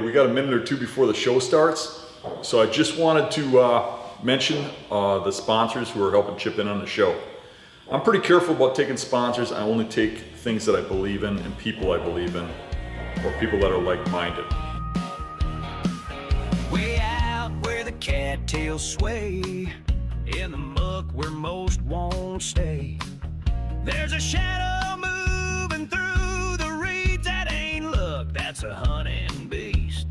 We got a minute or two before the show starts, so I just wanted to mention the sponsors who are helping chip in on the show. I'm pretty careful about taking sponsors. I only take things that I believe in and people I believe in, or people that are like-minded. Way out where the cattails sway, in the muck where most won't stay, there's a shadow moving through the reeds. That ain't luck, that's a hunting beast.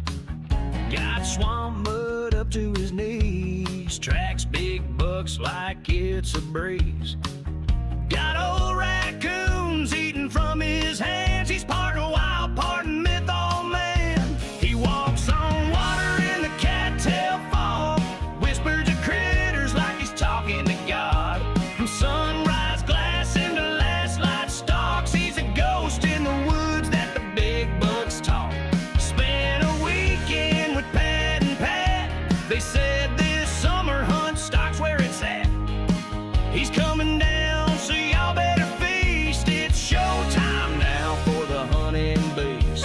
Got swamp mud up to his knees, tracks big bucks like it's a breeze. Got old raccoons eating from his hands. He's part wild, part myth, oh man. He walks on water in the cattail fog, whispers to critters like he's talking to God. From sunrise glass into last light stalks, he's a ghost in the woods that the big bucks talk. Spent a weekend with Pat and Pat. They said this summer hunt stock's where it's at. He's coming down, so y'all better feast. It's showtime now for the hunting beast.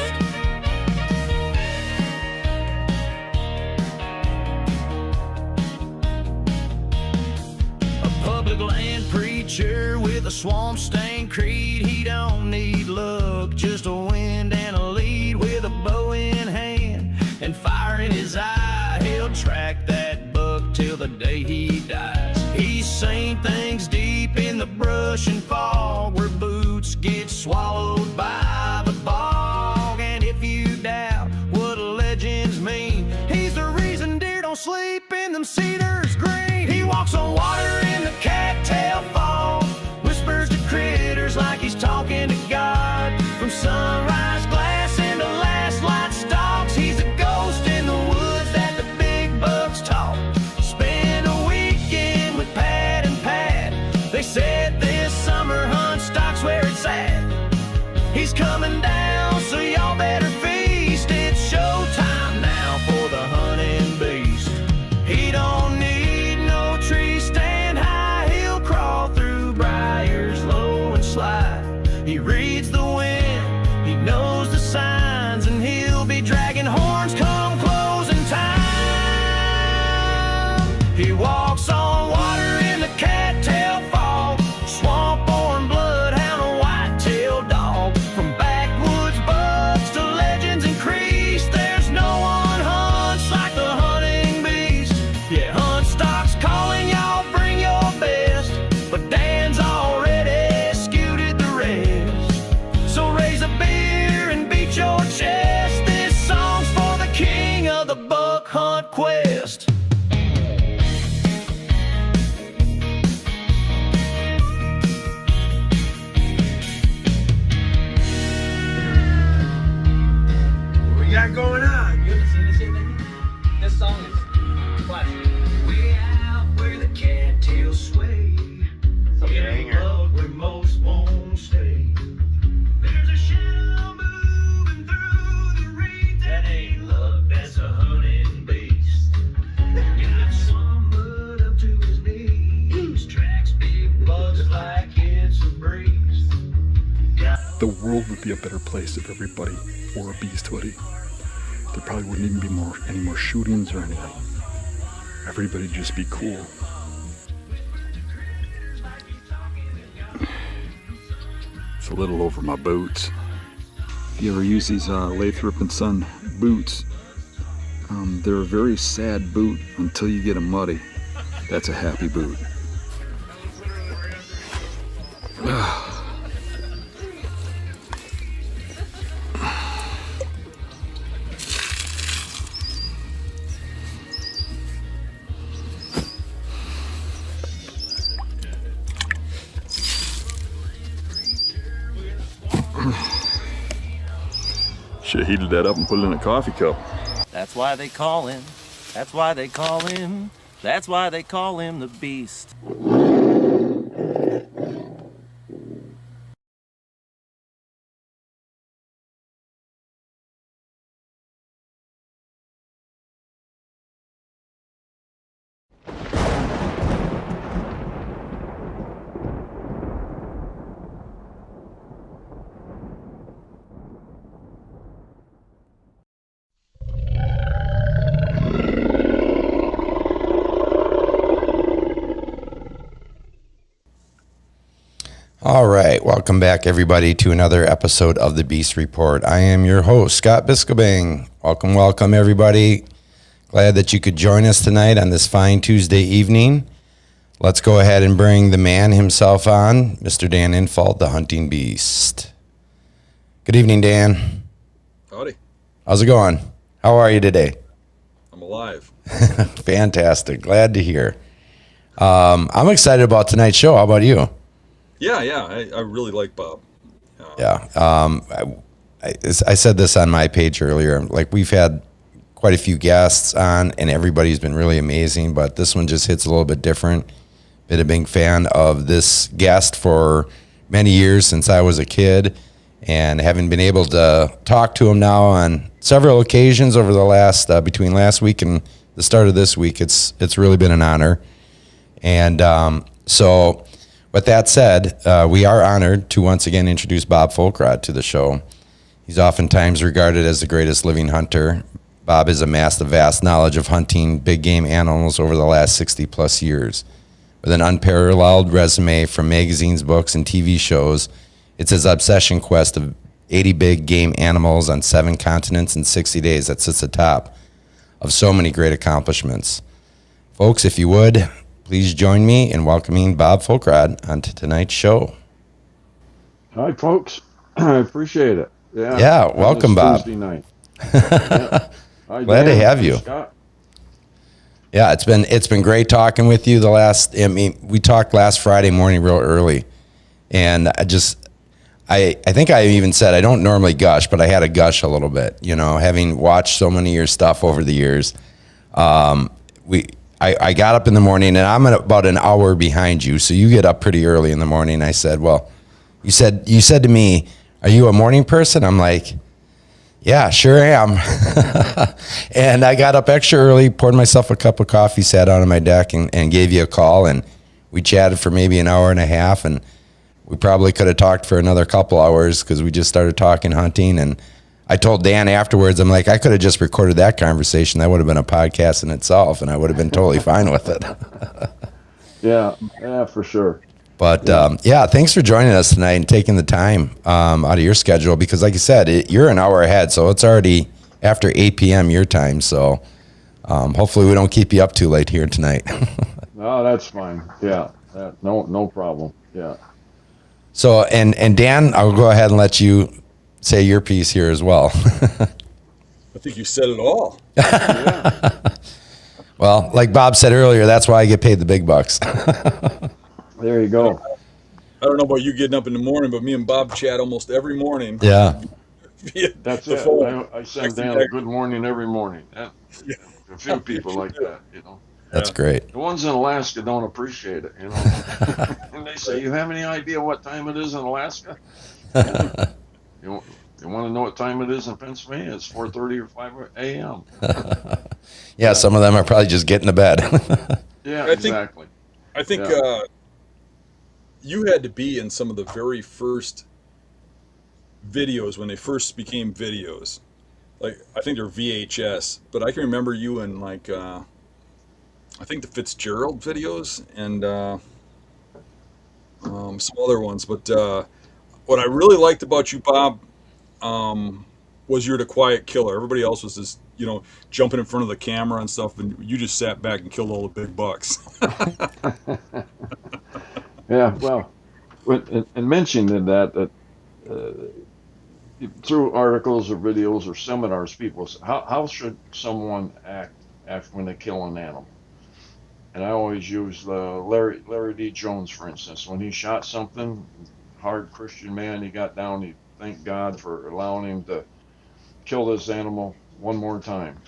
A public land preacher with a swamp-stained creed. He don't need luck, just a wind and a lead. With a bow in hand and fire in his eye, he'll track that buck till the day he dies. He's seen things deep in the brush and fog, where boots get swallowed by the bog. And if you doubt what legends mean, he's the reason deer don't sleep in them cedars green. He walks on water in the cattail fog, whispers to critters like he's talking to God. From sunrise glass into last light stalks, he's a ghost in the woods that the big bucks talk. Spend a weekend with Pat and Pat. They said this summer hunt stock's where it's at. He's coming down, so y'all better feast. It's showtime now for the hunting beast. He don't need no tree stand high. He'll crawl through briars low and slide. He reads the wind, he knows the signs, and he'll be dragging horns come closing time. He walks on water in the cattail fog, swamp-born bloodhound, a white-tailed dog. From backwoods bucks to legends increase, there's no one hunts like the hunting beast. Yeah, hunt stock's calling, y'all bring your best, but Dan's already scooted the rest. So raise a beer and beat your chest. This song's for the king of the buck hunt quest. What you got going on? You haven't seen this yet, maybe? This song is classic. Way out where the cattails sway, Some in a banger. bug where most won't stay. There's a shadow moving through the reeds. That ain't luck, that's a hunting beast. Got swamp mud up to his knees, tracks big bugs like it's a breeze. The world would be a better place if everybody wore a beast hoodie. There probably wouldn't even be any more shootings or anything. Everybody'd just be cool. It's a little over my boots. If you ever use these Lathrop & Son boots, they're a very sad boot until you get them muddy. That's a happy boot. Should've heated that up and put it in a coffee cup. That's why they call him. That's why they call him. That's why they call him the Beast. All right, welcome back, everybody, to another episode of the Beast Report. I am your host, Scott Biskobing. Welcome, everybody. Glad that you could join us tonight on this fine Tuesday evening. Let's go ahead and bring the man himself on, Mr. Dan Infalt, the Hunting Beast. Good evening, Dan. Howdy. How's it going? How are you today? I'm alive. Fantastic. Glad to hear. I'm excited about tonight's show. How about you? Yeah, I really like Bob. Yeah. I said this on my page earlier. Like, we've had quite a few guests on, and everybody's been really amazing, but this one just hits a little bit different. Been a big fan of this guest for many years since I was a kid, and having been able to talk to him now on several occasions over the last, between last week and the start of this week, it's really been an honor. And so with that said, we are honored to once again introduce Bob Foulkrod to the show. He's oftentimes regarded as the greatest living hunter. Bob has amassed a vast knowledge of hunting big game animals over the last 60 plus years. With an unparalleled resume from magazines, books, and TV shows, it's his obsession quest of 80 big game animals on 7 continents in 60 days that sits atop of so many great accomplishments. Folks, if you would, please join me in welcoming Bob Foulkrod onto tonight's show. Hi, folks. I appreciate it. Yeah, welcome, Bob. Tuesday night. Yeah. Hi, Glad to Dan. have you. Scott. Yeah, it's been great talking with you. We talked last Friday morning real early, and I think I even said I don't normally gush, but I had to gush a little bit. You know, having watched so many of your stuff over the years, I got up in the morning, and I'm about an hour behind you, so you get up pretty early in the morning. I said, well, you said to me, are you a morning person? I'm like, yeah, sure am. And I got up extra early, poured myself a cup of coffee, sat down on my deck, and gave you a call, and we chatted for maybe an hour and a half, and we probably could have talked for another couple hours because we just started talking hunting. And I told Dan afterwards, I'm like, I could have just recorded that conversation. That would have been a podcast in itself, and I would have been totally fine with it. Yeah, for sure. But thanks for joining us tonight and taking the time out of your schedule because, like you said, you're an hour ahead, so it's already after 8 p.m. your time. So hopefully we don't keep you up too late here tonight. No, that's fine. Yeah, no problem. Yeah. So and Dan, I'll go ahead and let you say your piece here as well. I think you said it all. Yeah. Well, like Bob said earlier, that's why I get paid the big bucks. There you go. I don't know about you getting up in the morning, but me and Bob chat almost every morning. Yeah. Via That's the it. phone. I send down a good morning every morning. Yeah. A few people like that, you know. That's great. The ones in Alaska don't appreciate it, you know. And they say, you have any idea what time it is in Alaska? You want to know what time it is in Pennsylvania? It's 4:30 or 5 a.m. Yeah, some of them are probably just getting to bed. Yeah, exactly. I think Yeah. You had to be in some of the very first videos when they first became videos. Like, I think they're VHS, but I can remember you in, like, I think the Fitzgerald videos and some other ones. But what I really liked about you, Bob, was you're the quiet killer. Everybody else was just, jumping in front of the camera and stuff, and you just sat back and killed all the big bucks. Yeah, well, and mentioning that through articles or videos or seminars, people say, how should someone act after when they kill an animal? And I always use Larry D. Jones, for instance. When he shot something, hard Christian man, he got down, he thanked God for allowing him to kill this animal one more time.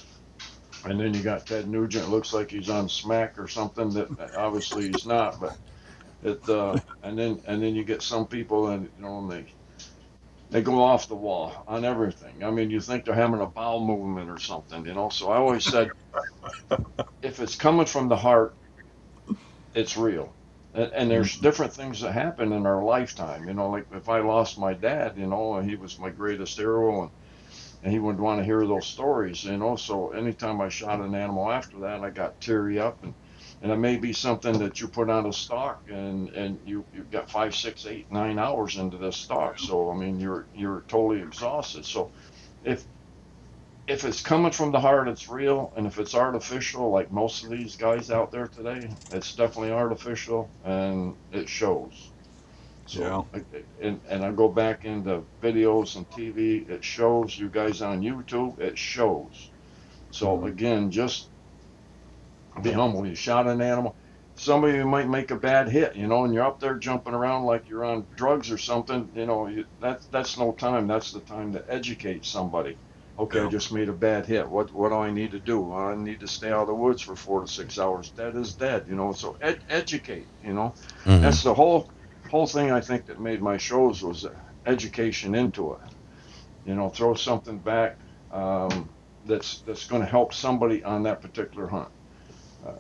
And then you got Ted Nugent. It looks like he's on smack or something that obviously he's not, but and then you get some people and they go off the wall on everything. I mean, you think they're having a bowel movement or something, So I always said, if it's coming from the heart, it's real. And there's different things that happen in our lifetime. Like if I lost my dad, he was my greatest hero, and he would want to hear those stories. So anytime I shot an animal after that, I got teary up, and And it may be something that you put on a stock, and you've got 5, 6, 8, 9 hours into this stock. So I mean, you're totally exhausted. So if if it's coming from the heart, it's real. And if it's artificial, like most of these guys out there today, it's definitely artificial, and it shows. Yeah. So, and I go back into videos and TV, it shows. You guys on YouTube, it shows. So Mhm. again, just be humble. You shot an animal. Somebody might make a bad hit, and you're up there jumping around like you're on drugs or something. That's no time. That's the time to educate somebody. Okay, I Yeah. just made a bad hit. What do I need to do? Well, I need to stay out of the woods for 4 to 6 hours. Dead is dead. So educate. Hmm. That's the whole thing. I think that made my shows was education into it. Throw something back, that's going to help somebody on that particular hunt.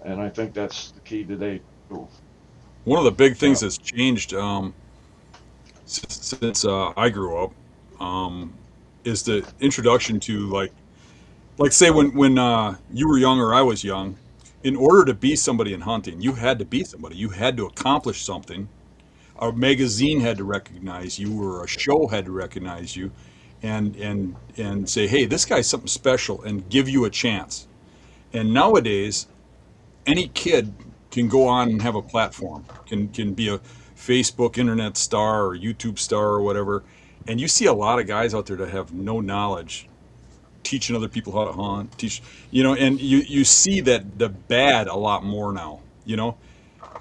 And I think that's the key today too. One of the big Yeah. things that's changed since I grew up is the introduction to like say when you were young or I was young. In order to be somebody in hunting, you had to be somebody. You had to accomplish something. A magazine had to recognize you, or a show had to recognize you, and say, "Hey, this guy's something special," and give you a chance. And nowadays, any kid can go on and have a platform, can be a Facebook internet star or YouTube star or whatever. And you see a lot of guys out there that have no knowledge teaching other people how to hunt, and you see that the bad a lot more now.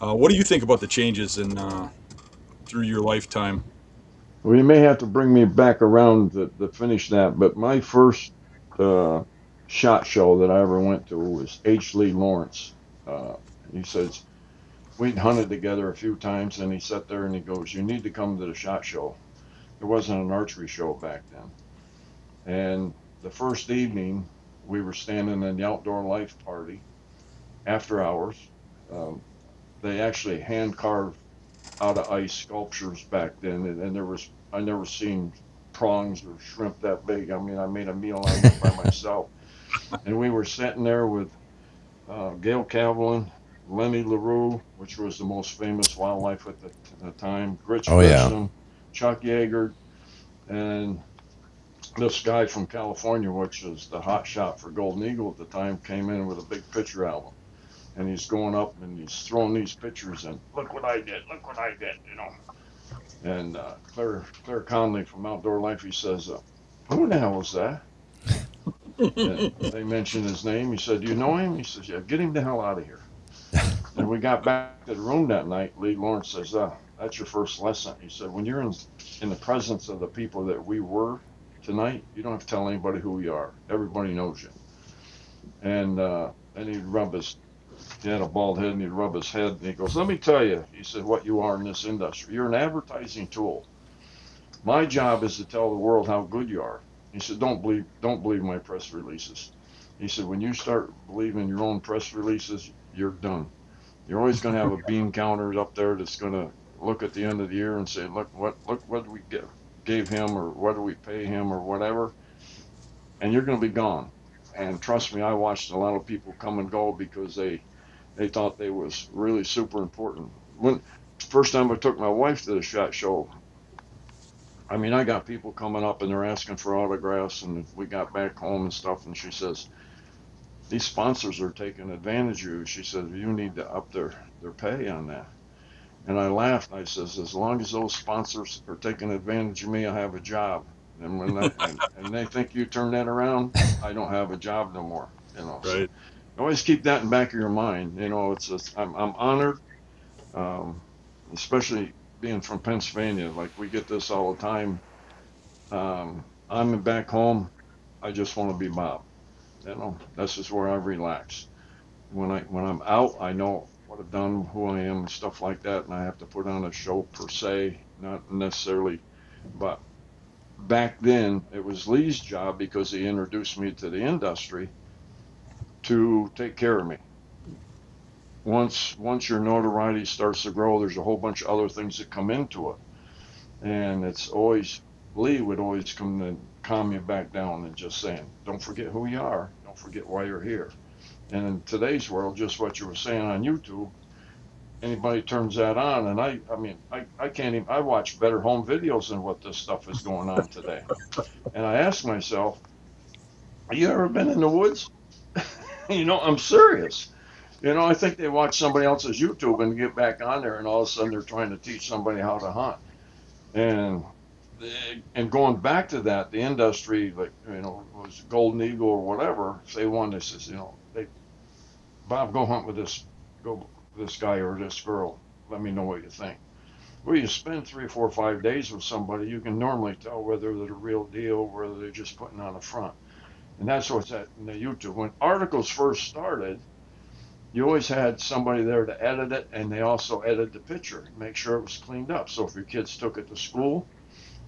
What do you think about the changes in through your lifetime? Well, you may have to bring me back around to finish that, but my first uh, shot show that I ever went to was H. Lee Lawrence. Uh, he says we'd hunted together a few times, and he sat there and he goes, "You need to come to the shot show." There wasn't an archery show back then, and the first evening we were standing in the outdoor life party after hours. Um, they actually hand carved out of ice sculptures back then, and there was I never seen prongs or shrimp that big. I mean, I made a meal out of it by myself, and we were sitting there with Gail Cavelin, Lenny LaRue, which was the most famous wildlife at the time, Rich Oh yeah. Grissom, Chuck Yeager, and this guy from California, which was the hot shot for Golden Eagle at the time, came in with a big picture album. And he's going up and he's throwing these pictures and look what I did, look what I did. And Claire Conley from Outdoor Life, he says, "Who the hell was that?" And they mentioned his name. He said, "Do you know him?" He says, "Yeah, get him the hell out of here." And we got back to the room that night. Lee Lawrence says, "That's your first lesson." He said, "When you're in the presence of the people that we were tonight, you don't have to tell anybody who you are. Everybody knows you." And then he had a bald head and he'd rub his head and he goes, "Let me tell you," he said, "what you are in this industry. You're an advertising tool. My job is to tell the world how good you are." He said, don't believe my press releases." He said, "When you start believing your own press releases, you're done. You're always going to have a bean counter up there that's going to look at the end of the year and say, look what we gave him, or what do we pay him, or whatever, and you're going to be gone." And trust me, I watched a lot of people come and go because they thought they was really super important. When first time I took my wife to the shot show, I mean, I got people coming up and they're asking for autographs, and we got back home and stuff, and she says, "These sponsors are taking advantage of you." She says, "You need to up their pay on that." And I laughed. I says, "As long as those sponsors are taking advantage of me, I have a job. And when they think you turn that around, I don't have a job no more." So Right. always keep that in the back of your mind. I'm honored, um, especially being from Pennsylvania. Like we get this all the time. I'm back home. I just want to be Bob. That's just where I relax. When I'm out, I know what I've done, who I am, and stuff like that, and I have to put on a show per se, not necessarily. But back then, it was Lee's job because he introduced me to the industry to take care of me. Once your notoriety starts to grow, there's a whole bunch of other things that come into it, and it's always Lee would always come and calm you back down and just saying, "Don't forget who you are. Don't forget why you're here." And in today's world, just what you were saying on YouTube, anybody turns that on, and I can't even, I watch better home videos than what this stuff is going on today. And I ask myself, have you ever been in the woods? I'm serious. I think they watch somebody else's YouTube and get back on there, and all of a sudden they're trying to teach somebody how to hunt. And and going back to that, the industry, like was Golden Eagle or whatever, if they wanted, says, they Bob, go hunt with this guy or this girl. Let me know what you think. Well, you spend 3, 4, 5 days with somebody, you can normally tell whether they're the real deal or whether they're just putting on a front. And that's what's at in the YouTube. When articles first started, you always had somebody there to edit it, and they also edited the picture, make sure it was cleaned up. So if your kids took it to school,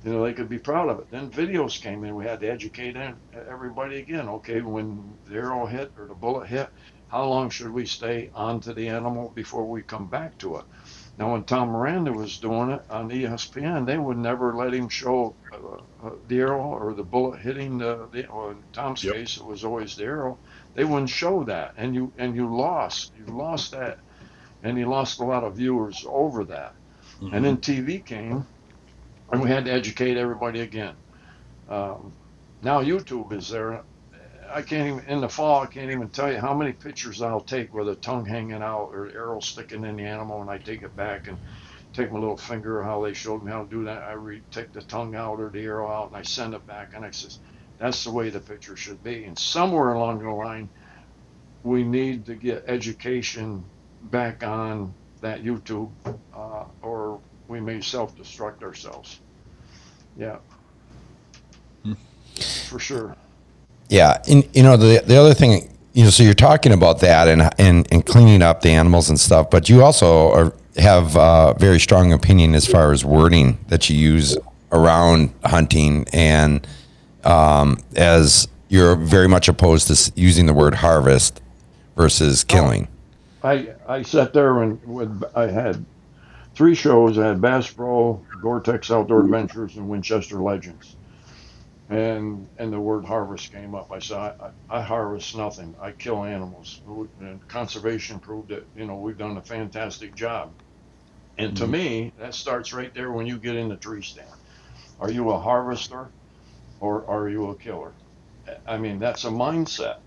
they could be proud of it. Then videos came in. We had to educate everybody again. Okay, when the arrow hit or the bullet hit, how long should we stay onto the animal before we come back to it? Now, when Tom Miranda was doing it on ESPN, they would never let him show the arrow or the bullet hitting or in Tom's Yep. case, it was always the arrow. They wouldn't show that, and you lost that, and you lost a lot of viewers over that. Mhm. And then TV came, and we had to educate everybody again. Now YouTube is there. I can't even, in the fall, I can't even tell you how many pictures I'll take with a tongue hanging out or arrow sticking in the animal, and I take it back and take my little finger, how they showed me how to do that. Take the tongue out or the arrow out, and I send it back, and I says, that's the way the picture should be. And somewhere along the line, we need to get education back on that YouTube, or we may self-destruct ourselves. Yeah, for sure. Yeah, and the other thing, so you're talking about that and cleaning up the animals and stuff, but you also have a very strong opinion as far as wording that you use around hunting, and as you're very much opposed to using the word harvest versus killing. I sat there and I had 3 shows. I had Bass Pro, Gore-Tex Outdoor Adventures, and Winchester Legends. And the word harvest came up. I said, I harvest nothing. I kill animals. And conservation proved that, we've done a fantastic job. And to me, that starts right there when you get in the tree stand. Are you a harvester or are you a killer? I mean, that's a mindset.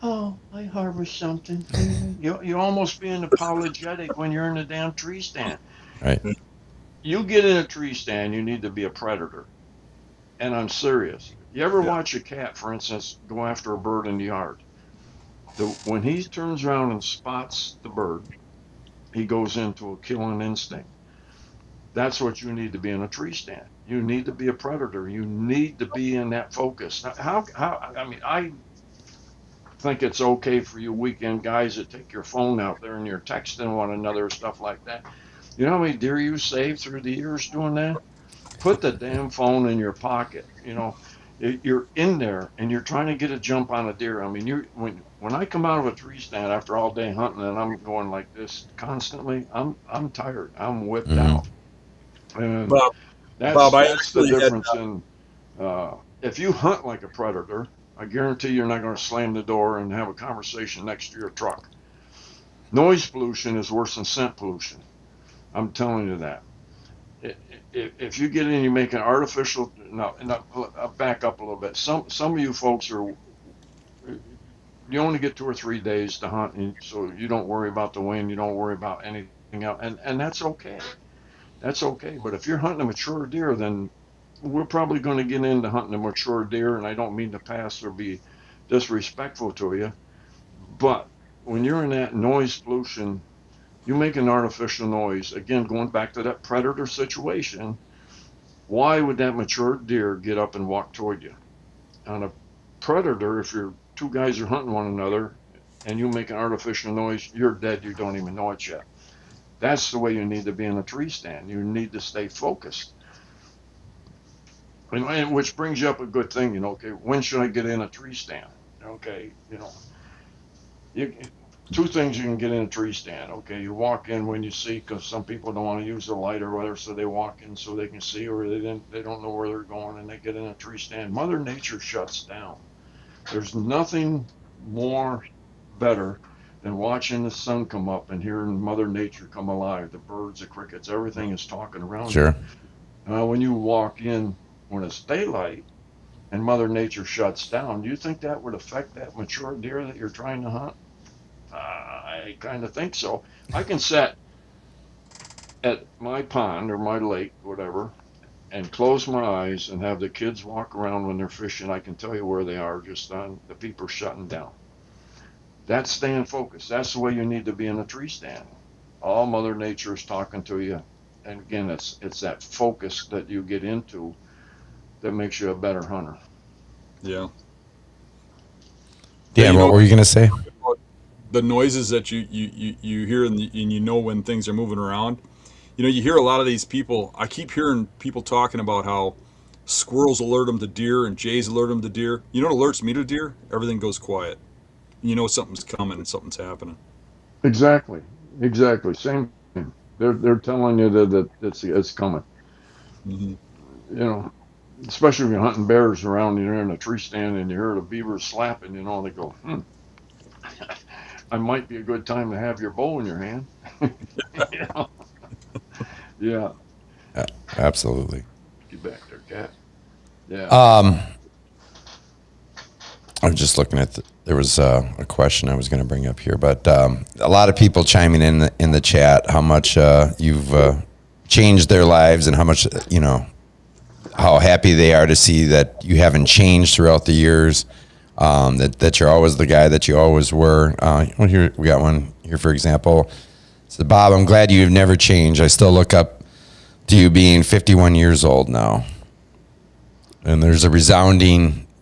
Oh, I harvest something. You're almost being apologetic when you're in a damn tree stand. Right. You get in a tree stand, you need to be a predator. And I'm serious. You ever watch a cat, for instance, go after a bird in the yard? When he turns around and spots the bird, he goes into a killing instinct. That's what you need to be in a tree stand. You need to be a predator. You need to be in that focus. I think it's okay for you weekend guys that take your phone out there and you're texting one another, stuff like that. You know how many deer you saved through the years doing that? Put the damn phone in your pocket. You're in there and you're trying to get a jump on a deer. I mean, when I come out of a tree stand after all day hunting and I'm going like this constantly, I'm tired. I'm whipped out. And Bob, that's the difference in if you hunt like a predator. I guarantee you're not going to slam the door and have a conversation next to your truck. Noise pollution is worse than scent pollution. I'm telling you that. If you get in, you make an artificial. No, I'll back up a little bit. Some of you folks you only get 2 or 3 days to hunt, and so you don't worry about the wind, you don't worry about anything else, and that's okay. That's okay. But if you're hunting a mature deer, then we're probably going to get into hunting a mature deer, and I don't mean to pass or be disrespectful to you, but when you're in that noise pollution, you make an artificial noise. Again, going back to that predator situation, why would that mature deer get up and walk toward you? On a predator, if you're 2 guys are hunting one another and you make an artificial noise, you're dead. You don't even know it yet. That's the way you need to be in a tree stand. You need to stay focused. And which brings you up a good thing, okay, when should I get in a tree stand? Okay, 2 things you can get in a tree stand. Okay, you walk in when you see, because some people don't want to use the light or whatever, so they walk in so they can see, or they don't know where they're going, and they get in a tree stand. Mother Nature shuts down. There's nothing more better than watching the sun come up and hearing Mother Nature come alive. The birds, the crickets, everything is talking around you. Sure. When you walk in when it's daylight and Mother Nature shuts down, do you think that would affect that mature deer that you're trying to hunt? I kind of think so. I can sit at my pond or my lake, whatever, and close my eyes and have the kids walk around when they're fishing. I can tell you where they are just on the people shutting down. That's staying focused. That's the way you need to be in a tree stand. All Mother Nature is talking to you. And again, it's that focus that you get into that makes you a better hunter. Yeah. Dan, what were you going to say? The noises that you hear and you know when things are moving around. You know, you hear a lot of these people. I keep hearing people talking about how squirrels alert them to deer and jays alert them to deer. You know what alerts me to deer? Everything goes quiet. You know something's coming and something's happening. Exactly. Exactly. Same thing. They're telling you that it's coming. Mm-hmm. You know, especially when you're hunting bears around, you're in a tree stand and you hear the beavers slapping, they go, I might be a good time to have your bow in your hand. You know? Yeah. Absolutely. Get back there, cat. Yeah. I was just looking at there was a question I was going to bring up here, but a lot of people chiming in the chat how much you've changed their lives and how much how happy they are to see that you haven't changed throughout the years. That you're always the guy that you always were. Here we got one here, for example. So Bob, I'm glad you've never changed. I still look up to you being 51 years old now. And there's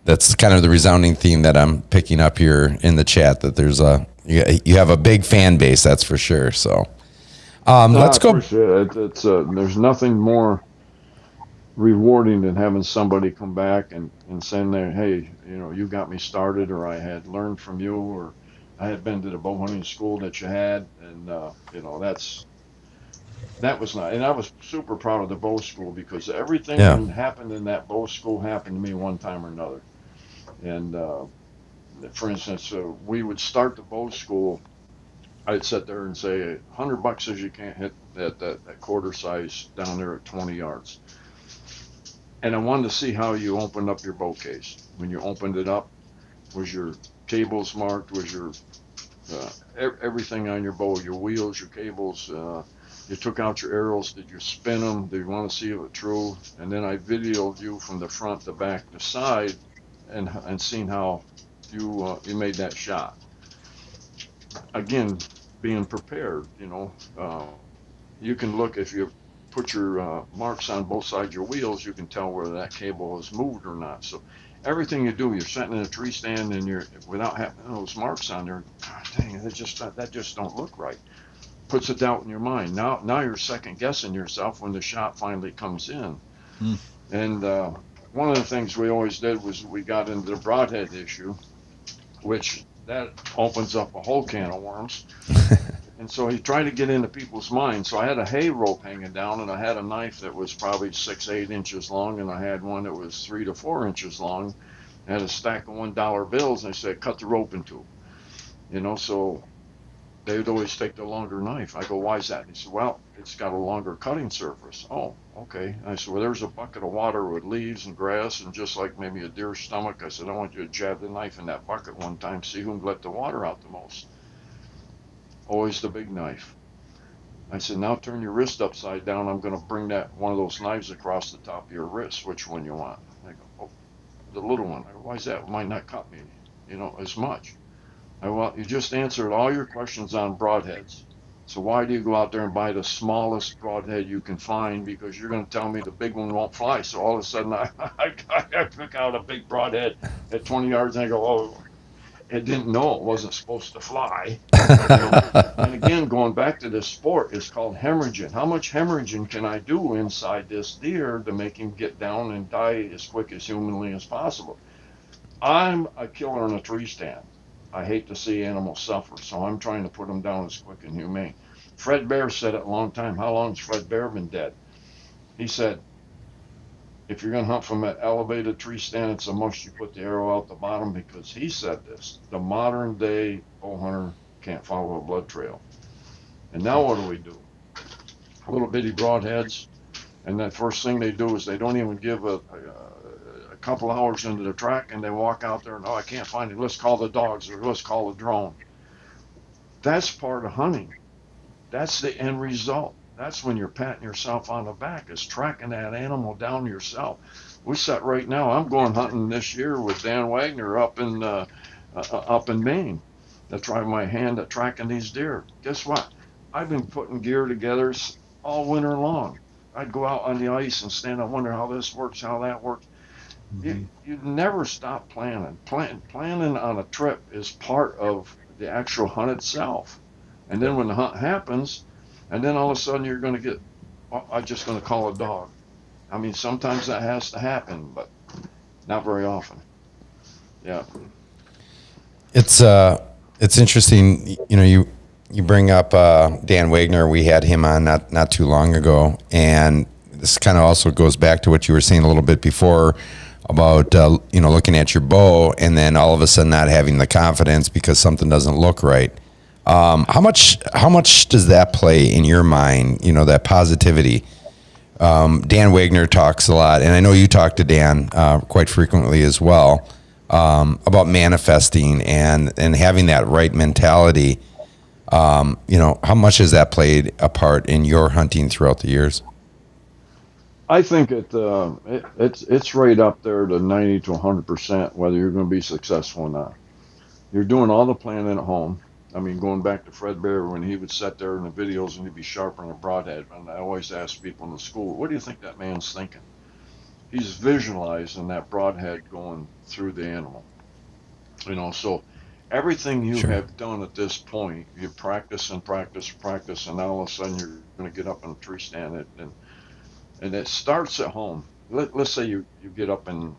that's kind of the resounding theme that I'm picking up here in the chat, that there's you have a big fan base, that's for sure. So let's go. Appreciate it. There's nothing more rewarding than having somebody come back and saying there, hey, you got me started, or I had learned from you, or I had been to the bow hunting school that you had, and that was nice. And I was super proud of the bow school because everything that happened in that bow school happened to me one time or another. And for instance, we would start the bow school. I'd sit there and say, $100 says you can't hit that quarter size down there at 20 yards. And I wanted to see how you opened up your bow case. When you opened it up, was your cables marked? Was your everything on your bow, your wheels, your cables? You took out your arrows. Did you spin them? Did you want to see if it was true? And then I videoed you from the front, the back, the side, and seen how you made that shot. Again, being prepared. You can look if you put your marks on both sides of your wheels, you can tell whether that cable is moved or not. So everything you do, you're sitting in a tree stand and you're without having those marks on there. God dang it, that just don't look right. Puts a doubt in your mind. Now you're second guessing yourself when the shot finally comes in. And one of the things we always did was we got into the broadhead issue, which that opens up a whole can of worms. And so he tried to get into people's minds. So I had a hay rope hanging down, and I had a knife that was probably 6-8 inches long, and I had one that was 3 to 4 inches long. I had a stack of $1 bills, and I said, cut the rope in two. So they would always take the longer knife. I go, why is that? And he said, well, it's got a longer cutting surface. Oh, okay. I said, well, there's a bucket of water with leaves and grass, and just like maybe a deer's stomach. I said, I want you to jab the knife in that bucket one time, see who can let the water out the most. Always the big knife. I said, now turn your wrist upside down. I'm going to bring one of those knives across the top of your wrist. Which one you want? I go, oh, the little one. I go, why is that? It might not cut me, as much. I go, well, you just answered all your questions on broadheads. So why do you go out there and buy the smallest broadhead you can find? Because you're going to tell me the big one won't fly. So all of a sudden, I took out a big broadhead at 20 yards, and I go, oh, it didn't know it wasn't supposed to fly. And again, going back to this sport, it's called hemorrhaging. How much hemorrhaging can I do inside this deer to make him get down and die as quick as humanly as possible? I'm a killer in a tree stand. I hate to see animals suffer, so I'm trying to put them down as quick and humane. Fred Bear said it a long time. How long has Fred Bear been dead? He said, if you're going to hunt from an elevated tree stand, it's a must you put the arrow out the bottom, because he said this: the modern day bow hunter can't follow a blood trail. And now what do? Little bitty broadheads, and that first thing they do is they don't even give a couple hours into the track, and they walk out there and, oh, I can't find it. Let's call the dogs, or let's call a drone. That's part of hunting. That's the end result. That's when you're patting yourself on the back, is tracking that animal down yourself. We set right now. I'm going hunting this year with Dan Wagner up in Maine. To try my hand at tracking these deer. Guess what? I've been putting gear together all winter long. I'd go out on the ice and stand and wonder how this works, how that works. You never stop planning. Planning on a trip is part of the actual hunt itself. And then when the hunt happens, and then all of a sudden you're going to get, oh, I'm just going to call a dog. I mean, sometimes that has to happen, but not very often. Yeah. It's interesting, you know, you bring up Dan Wagner. We had him on not too long ago, and this kind of also goes back to what you were saying a little bit before about you know, looking at your bow and then all of a sudden not having the confidence because something doesn't look right. How much does that play in your mind? You know, that positivity. Dan Wagner talks a lot, and I know you talk to Dan quite frequently as well. About manifesting and having that right mentality. You know, how much has that played a part in your hunting throughout the years? I think it's right up there to 90 to 100% whether you're going to be successful or not. You're doing all the planning at home. I mean, going back to Fred Bear, when he would sit there in the videos and he'd be sharpening a broadhead, and I always ask people in the school, what do you think that man's thinking? He's visualizing that broadhead going through the animal. You know, so everything you have done at this point, you practice and practice, and now all of a sudden you're going to get up in a tree stand, and it starts at home. Let's say you get up and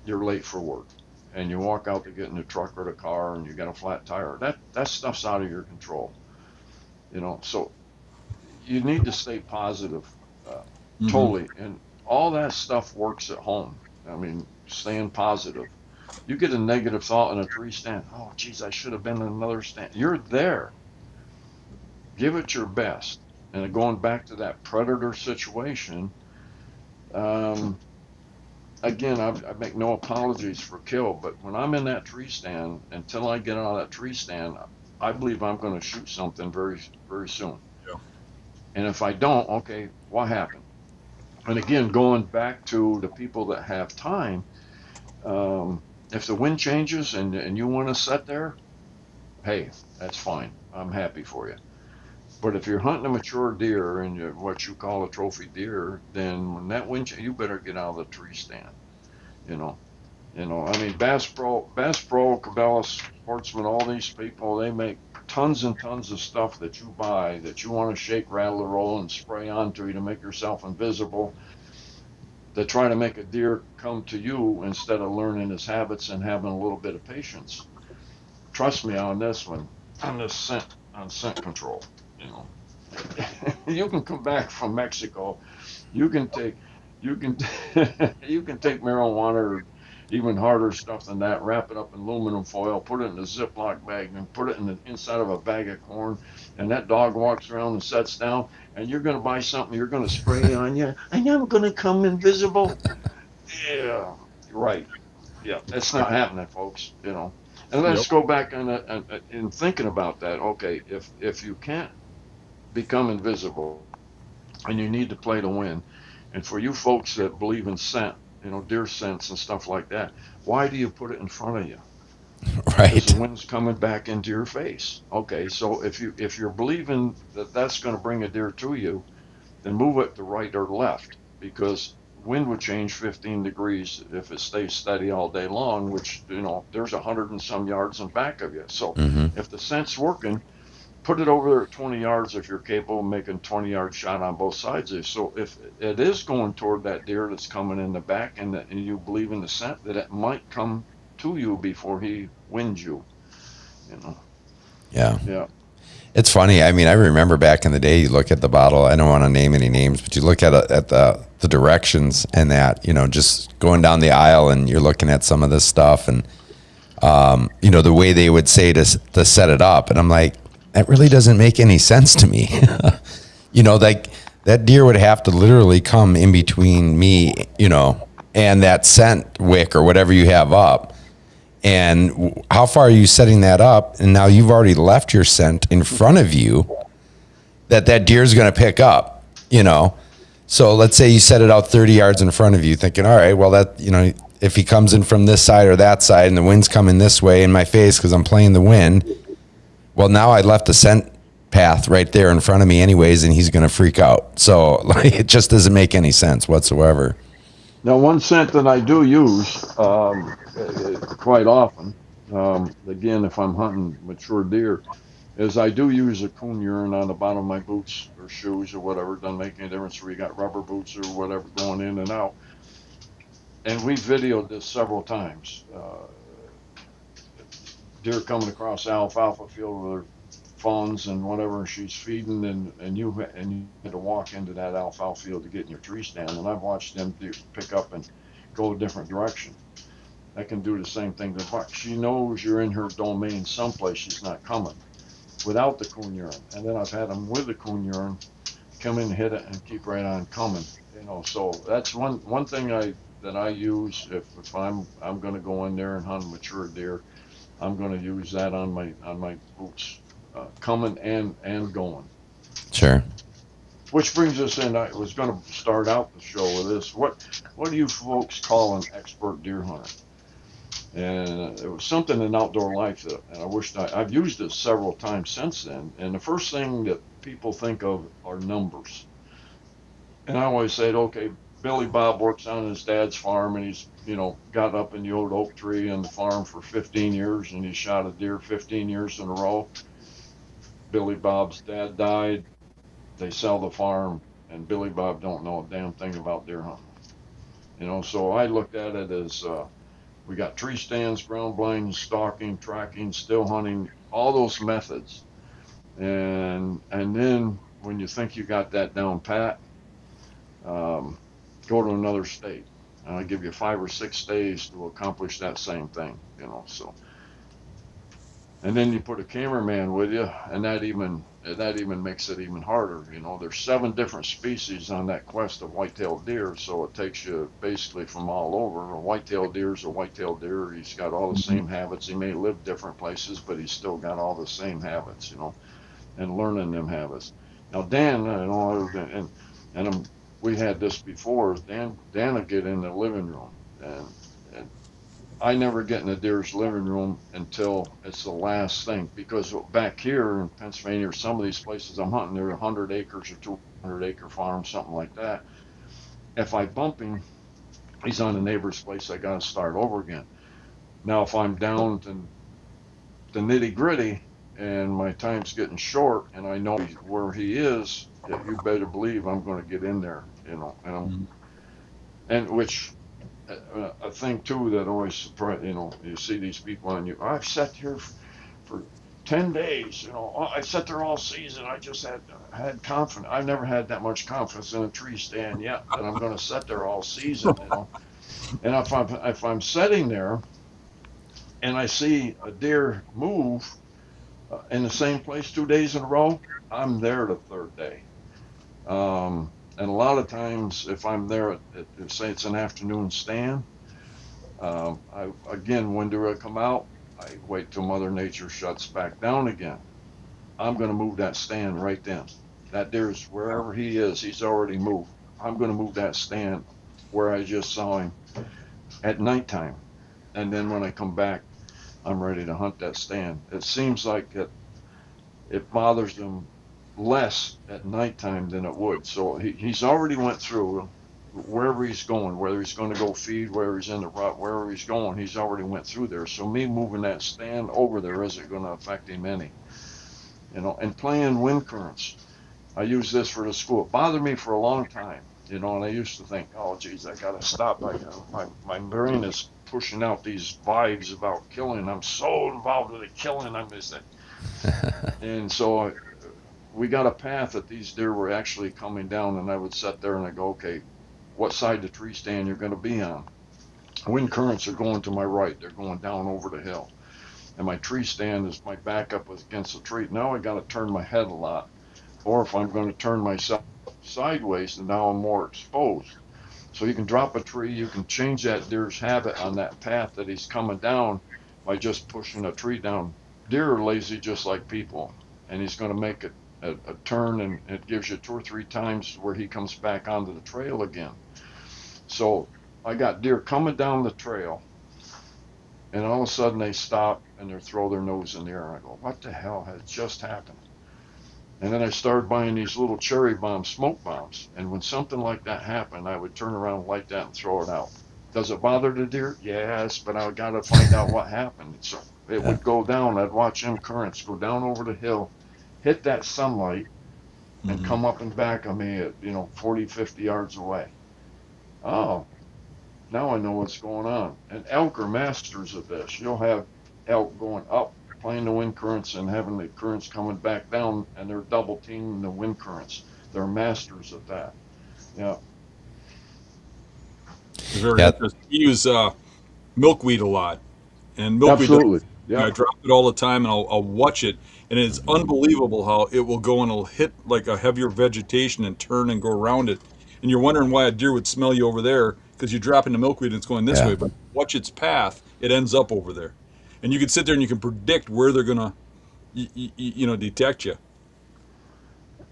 you're late for work, and you walk out to get in the truck or the car, and you got a flat tire. That stuff's out of your control. You know, so you need to stay positive, totally, and all that stuff works at home. I mean, staying positive. You get a negative thought in a tree stand. Oh, geez, I should have been in another stand. You're there. Give it your best. And going back to that predator situation, again, I make no apologies for kill, but when I'm in that tree stand, until I get out of that tree stand, I believe I'm going to shoot something very, very soon. Yeah. And if I don't, okay, what happened? And again, going back to the people that have time, if the wind changes and you want to sit there, hey, that's fine. I'm happy for you. But if you're hunting a mature deer and you're what you call a trophy deer, then when that wind changes, you better get out of the tree stand. You know, I mean, Bass Pro, Cabela's, Sportsman, all these people, they make tons and tons of stuff that you buy that you want to shake, rattle, or roll, and spray onto you to make yourself invisible. They try to make a deer come to you instead of learning his habits and having a little bit of patience. Trust me on this one, on scent control. You know, you can come back from Mexico, you can take marijuana or even harder stuff than that, wrap it up in aluminum foil, put it in a Ziploc bag, and put it in the inside of a bag of corn, and that dog walks around and sits down, and you're going to buy something, you're going to spray it on you, and I'm going to come invisible. Yeah, right. Yeah, it's not happening, folks, you know. And let's go back in thinking about that. Okay, if you can't become invisible and you need to play to win, and for you folks that believe in scent, you know, deer scents and stuff like that, why do you put it in front of you? Right. Because the wind's coming back into your face. Okay, so if you're believing that that's going to bring a deer to you, then move it to right or left, because wind would change 15 degrees if it stays steady all day long, which, you know, there's 100 and some yards in back of you. So if the scent's working, put it over there at 20 yards if you're capable of making 20-yard shot on both sides of you. So if it is going toward that deer that's coming in the back, and you believe in the scent, that it might come to you before he wins you, you know. Yeah. Yeah. It's funny. I mean, I remember back in the day, you look at the bottle. I don't want to name any names, but you look at the directions and that, you know, just going down the aisle and you're looking at some of this stuff and, you know, the way they would say to set it up. And I'm like, that really doesn't make any sense to me. You know, like that deer would have to literally come in between me, you know, and that scent wick or whatever you have up. And how far are you setting that up? And now you've already left your scent in front of you that deer is going to pick up, you know? So let's say you set it out 30 yards in front of you thinking, all right, well, that, you know, if he comes in from this side or that side and the wind's coming this way in my face because I'm playing the wind, well, now I left the scent path right there in front of me anyways, and he's going to freak out. So like, it just doesn't make any sense whatsoever. Now, one scent that I do use quite often, again, if I'm hunting mature deer, is I do use a coon urine on the bottom of my boots or shoes or whatever. It doesn't make any difference where you got rubber boots or whatever going in and out. And we videoed this several times. Deer coming across the alfalfa field with her fawns and whatever she's feeding, and you had to walk into that alfalfa field to get in your tree stand. And I've watched them pick up and go a different direction. I can do the same thing to buck. She knows you're in her domain someplace. She's not coming without the coon urine. And then I've had them with the coon urine come in, hit it, and keep right on coming. You know, so that's one thing that I use if I'm going to go in there and hunt mature deer. I'm going to use that on my boots, coming and going. Sure. Which brings us in. I was going to start out the show with this. What do you folks call an expert deer hunter? And it was something in outdoor life that, and I wished I've used it several times since then. And the first thing that people think of are numbers. And I always said, okay, Billy Bob works on his dad's farm, and he's, you know, got up in the old oak tree on the farm for 15 years, and he shot a deer 15 years in a row. Billy Bob's dad died. They sell the farm, and Billy Bob don't know a damn thing about deer hunting. You know, so I looked at it as we got tree stands, ground blinds, stalking, tracking, still hunting, all those methods. And then when you think you got that down pat, go to another state. And I give you 5 or 6 days to accomplish that same thing, you know. So, and then you put a cameraman with you, and that even makes it even harder. You know, there's 7 different species on that quest of white-tailed deer, so it takes you basically from all over. A white-tailed deer is a white-tailed deer. He's got all the same habits. He may live different places, but he's still got all the same habits, you know, and learning them habits. Now, Dan, you know, and we had this before. Dan will get in the living room, and I never get in the deer's living room until it's the last thing, because back here in Pennsylvania or some of these places I'm hunting, they're 100 acres or 200 acre farms, something like that. If I bump him, he's on a neighbor's place, I gotta start over again. Now, if I'm down to the nitty gritty and my time's getting short and I know where he is, you better believe I'm going to get in there, you know. And which a thing too that always surprised, you know, you see these people on you. I've sat here for 10 days, you know. I sat there all season. I just had confidence. I've never had that much confidence in a tree stand yet that I'm going to sit there all season, you know. And if I'm sitting there and I see a deer move in the same place 2 days in a row, I'm there the third day. And a lot of times, if I'm there say it's an afternoon stand, when do I come out? I wait till Mother Nature shuts back down again. I'm going to move that stand right then. That deer's wherever he is, he's already moved. I'm going to move that stand where I just saw him at nighttime. And then when I come back, I'm ready to hunt that stand. It seems like it bothers them less at nighttime than it would. So he's already went through wherever he's going, whether he's going to go feed, whether he's in the rut, wherever he's going, he's already went through there. So me moving that stand over there isn't going to affect him any. You know, and playing wind currents. I use this for the school. It bothered me for a long time, you know, and I used to think, oh, geez, I got to stop. My brain is pushing out these vibes about killing. I'm so involved with the killing. I'm just and so we got a path that these deer were actually coming down, and I would sit there and I go, okay, what side of the tree stand you're going to be on? Wind currents are going to my right. They're going down over the hill. And my tree stand is my back up against the tree. Now I got to turn my head a lot. Or if I'm going to turn myself sideways, then now I'm more exposed. So you can drop a tree, you can change that deer's habit on that path that he's coming down by just pushing a tree down. Deer are lazy just like people, and he's going to make a turn, and it gives you 2 or 3 times where he comes back onto the trail again. So I got deer coming down the trail, and all of a sudden they stop and they throw their nose in the air. I go, what the hell has just happened? And then I started buying these little cherry bomb smoke bombs. And when something like that happened, I would turn around, light that, and throw it out. Does it bother the deer? Yes, but I got to find out what happened. So it would go down. I'd watch them currents go down over the hill, hit that sunlight, and come up and back on me at, 40, 50 yards away. Oh, now I know what's going on. And elk are masters of this. You'll have elk going up, playing the wind currents, and having the currents coming back down, and they're double teaming the wind currents. They're masters of that. Yeah. Very interesting. You use milkweed a lot, and milkweed. Absolutely. Yeah. I drop it all the time, and I'll watch it, and it's unbelievable how it will go and it'll hit like a heavier vegetation and turn and go around it, and you're wondering why a deer would smell you over there because you're dropping the milkweed and it's going this way, but watch its path, it ends up over there, and you can sit there and you can predict where they're gonna, detect you.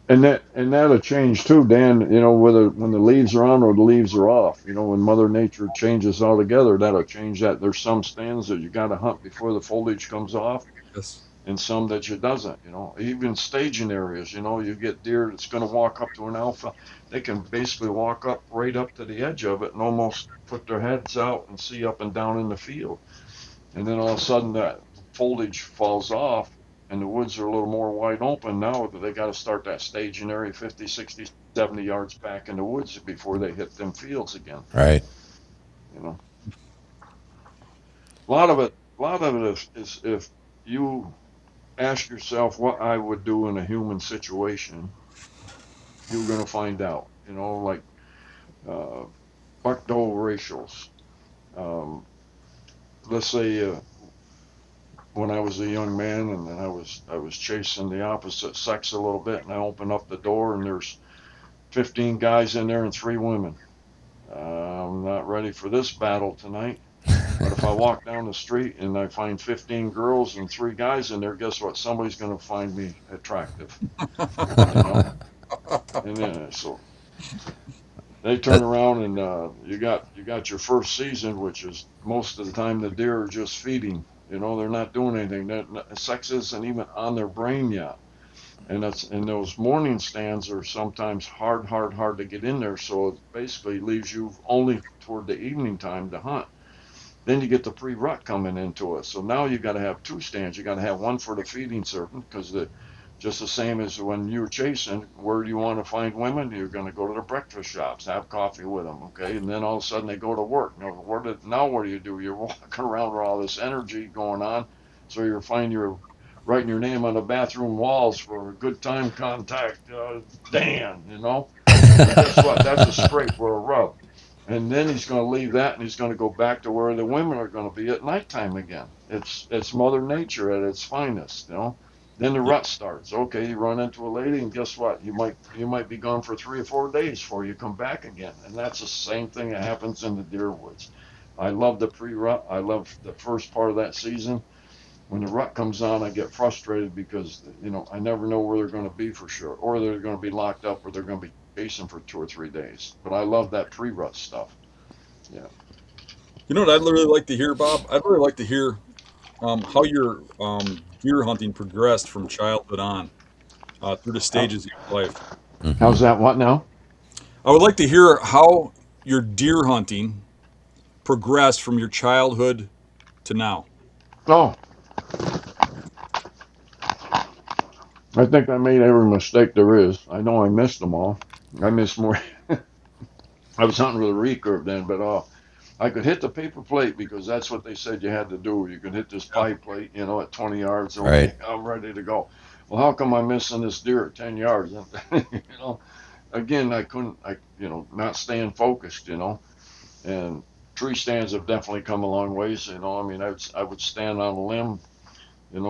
And that'll change too, Dan. Whether when the leaves are on or the leaves are off. When Mother Nature changes altogether, that'll change that. There's some stands that you got to hunt before the foliage comes off, Yes. and some that you doesn't. Even staging areas. You get deer that's going to walk up to an alpha. They can basically walk up right up to the edge of it and almost put their heads out and see up and down in the field. And then all of a sudden that foliage falls off, and the woods are a little more wide open. Now they got to start that staging area 50, 60, 70 yards back in the woods before they hit them fields again. Right. A lot of it is if you ask yourself what I would do in a human situation, you're going to find out. Like buck-doe ratios. Let's say when I was a young man, and I was chasing the opposite sex a little bit, and I open up the door and there's 15 guys in there and 3 women. I'm not ready for this battle tonight. But if I walk down the street and I find 15 girls and 3 guys in there, guess what? Somebody's going to find me attractive. And then so they turn around and you got your first season, which is most of the time the deer are just feeding. They're not doing anything. Sex isn't even on their brain yet. And those morning stands are sometimes hard to get in there. So it basically leaves you only toward the evening time to hunt. Then you get the pre-rut coming into it. So now you got to have 2 stands. You got to have one for the feeding serpent, because just the same as when you were chasing, where do you want to find women? You're going to go to the breakfast shops, have coffee with them, okay? And then all of a sudden they go to work. Now what do you do? You're walking around with all this energy going on, so you're writing your name on the bathroom walls for a good time contact, Dan, And guess what? That's a scrape or a rub. And then he's going to leave that, and he's going to go back to where the women are going to be at nighttime again. It's Mother Nature at its finest, Then the rut starts. Okay, you run into a lady, and guess what? You might be gone for 3 or 4 days before you come back again. And that's the same thing that happens in the deer woods. I love the pre-rut. I love the first part of that season. When the rut comes on, I get frustrated because I never know where they're going to be for sure, or they're going to be locked up, or they're going to be chasing for 2 or 3 days. But I love that pre-rut stuff. Yeah. You know what I'd really like to hear, Bob? I'd really like to hear how your deer hunting progressed from childhood on through the stages of your life. How's that? What now? I would like to hear how your deer hunting progressed from your childhood to now. Oh, I think I made every mistake there is. I know I missed them all. I missed more. I was hunting with a recurve then, but I could hit the paper plate because that's what they said you had to do. You could hit this pie plate, at 20 yards. Okay, Right. I'm ready to go. well, how come I'm missing this deer at 10 yards? You know, again, not staying focused, and tree stands have definitely come a long ways. I mean, I would stand on a limb,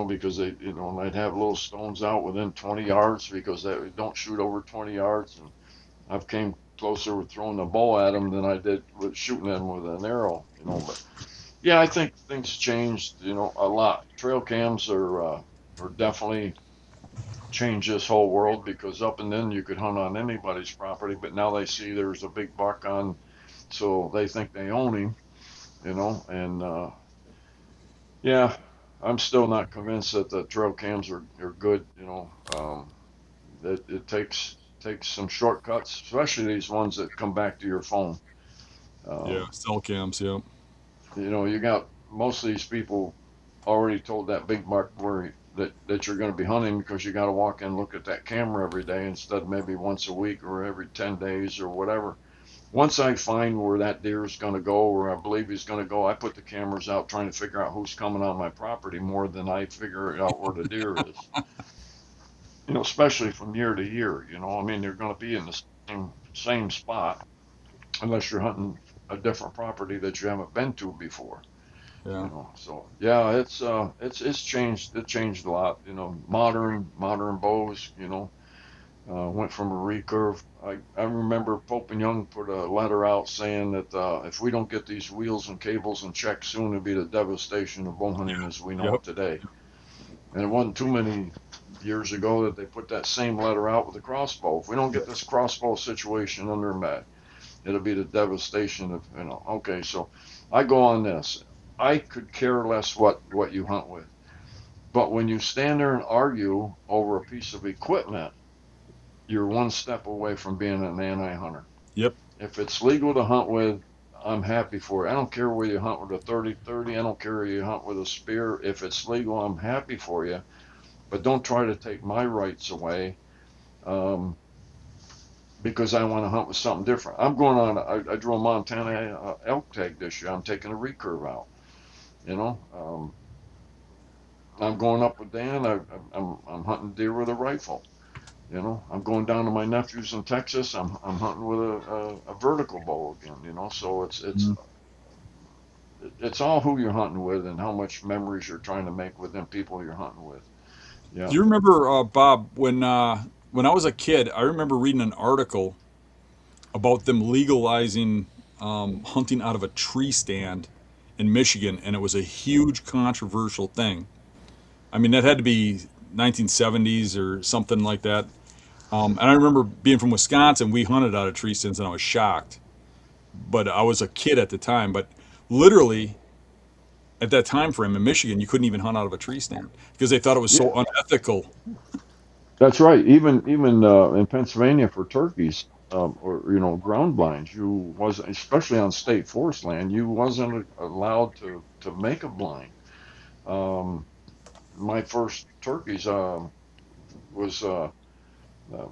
because and I'd have little stones out within 20 yards because they don't shoot over 20 yards. And I've came closer with throwing the bow at them than I did with shooting them with an arrow, but yeah, I think things changed, a lot. Trail cams are definitely changed this whole world because up and then you could hunt on anybody's property, but now they see there's a big buck on, so they think they own him, and yeah, I'm still not convinced that the trail cams are good, it takes some shortcuts, especially these ones that come back to your phone. Yeah, Um, cell cams. Yeah. you got most of these people already told that big buck that you're going to be hunting because you got to walk in and look at that camera every day instead of maybe once a week or every 10 days or whatever. Once I find where that deer is going to go, or I believe he's going to go, I put the cameras out trying to figure out who's coming on my property more than I figure out where the deer is. Especially from year to year. I mean, they're going to be in the same spot unless you're hunting a different property that you haven't been to before. Yeah. So yeah, it's changed. It changed a lot. Modern bows. Went from a recurve. I remember Pope and Young put a letter out saying that if we don't get these wheels and cables in check soon, it'll be the devastation of bow hunting as we know Yep. it today. And it wasn't too many years ago that they put that same letter out with the crossbow. If we don't get this crossbow situation under met, it'll be the devastation of Okay, so I go on this. I could care less what you hunt with, but when you stand there and argue over a piece of equipment, you're one step away from being an anti-hunter. Yep. If it's legal to hunt with, I'm happy for it. I don't care whether you hunt with a 30-30. I don't care whether you hunt with a spear. If it's legal, I'm happy for you. But don't try to take my rights away um, because I want to hunt with something different. I'm going on. I drew a Montana elk tag this year. I'm taking a recurve out. You know, I'm going up with Dan. I'm hunting deer with a rifle. I'm going down to my nephews in Texas. I'm hunting with a vertical bow again. So Mhm. it's all who you're hunting with and how much memories you're trying to make with them people you're hunting with. Do Yeah. you remember, Bob, when I was a kid, I remember reading an article about them legalizing hunting out of a tree stand in Michigan, and it was a huge controversial thing. I mean, that had to be 1970s or something like that. And I remember being from Wisconsin, we hunted out of tree stands, and I was shocked. But I was a kid at the time. But literally, at that time frame in Michigan, you couldn't even hunt out of a tree stand because they thought it was Yeah, so unethical. that's right. Even in Pennsylvania for turkeys, or ground blinds, you wasn't, especially on state forest land, you wasn't allowed to make a blind. Um, my first turkeys was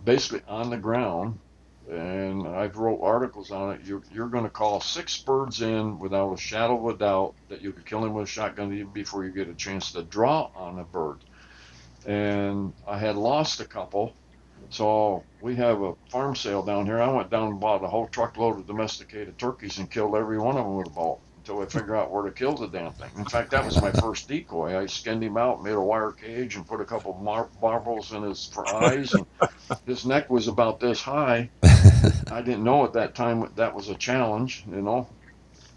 basically on the ground, and I've wrote articles on it. You're going to call 6 birds in without a shadow of a doubt that you could kill him with a shotgun even before you get a chance to draw on a bird. And I had lost a couple, so we have a farm sale down here. I went down and bought a whole truckload of domesticated turkeys and killed every one of them with a bow until I figure out where to kill the damn thing. In fact, that was my first decoy. I skinned him out, made a wire cage, and put a couple marbles in his for eyes, and his neck was about this high. I didn't know at that time that was a challenge.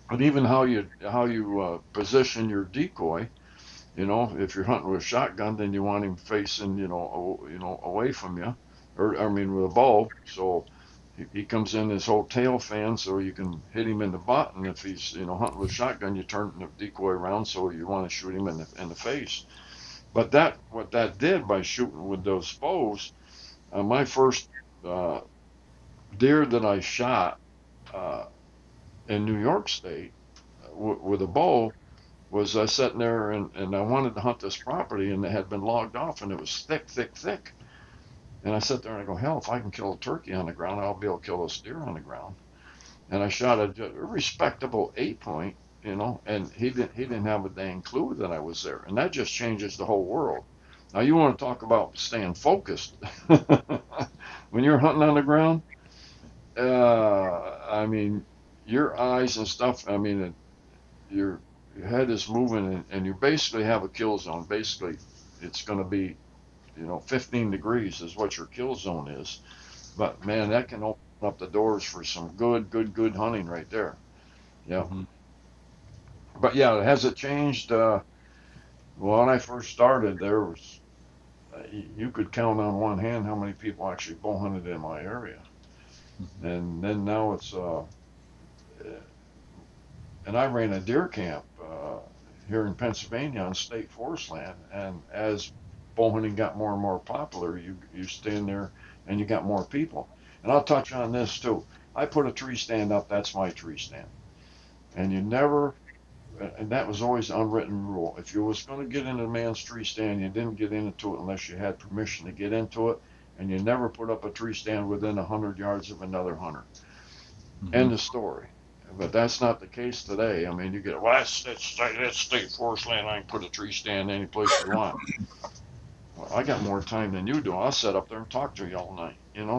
But even how you position your decoy, if you're hunting with a shotgun, then you want him facing, away from you, or I mean with a bow. So he comes in his whole tail fan, so you can hit him in the butt. And if he's, hunting with a shotgun, you turn the decoy around, so you want to shoot him in the face. But what that did by shooting with those bows, my first uh, deer that I shot uh, in New York State with a bow was I sitting there and I wanted to hunt this property and it had been logged off and it was thick, thick, thick. And I sat there and I go, hell, if I can kill a turkey on the ground, I'll be able to kill this deer on the ground. And I shot a respectable 8 point, and he didn't have a dang clue that I was there. And that just changes the whole world. Now you want to talk about staying focused. When you're hunting on the ground, I mean, your eyes and stuff. I mean, your your head is moving, and you basically have a kill zone. Basically, it's going to be 15 degrees is what your kill zone is. But man, that can open up the doors for some good hunting right there. Yeah. Mhm. But yeah, has it changed? Well, when I first started, there was you could count on one hand how many people actually bow hunted in my area, and then now it's and I ran a deer camp here in Pennsylvania on state forest land, and as bow hunting got more and more popular, you stand there and you got more people. And I'll touch on this too. I put a tree stand up. That's my tree stand, and you never. And that was always an unwritten rule. If you was going to get into a man's tree stand, you didn't get into it unless you had permission to get into it, and you never put up a tree stand within 100 yards of another hunter. End of story. But that's not the case today. I mean, you get, well, that's state forest land. I can put a tree stand any place you want. Well, I got more time than you do. I'll sit up there and talk to you all night.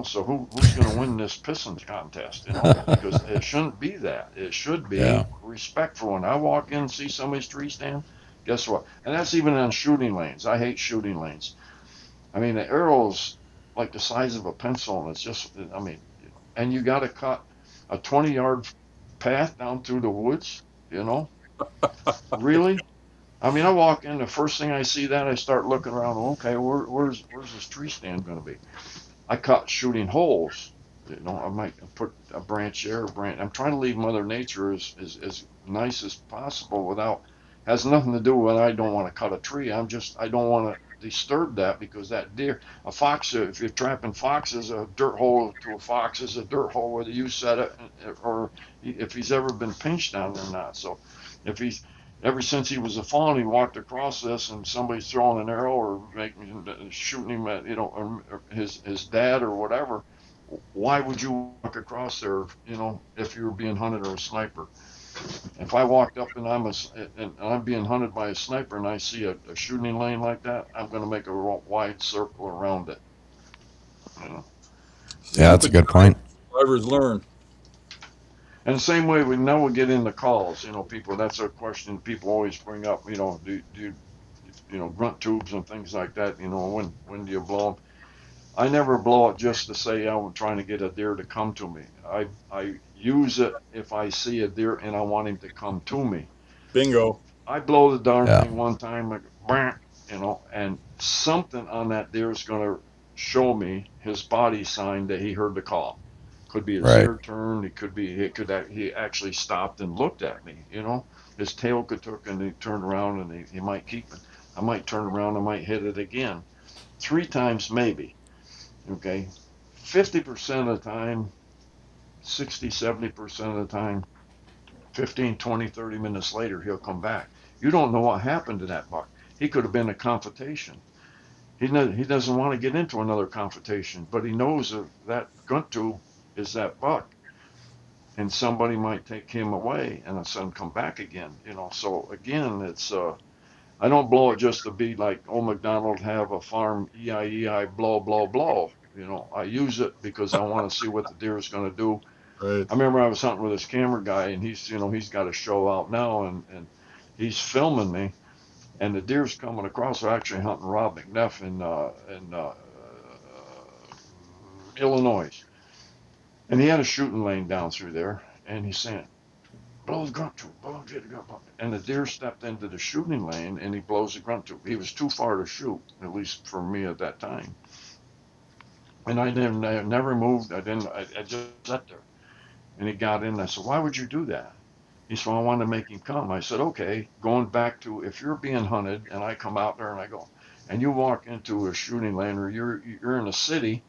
So who's going to win this pissing contest? Because it shouldn't be that. It should Yeah. be respectful. When I walk in and see somebody's tree stand, guess what? And that's even on shooting lanes. I hate shooting lanes. I mean, the arrow's like the size of a pencil, and it's just, I mean, and you got to cut a 20-yard path down through the woods. Really? I mean, I walk in, the first thing I see that, I start looking around. Okay, where's this tree stand going to be? I caught shooting holes. I might put a branch there, a branch. I'm trying to leave Mother Nature as nice as possible without, has nothing to do with I don't want to cut a tree. I don't want to disturb that, because that deer, a fox, if you're trapping foxes, a dirt hole to a fox is a dirt hole whether you set it or if he's ever been pinched on it or not. So if he's, ever since he was a fawn, he walked across this, and somebody's throwing an arrow or shooting him at, or his dad or whatever. Why would you walk across there, if you were being hunted or a sniper? If I walked up and I'm being hunted by a sniper and I see a shooting lane like that, I'm going to make a wide circle around it. Yeah, that's a good point. Survivors learn. And the same way now we get into calls. People. That's a question people always bring up. Do grunt tubes and things like that. When do you blow them? I never blow it just to say I'm trying to get a deer to come to me. I use it if I see a deer and I want him to come to me. Bingo. I blow the darn Yeah. thing one time, like, and something on that deer is going to show me his body sign that he heard the call. Could be his Right. ear turned. He actually stopped and looked at me. His tail could took and he turned around and he might keep it. I might turn around. I might hit it again, 3 times maybe. Okay, 50% of the time, 60, 70% of the time, 15, 20, 30 minutes later, he'll come back. You don't know what happened to that buck. He could have been a confrontation. He doesn't want to get into another confrontation, but he knows that grunt tube is that buck, and somebody might take him away and then come back again. So again, it's I don't blow it just to be like old McDonald have a farm E-I-E-I blow, blow, blow. I use it because I want to see what the deer is going to do. Right. I remember I was hunting with this camera guy, and he's got a show out now, and he's filming me, and the deer's coming across. We're actually hunting Rob McNeff in Illinois, and he had a shooting lane down through there, and he's saying, blow the grunt tube, blow the grunt tube. And the deer stepped into the shooting lane and he blows the grunt tube. He was too far to shoot, at least for me at that time. And I never moved. I just sat there. And he got in and I said, why would you do that? He said, well, I wanted to make him come. I said, okay, going back to if you're being hunted and I come out there and I go, and you walk into a shooting lane or you're in a city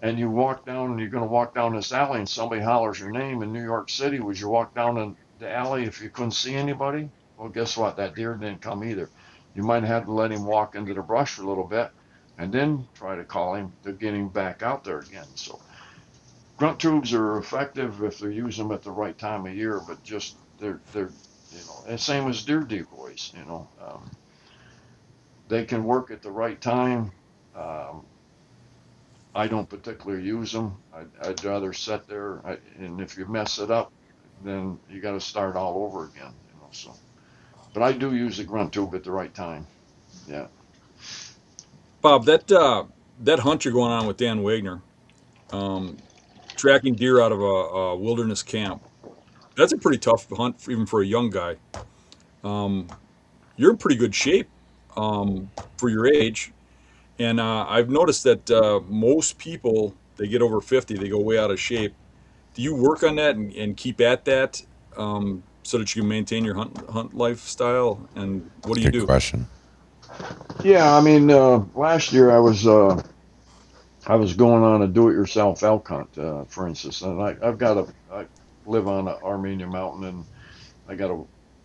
and you walk down and you're going to walk down this alley and somebody hollers your name in New York City, would you walk down in the alley if you couldn't see anybody? Well, guess what? That deer didn't come either. You might have to let him walk into the brush for a little bit and then try to call him to get him back out there again. So grunt tubes are effective if they're using them at the right time of year, but just they're and same as deer decoys. they can work at the right time. Um, I don't particularly use them. I'd rather sit there, and if you mess it up, then you got to start all over again. So, but I do use the grunt tube at the right time. Yeah. Bob, that hunt you're going on with Dan Wagner, um, tracking deer out of a wilderness camp. That's a pretty tough hunt, even for a young guy. Um, you're in pretty good shape for your age, and I've noticed that most people they get over 50, they go way out of shape. Do you work on that and keep at that so that you can maintain your hunt lifestyle? And what do you Good do? question. Yeah, I mean, last year I was going on a do-it-yourself elk hunt, for instance, and I live on an Armenia mountain, and I got a,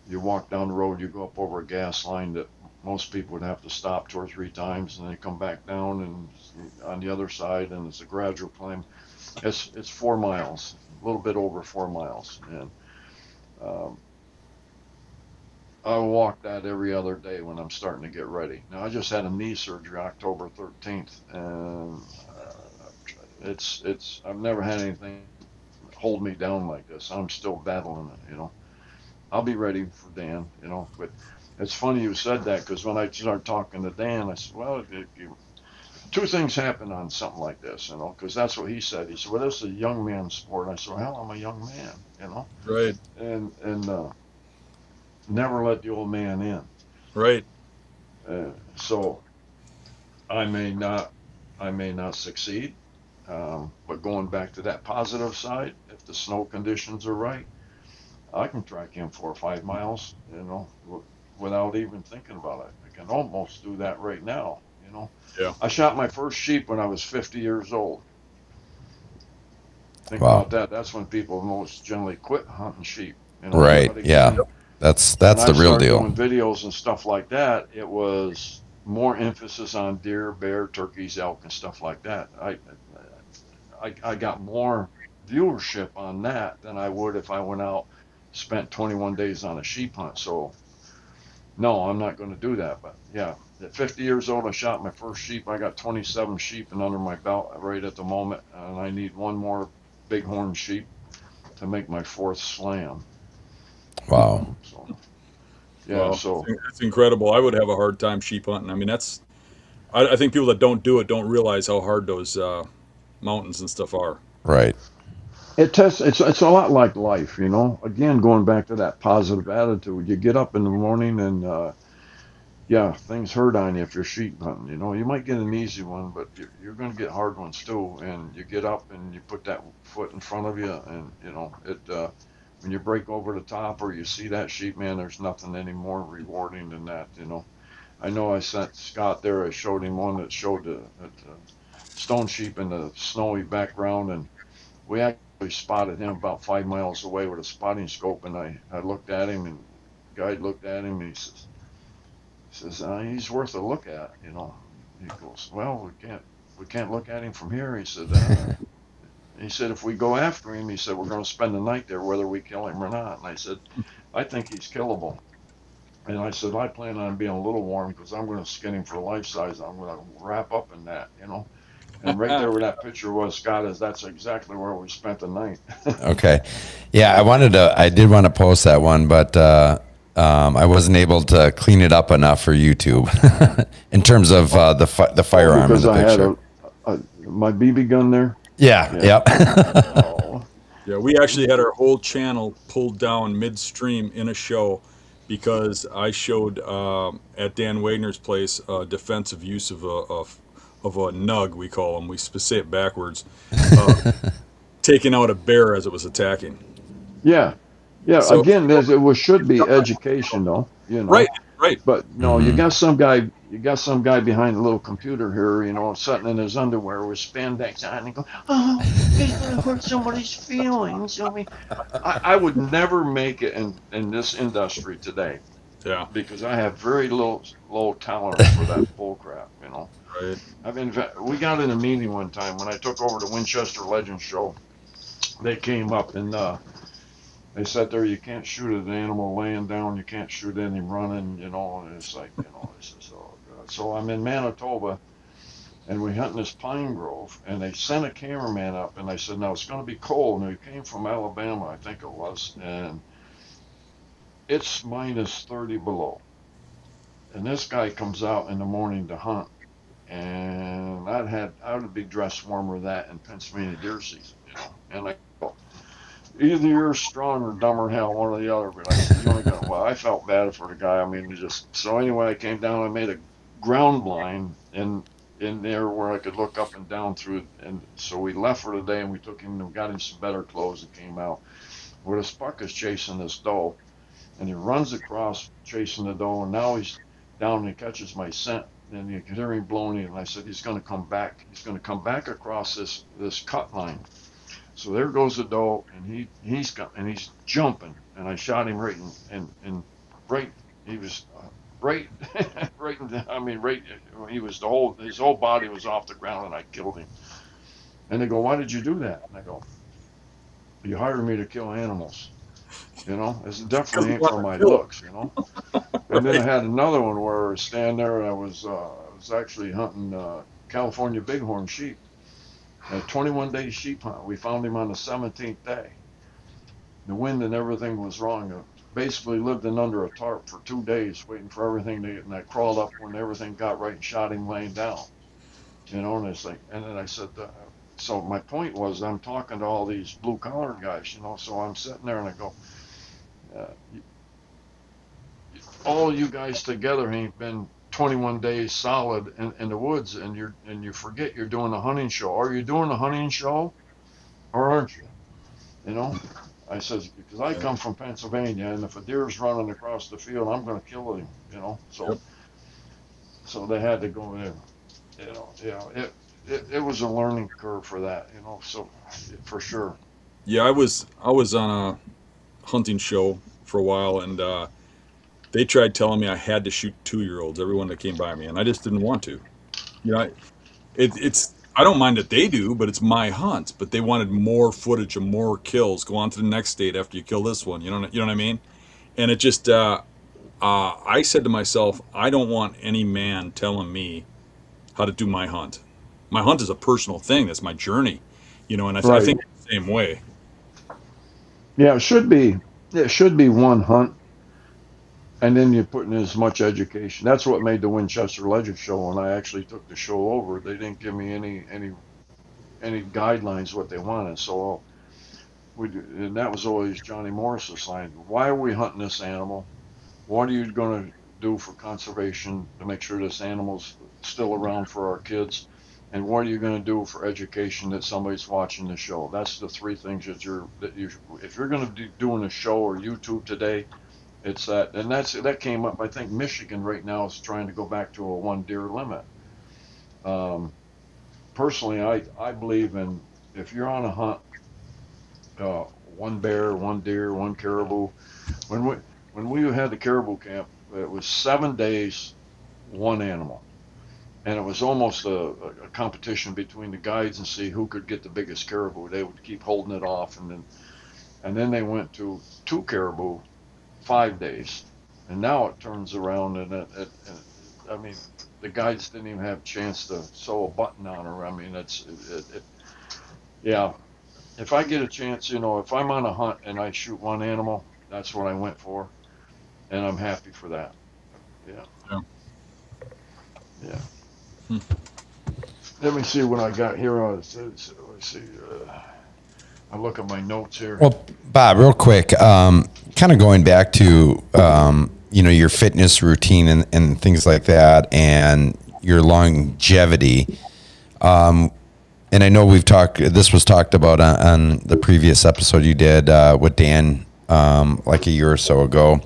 you walk down the road, you go up over a gas line that most people would have to stop 2 or 3 times, and then come back down and on the other side, and it's a gradual climb. It's 4 miles, a little bit over 4 miles, and um, I walk that every other day when I'm starting to get ready. Now I just had a knee surgery October 13th, and it's I've never had anything hold me down like this. I'm still battling it. I'll be ready for Dan. But it's funny you said that because when I started talking to Dan, I said, well, two things happen on something like this, because that's what he said. He said, well, this is a young man's sport. I said, well, hell, I'm a young man. Right, And never let the old man in. right. So I may not succeed, but going back to that positive side, if the snow conditions are right, I can track him 4 or 5 miles, without even thinking about it. I can almost do that right now. Yeah. I shot my first sheep when I was 50 years old. Think Wow. about that. That's when people most generally quit hunting sheep. Right. But Yeah. again, That's when the I real started deal. doing videos and stuff like that, it was more emphasis on deer, bear, turkeys, elk, and stuff like that. I got more viewership on that than I would if I went out, spent 21 days on a sheep hunt. So no, I'm not going to do that. But yeah, at 50 years old, I shot my first sheep. I got 27 sheep and under my belt right at the moment, and I need one more bighorn sheep to make my fourth slam. Wow. So yeah, Wow, so it's incredible. I would have a hard time sheep hunting. I mean, I think people that don't do it don't realize how hard those mountains and stuff are. Right. it's a lot like life. Again, going back to that positive attitude, you get up in the morning and yeah, things hurt on you if you're sheep hunting. You might get an easy one, but you're going to get hard ones too. And you get up and you put that foot in front of you, and it. When you break over the top or you see that sheep, man, there's nothing any more rewarding than that. I know I sent Scott there. I showed him one that showed the stone sheep in the snowy background, and we actually spotted him about 5 miles away with a spotting scope. And I looked at him, and the guide looked at him, and he says he's worth a look at. He goes, well, we can't look at him from here. He said, if we go after him, he said, we're going to spend the night there, whether we kill him or not. And I said, I think he's killable. And I said, I plan on being a little warm because I'm going to skin him for life size. I'm going to wrap up in that. And right there where that picture was, Scott, that's exactly where we spent the night. Okay. Yeah, I did want to post that one, but I wasn't able to clean it up enough for YouTube in terms of the firearm in Because the I had picture. my BB gun there. Yeah. Yep. Oh, Yeah, we actually had our whole channel pulled down midstream in a show because I showed at Dan Wagner's place defensive use of a nug, we call them. We say it backwards. Taking out a bear as it was attacking. yeah. Yeah. So Again, should be educational. right, right. But no, you got some guy behind a little computer here, sitting in his underwear with spandex on, and go, oh, he's gonna hurt somebody's feelings. I mean, I would never make it in this industry today Yeah, because I have very low tolerance for that bull crap. right. We got in a meeting one time when I took over the Winchester Legends show. They came up and they sat there. You can't shoot at an animal laying down. You can't shoot at him running. And it's like, this is, oh God. it. So I'm in Manitoba, and we hunt in this pine grove, and they sent a cameraman up, and I said, now it's going to be cold, and he came from Alabama, I think it was, and it's minus 30 below. And this guy comes out in the morning to hunt, and I would be dressed warmer than that in Pennsylvania deer season, you know. And I go, either you're strong or dumb or hell, one or the other. But I said, you only got, well, I felt bad for the guy. I mean, so anyway, I came down, I made a ground blind in there where I could look up and down through. And so we left for the day, and we took him and got him some better clothes and came out. Where this buck is chasing this doe, and he runs across chasing the doe, and now he's down and he catches my scent, and you can hear him blowing it. And I said, he's going to come back. He's going to come back across this cut line. So there goes the doe, and he's jumping, and I shot him right in right. He was right, right. I mean, right. He was his whole body was off the ground, and I killed him. And they go, why did you do that? And I go, you hired me to kill animals. You know, it's definitely ain't for my looks, you know. And then I had another one where I was standing there, and I was actually hunting California bighorn sheep. A 21-day sheep hunt. We found him on the 17th day. The wind and everything was wrong. Basically lived in under a tarp for 2 days, waiting for everything to get. And I crawled up when everything got right and shot him laying down. You know, and it's like, and then I said, so my point was, I'm talking to all these blue collar guys, you know. So I'm sitting there and I go, all you guys together ain't been 21 days solid in the woods, and you forget you're doing a hunting show. Are you doing a hunting show, or aren't you? You know, I says, because I come from Pennsylvania, and if a deer's running across the field, I'm going to kill him. You know, so they had to go in. It was a learning curve for that. You know, so for sure. Yeah, I was on a hunting show for a while, and they tried telling me I had to shoot 2-year-olds, everyone that came by me, and I just didn't want to. You know, it's I don't mind that they do, but it's my hunt. But they wanted more footage and more kills. Go on to the next state after you kill this one. You know what I mean? And it just I said to myself, I don't want any man telling me how to do my hunt. My hunt is a personal thing. That's my journey. You know, and I think the same way. Yeah, it should be. It should be one hunt, and then you put in as much education. That's what made the Winchester Legend show. When I actually took the show over, they didn't give me any guidelines what they wanted. So and that was always Johnny Morris's line. Why are we hunting this animal? What are you going to do for conservation to make sure this animal's still around for our kids? And what are you going to do for education that somebody's watching the show? That's the three things if you're going to be doing a show or YouTube today, it's that. And that came up. I think Michigan right now is trying to go back to a 1 deer limit. Personally, I believe in, if you're on a hunt, 1 bear, 1 deer, 1 caribou. When we had the caribou camp, it was 7 days, 1 animal. And it was almost a competition between the guides and see who could get the biggest caribou. They would keep holding it off, and then they went to 2 caribou, 5 days, and now it turns around, and I mean, the guides didn't even have a chance to sew a button on her. I mean, yeah. If I get a chance, you know, if I'm on a hunt and I shoot 1 animal, that's what I went for, and I'm happy for that. Yeah. Let me see what I got here. Let's see. I look at my notes here. Well, Bob, real quick, kind of going back to your fitness routine and things like that, and your longevity. And I know this was talked about on the previous episode you did with Dan like a year or so ago.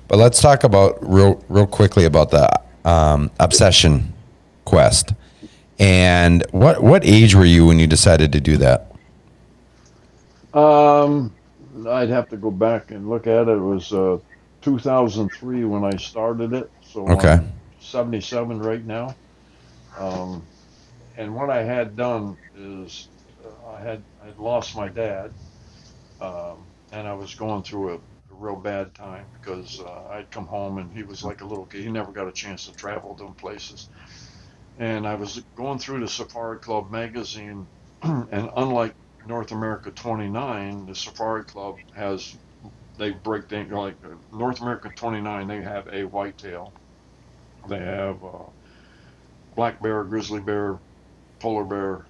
But let's talk about real quickly about the obsession quest. And what age were you when you decided to do that? I'd have to go back and look at it. It was 2003 when I started it. So okay. I'm 77 right now. And what I had done is I'd lost my dad, and I was going through a real bad time because I'd come home and he was like a little kid. He never got a chance to travel to places. And I was going through the Safari Club magazine, and unlike North America 29, the Safari Club has, they break down, like North America 29, they have a whitetail, they have black bear, grizzly bear, polar bear,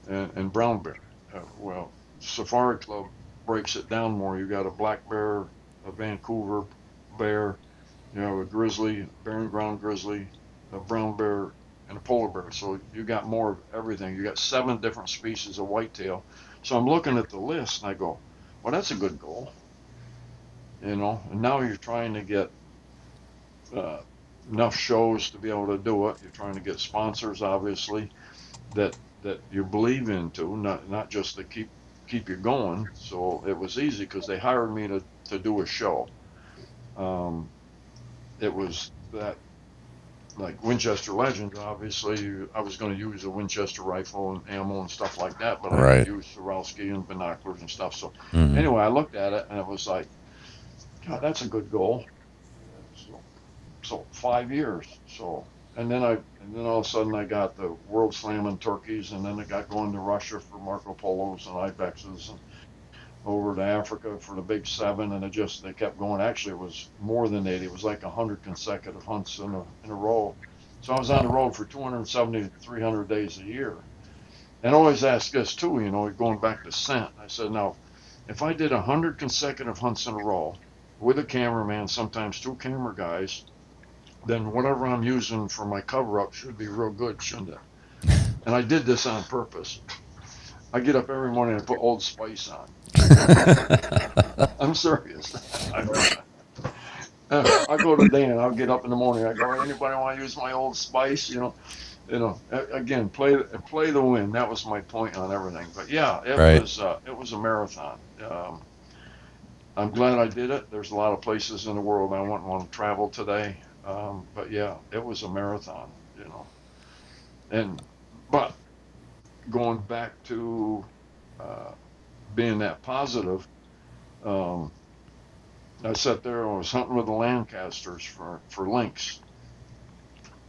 and brown bear. Well, Safari Club breaks it down more. You got a black bear, a Vancouver bear, you know, a grizzly, barren ground grizzly, a brown bear, and a polar bear. So you got more of everything. You got 7 different species of whitetail. So I'm looking at the list and I go, well, that's a good goal, you know. And now you're trying to get uh, enough shows to be able to do it. You're trying to get sponsors, obviously, that you believe into, not just to keep you going. So it was easy because they hired me to do a show. It was that, like Winchester Legends, obviously, I was going to use a Winchester rifle and ammo and stuff like that, but I Right. could use Swarovski and binoculars and stuff. So Mhm. anyway, I looked at it and it was like, God, that's a good goal. So 5 years. So and then all of a sudden I got the World Slam in turkeys, and then I got going to Russia for Marco Polos and Ibexes, and over to Africa for the big 7, and they kept going. Actually, it was more than 80. It was like 100 consecutive hunts in a row. So I was on the road for 270, 300 days a year. And I always ask this too, you know, going back to scent. I said, now, if I did 100 consecutive hunts in a row with a cameraman, sometimes 2 camera guys, then whatever I'm using for my cover up should be real good, shouldn't it? And I did this on purpose. I get up every morning and put Old Spice on. I'm serious. I go to Dan. I'll get up in the morning. I go, anybody want to use my Old Spice? Again, play the win. That was my point on everything. But yeah, Right. it was a marathon. I'm glad I did it. There's a lot of places in the world I wouldn't want to travel today. But yeah, it was a marathon. You know, but going back to uh, being that positive. Um, I sat there and was hunting with the Lancasters for lynx.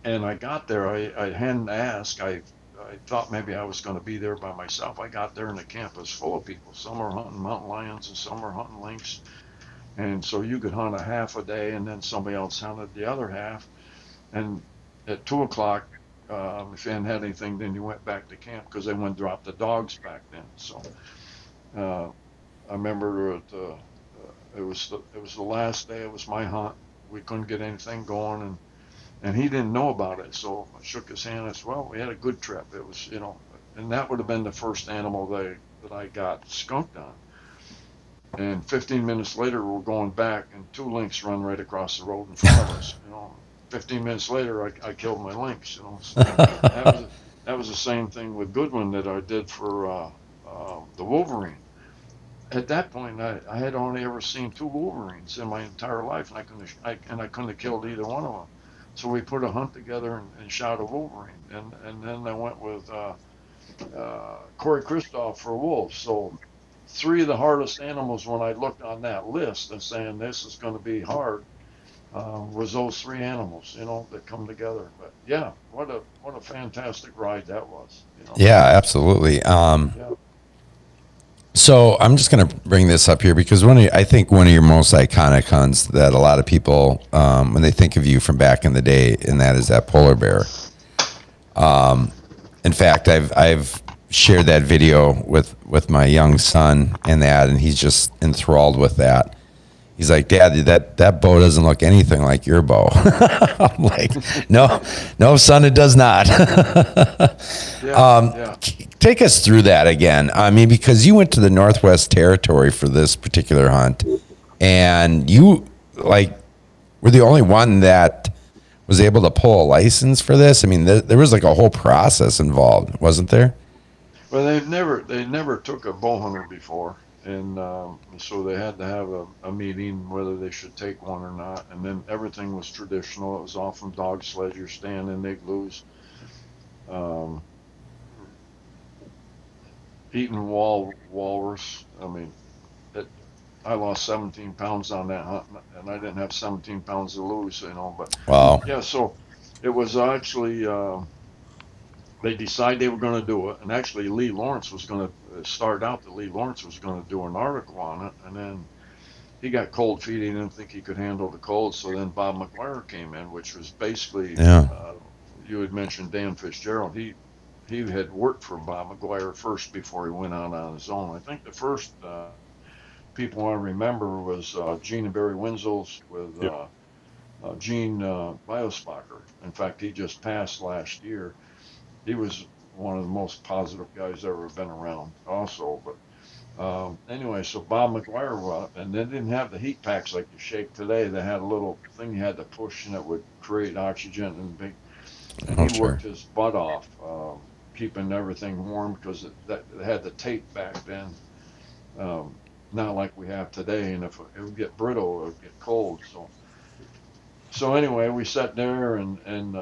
And I got there, I hadn't asked. I thought maybe I was going to be there by myself. I got there and the camp was full of people. Some were hunting mountain lions and some were hunting lynx. And so you could hunt a half a day and then somebody else hunted the other half. And at 2 o'clock, if you hadn't had anything, then you went back to camp because they wouldn't drop the dogs back then. So uh, I remember it was the last day. It was my hunt. We couldn't get anything going, and he didn't know about it. So I shook his hand. I said, "Well, we had a good trip. It was, you know," and that would have been the first animal that I got skunked on. And 15 minutes later, we're going back, and 2 lynx run right across the road in front of us. 15 minutes later, I killed my lynx. So that was the same thing with Goodwin that I did for the Wolverine. At that point, I had only ever seen 2 Wolverines in my entire life, and I couldn't have killed either one of them. So we put a hunt together and shot a Wolverine, and then I went with Corey Christoph for wolves. So 3 of the hardest animals when I looked on that list and saying this is going to be hard was those 3 animals, you know, that come together. But yeah, what a fantastic ride that was. You know? Yeah, absolutely. Yeah. So I'm just going to bring this up here because I think one of your most iconic hunts that a lot of people, when they think of you from back in the day, and that is that polar bear. In fact, I've shared that video with my young son and he's just enthralled with that. He's like, Dad, that bow doesn't look anything like your bow. I'm like, no, son, it does not. Yeah. Take us through that again. I mean, because you went to the Northwest Territory for this particular hunt, and you were the only one that was able to pull a license for this. I mean, there was like a whole process involved, wasn't there? Well, they never took a bow hunter before, and so they had to have a meeting whether they should take one or not. And then everything was traditional. It was all from dog sled. You're staying in igloos, eating walrus. I mean, I lost 17 pounds on that hunt, and I didn't have 17 pounds to lose, But Wow. yeah, so it was actually they decided they were going to do it, and actually Lee Lawrence was going to start out. That Lee Lawrence was going to do an article on it, and then he got cold feet. He didn't think he could handle the cold, so then Bob McGuire came in, which was basically Yeah. you had mentioned Dan Fitzgerald. He had worked for Bob McGuire first before he went out on his own. I think the first people I remember was Gene and Barry Winsel's with Yep. Gene Biospacher. In fact, he just passed last year. He was one of the most positive guys ever been around, also. But anyway, so Bob McGuire was, and they didn't have the heat packs like you shake today. They had a little thing you had to push, and it would create oxygen and Oh, he sure. worked his butt off, keeping everything warm because it had the tape back then. Um, Not like we have today, and if it would get brittle, it would get cold. So anyway, we sat there and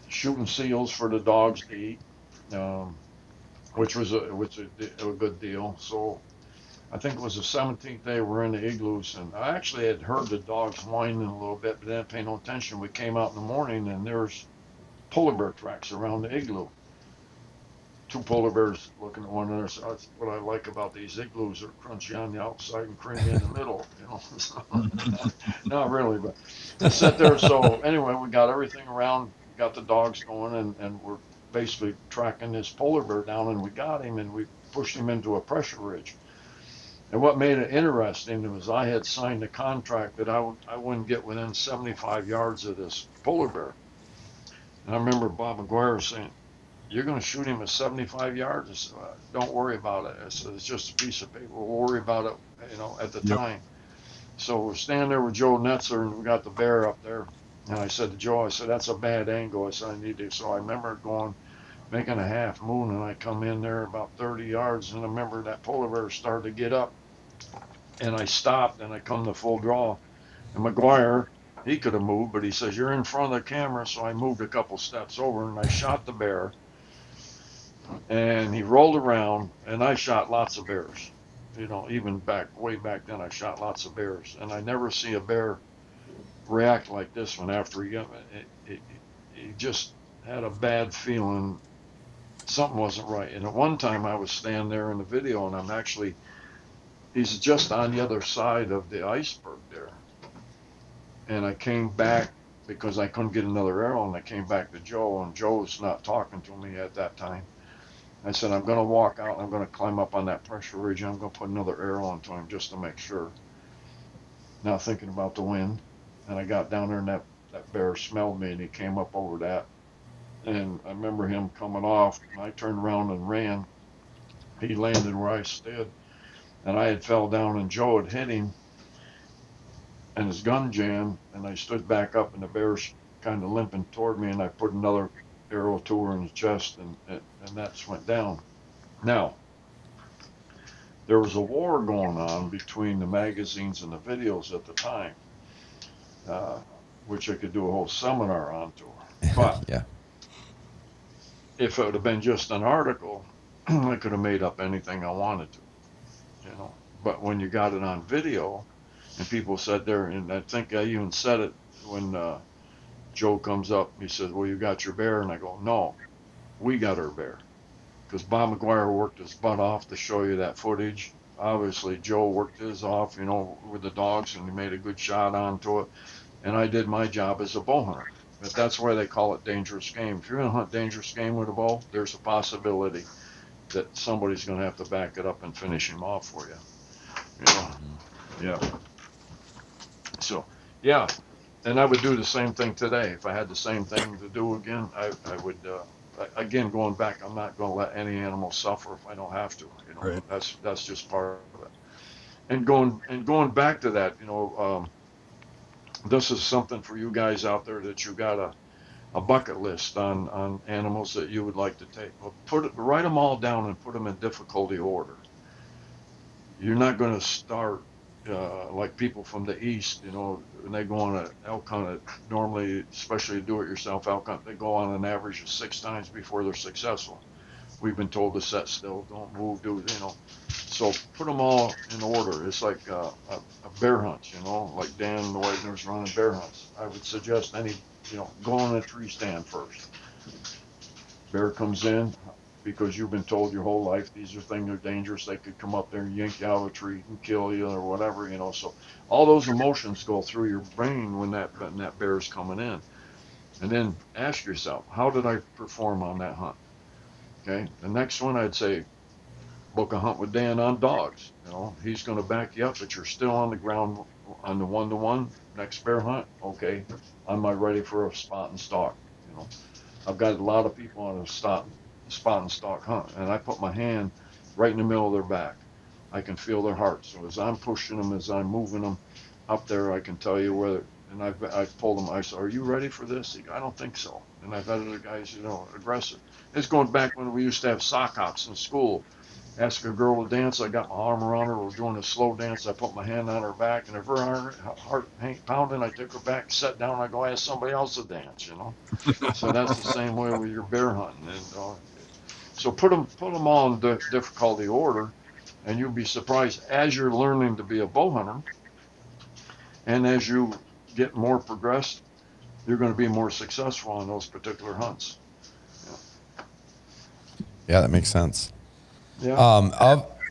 shooting seals for the dogs to eat, um, which was a good deal. So I think it was the 17th day we're in the igloos, and I actually had heard the dogs whining a little bit, but didn't pay no attention. We came out in the morning, and there's polar bear tracks around the igloo. Two polar bears looking at one another. So that's what I like about these igloos. They're crunchy on the outside and creamy in the middle. So, not really, but I sat there. So anyway, we got everything around, got the dogs going, and we're basically tracking this polar bear down, and we got him, and we pushed him into a pressure ridge. And what made it interesting was I had signed a contract that I wouldn't get within 75 yards of this polar bear. And I remember Bob McGuire saying, "You're going to shoot him at 75 yards." I said, "Don't worry about it." I said, "It's just a piece of paper. We'll worry about it, at the Yep. time." So we're standing there with Joe Netzer, and we got the bear up there. And I said to Joe, I said, "That's a bad angle." I said, "I need to." So I remember making a half moon, and I come in there about 30 yards, and I remember that polar bear started to get up, and I stopped, and I come to full draw. And McGuire, he could have moved, but he says, "You're in front of the camera." So I moved a couple steps over, and I shot the bear. And he rolled around, and I shot lots of bears. Even way back then, I shot lots of bears, and I never see a bear react like this one after he got it. He just had a bad feeling something wasn't right. And at one time, I was standing there in the video, and he's just on the other side of the iceberg there. And I came back because I couldn't get another arrow, and I came back to Joe, and Joe was not talking to me at that time. I said, "I'm going to walk out, and I'm going to climb up on that pressure ridge, and I'm going to put another arrow into him just to make sure." Not thinking about the wind. And I got down there, and that bear smelled me, and he came up over that. And I remember him coming off, and I turned around and ran. He landed where I stood, and I had fell down, and Joe had hit him, and his gun jammed, and I stood back up, and the bear's kind of limping toward me, and I put another arrow to her in the chest, and that's went down. Now, there was a war going on between the magazines and the videos at the time, uh, which I could do a whole seminar on to. But Yeah. if it would have been just an article, I could have made up anything I wanted to. But when you got it on video, and people said there, and I think I even said it when Joe comes up, he says, "Well, you got your bear," and I go, "No, we got our bear." Because Bob McGuire worked his butt off to show you that footage. Obviously, Joe worked his off, with the dogs, and he made a good shot onto it. And I did my job as a bow hunter. But that's why they call it dangerous game. If you're going to hunt dangerous game with a bow, there's a possibility that somebody's going to have to back it up and finish him off for you. Yeah. So, yeah. And I would do the same thing today. If I had the same thing to do again, I would. Again, going back, I'm not going to let any animal suffer if I don't have to. Right. That's just part of it. And going back to that, this is something for you guys out there that you got a bucket list on animals that you would like to take. Well, write them all down and put them in difficulty order. You're not going to start like people from the east, when they go on an elk hunt. Normally, especially do-it-yourself elk hunt, they go on an average of 6 times before they're successful. We've been told to set still, don't move, So put them all in order. It's like a bear hunt, you know, like Dan the Wagner's running bear hunts. I would suggest go on a tree stand first. Bear comes in because you've been told your whole life these are things that are dangerous. They could come up there and yank you out of a tree and kill you or whatever, you know. So all those emotions go through your brain when that bear's coming in. And then ask yourself, how did I perform on that hunt? Okay. The next one I'd say, book a hunt with Dan on dogs. You know, he's going to back you up, but you're still on the ground on the 1-to-1 next bear hunt. Okay, am I ready for a spot and stalk? You know, I've got a lot of people on a spot and stalk hunt, and I put my hand right in the middle of their back. I can feel their heart. So as I'm pushing them, as I'm moving them up there, I can tell you whether. And I've told them, I said, "Are you ready for this?" He goes, "I don't think so." And I've had other guys, you know, aggressive. It's going back when we used to have sock hops in school. Ask a girl to dance. I got my arm around her. We're doing a slow dance. I put my hand on her back, and if her heart ain't pounding, I take her back, sit down. I go ask somebody else to dance. You know. So that's the same way with your bear hunting. And so put them all in difficulty order, and you'll be surprised as you're learning to be a bow hunter, and as you get more progressed, you're going to be more successful on those particular hunts. Yeah, that makes sense. Yeah.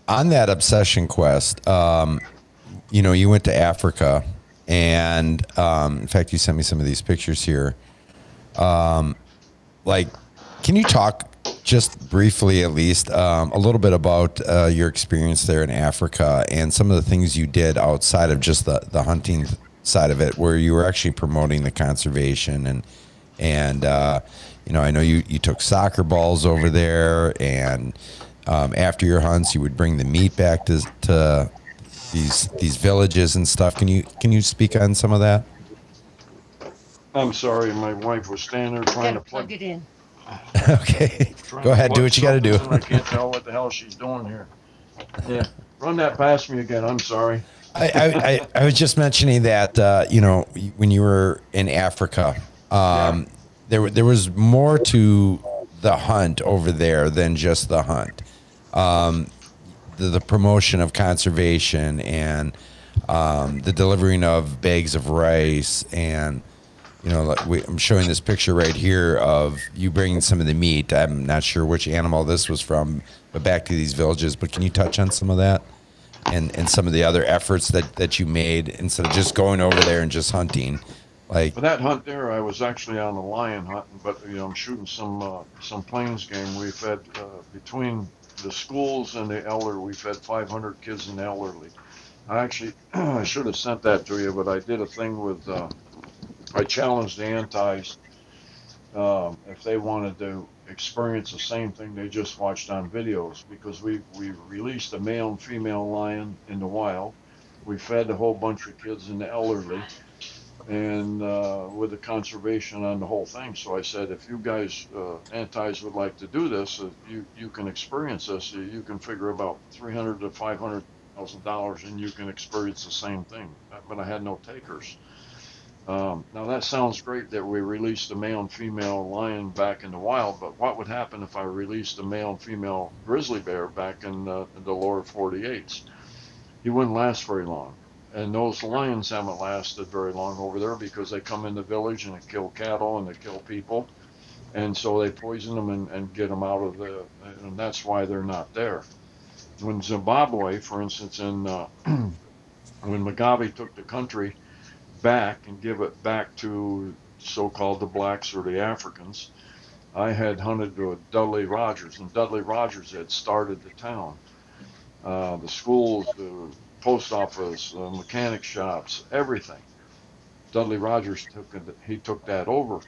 On that obsession quest, you know, you went to Africa, and in fact, you sent me some of these pictures here. Like, can you talk just briefly, at least, a little bit about your experience there in Africa and some of the things you did outside of just the hunting side of it, where you were actually promoting the conservation and you know, I know you took soccer balls over there, and after your hunts, you would bring the meat back to these villages and stuff. Can you speak on some of that? I'm sorry, my wife was standing there trying to Plug it in. Okay, go ahead, do what you got to do. I can't tell what the hell she's doing here. Yeah, run that past me again. I'm sorry. I was just mentioning that you know, when you were in Africa, there was more to the hunt over there than just the hunt. The promotion of conservation and the delivering of bags of rice, and you know, like I'm showing this picture right here of you bringing some of the meat. I'm not sure which animal this was from, but back to these villages. But can you touch on some of that and some of the other efforts that you made instead of just going over there and just hunting? Like For that hunt there, I was actually on the lion hunting, but you know, I'm shooting some plains game. We fed between the schools and the elder, we fed 500 kids and elderly. I actually I should have sent that to you, but I did a thing with I challenged the antis if they wanted to experience the same thing they just watched on videos, because we released a male and female lion in the wild. We fed a whole bunch of kids and the elderly, and with the conservation on the whole thing. So I said, if you guys antis would like to do this, you can experience this. You can figure about $300,000 to $500,000, and you can experience the same thing. But I had no takers. Now that sounds great that we released a male and female lion back in the wild, but what would happen if I released a male and female grizzly bear back in the lower 48s? He wouldn't last very long. And those lions haven't lasted very long over there because they come in the village and they kill cattle and they kill people. And so they poison them and get them out of and that's why they're not there. When Zimbabwe, for instance, when Mugabe took the country back and give it back to so-called the blacks or the Africans, I had hunted with Dudley Rogers, and Dudley Rogers had started the town. The schools, the post office, mechanic shops, everything. Dudley Rogers took that over.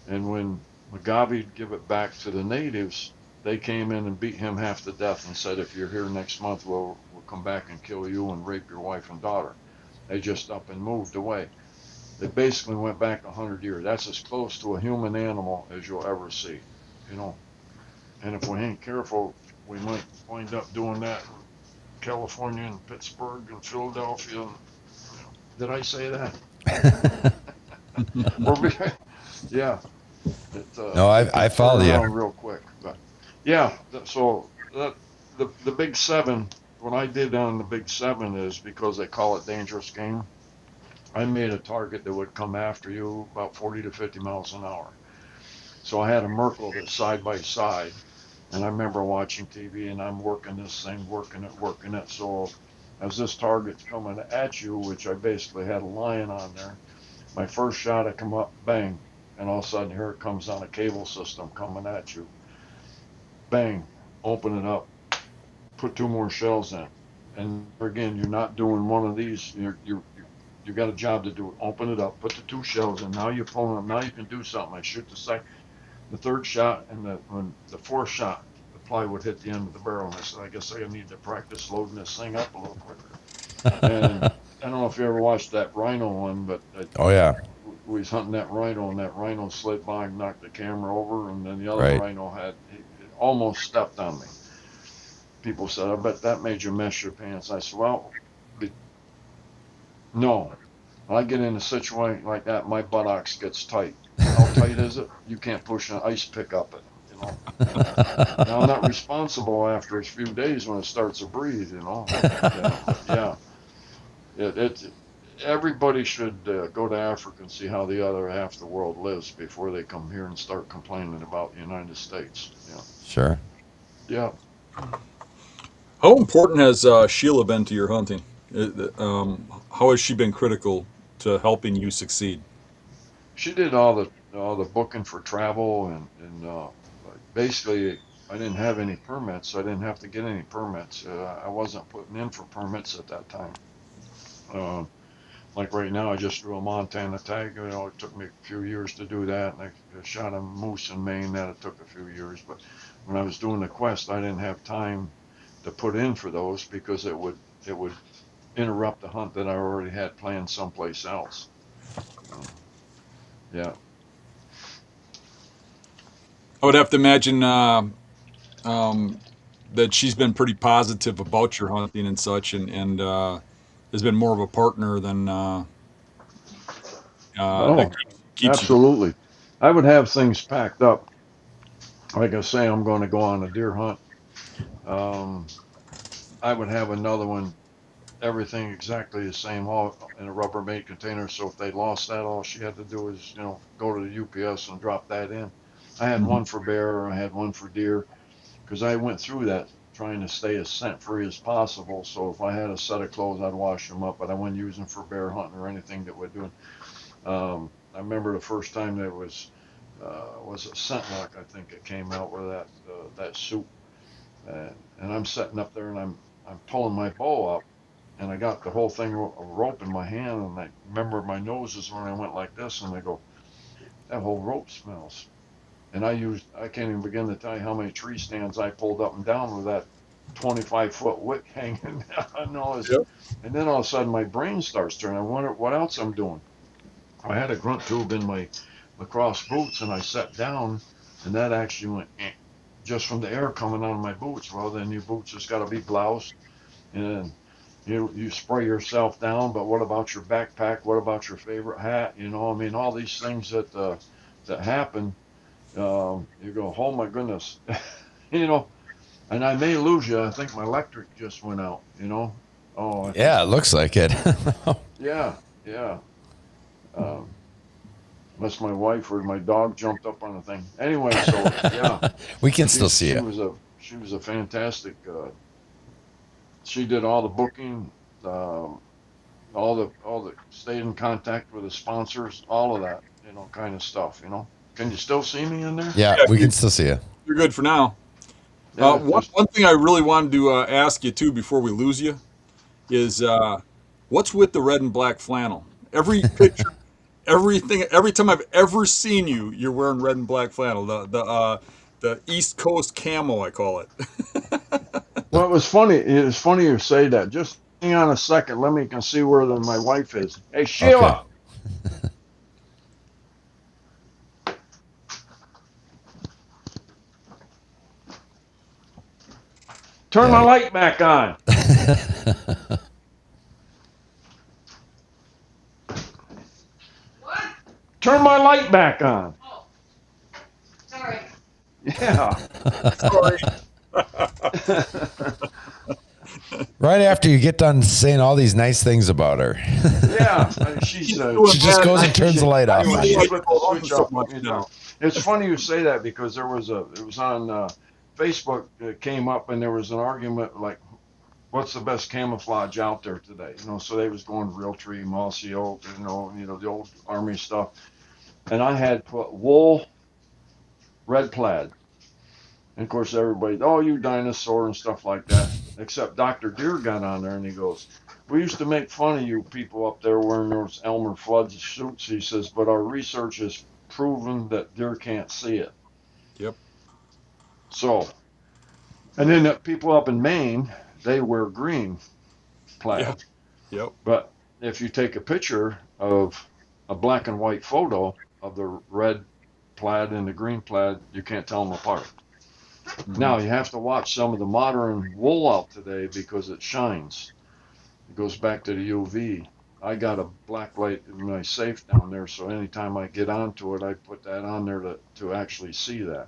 And when Mugabe give it back to the natives, they came in and beat him half to death and said, if you're here next month, we'll come back and kill you and rape your wife and daughter. They just up and moved away. They basically went back 100 years. That's as close to a human animal as you'll ever see, you know. And if we ain't careful, we might wind up doing that in California and Pittsburgh and Philadelphia. Did I say that? Yeah. no, I follow you real quick, but yeah. So the big seven what I did on the Big 7 is, because they call it dangerous game, I made a target that would come after you about 40 to 50 miles an hour. So I had a Merkle that's side by side, and I remember watching TV and I'm working this thing, working it. So as this target's coming at you, which I basically had a line on there, my first shot I come up, bang, and all of a sudden here it comes on a cable system coming at you. Bang, open it up, put 2 more shells in. And again, you're not doing one of these, you got a job to do. Open it up, put the 2 shells in. Now you're pulling them. Now you can do something. I shoot the 3rd shot, and the 4th shot, the plywood hit the end of the barrel. And I said, I guess I need to practice loading this thing up a little quicker. And I don't know if you ever watched that rhino one, but Oh yeah. we was hunting that rhino, and that rhino slid by and knocked the camera over, and then the other Right. rhino it almost stepped on me. People said, I bet that made you mess your pants. I said, well, no. When I get in a situation like that, my buttocks gets tight. How tight is it? You can't push an ice pick up it, you know. Now I'm not responsible after a few days when it starts to breathe, you know. Yeah. Everybody should go to Africa and see how the other half of the world lives before they come here and start complaining about the United States. Yeah. Sure. Yeah. How important has Sheila been to your hunting? How has she been critical to helping you succeed? She did all the booking for travel, and basically I didn't have any permits, so I didn't have to get any permits. I wasn't putting in for permits at that time. Like right now, I just drew a Montana tag. You know, it took me a few years to do that, and I shot a moose in Maine. That it took a few years, but when I was doing the quest, I didn't have time to put in for those because it would interrupt the hunt that I already had planned someplace else. Yeah. I would have to imagine that she's been pretty positive about your hunting and such, and has been more of a partner than Oh, that keeps you. absolutely. I would have things packed up. Like I say, I'm going to go on a deer hunt. I would have another one, everything exactly the same, all in a Rubbermaid container. So if they lost that, all she had to do is, go to the UPS and drop that in. I had one for bear, I had one for deer, because I went through that trying to stay as scent free as possible. So if I had a set of clothes, I'd wash them up, but I wouldn't use them for bear hunting or anything that we're doing. I remember the first time there was a scent lock, I think it came out with that soup, and I'm sitting up there and I'm pulling my bow up, and I got the whole thing of rope in my hand, and I remember my nose is when I went like this, and I go, that whole rope smells. And I can't even begin to tell you how many tree stands I pulled up and down with that 25-foot wick hanging down. Yep. And then all of a sudden my brain starts turning. I wonder what else I'm doing. I had a grunt tube in my lacrosse boots, and I sat down, and that actually went just from the air coming out of my boots. Well, then your boots just got to be bloused, and you spray yourself down. But what about your backpack? What about your favorite hat? All these things that happen. You go, oh my goodness, and I may lose you. I think my electric just went out, Oh, Yeah, it looks like it. yeah. Unless my wife or my dog jumped up on the thing. Anyway, so yeah. We can still see it. She was a fantastic. She did all the booking, all the stayed in contact with the sponsors, all of that, kind of stuff. Can you still see me in there? Yeah, we can still see you. You're good for now. Yeah, One thing I really wanted to ask you too before we lose you is what's with the red and black flannel? Every picture, everything, every time I've ever seen you, you're wearing red and black flannel. The East Coast camo, I call it. Well, it was funny. It was funny you say that. Just hang on a second. Let me can see where my wife is. Hey, Sheila. Okay. Turn my light back on. What? Turn my light back on. Oh, sorry. Yeah. Sorry. Right after you get done saying all these nice things about her. Yeah, she She just goes and turns the light off on She you. flipped the switch off. It's funny you say that because it was on Facebook. It came up and there was an argument like, what's the best camouflage out there today? So they was going Realtree, mossy oak, the old army stuff. And I had put wool, red plaid. And of course, everybody, oh, you dinosaur and stuff like that. Except Dr. Deer got on there and he goes, we used to make fun of you people up there wearing those Elmer Fudd suits. He says, but our research has proven that deer can't see it. Yep. So, and then the people up in Maine, they wear green plaid. Yeah. Yep. But if you take a picture of a black and white photo of the red plaid and the green plaid, you can't tell them apart. Now you have to watch some of the modern wool out today because it shines. It goes back to the UV. I got a black light in my safe down there, so anytime I get onto it, I put that on there to actually see that.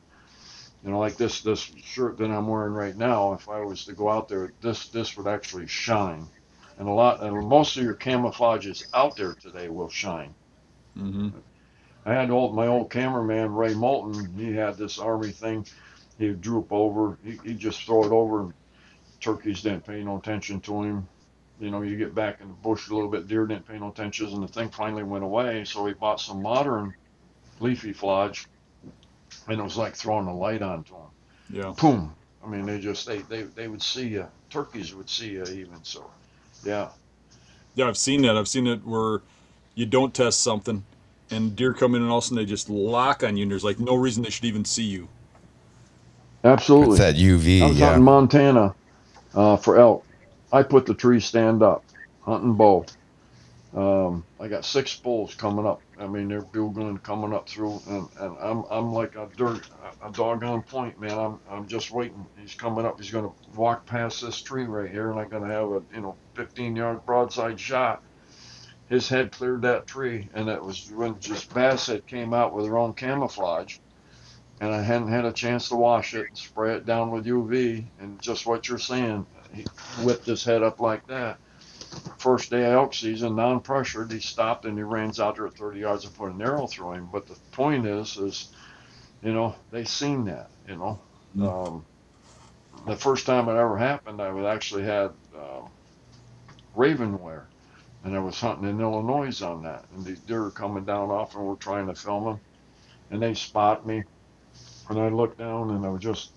Like this shirt that I'm wearing right now, if I was to go out there, this would actually shine. And most of your camouflages out there today will shine. Mm-hmm. I had my old cameraman, Ray Moulton, he had this army thing. He'd droop over, he'd just throw it over, and turkeys didn't pay no attention to him. You get back in the bush a little bit, deer didn't pay no attention, and the thing finally went away. So he bought some modern leafy flage, and it was like throwing a light onto them. Yeah. Boom. I mean, they would see you. Turkeys would see you even. So, yeah. Yeah, I've seen that. I've seen it where you don't test something, and deer come in, and all of a sudden they just lock on you, and there's like no reason they should even see you. Absolutely. It's that UV, I was out in Montana for elk. I put the tree stand up, hunting bow. I got 6 bulls coming up. I mean, they're bugling coming up through, and I'm like a doggone point, man. I'm just waiting. He's coming up. He's gonna walk past this tree right here, and I'm gonna have a 15-yard broadside shot. His head cleared that tree, and it was when just Bassett came out with her own camouflage. And I hadn't had a chance to wash it and spray it down with UV. And just what you're saying, he whipped his head up like that. First day of elk season, non-pressured, he stopped and he runs out there at 30 yards and put an arrow through him. But the point is, they seen that, The first time it ever happened, I actually had ravenware. And I was hunting in Illinois on that. And these deer were coming down off and we're trying to film them. And they spot me. And I looked down and I would just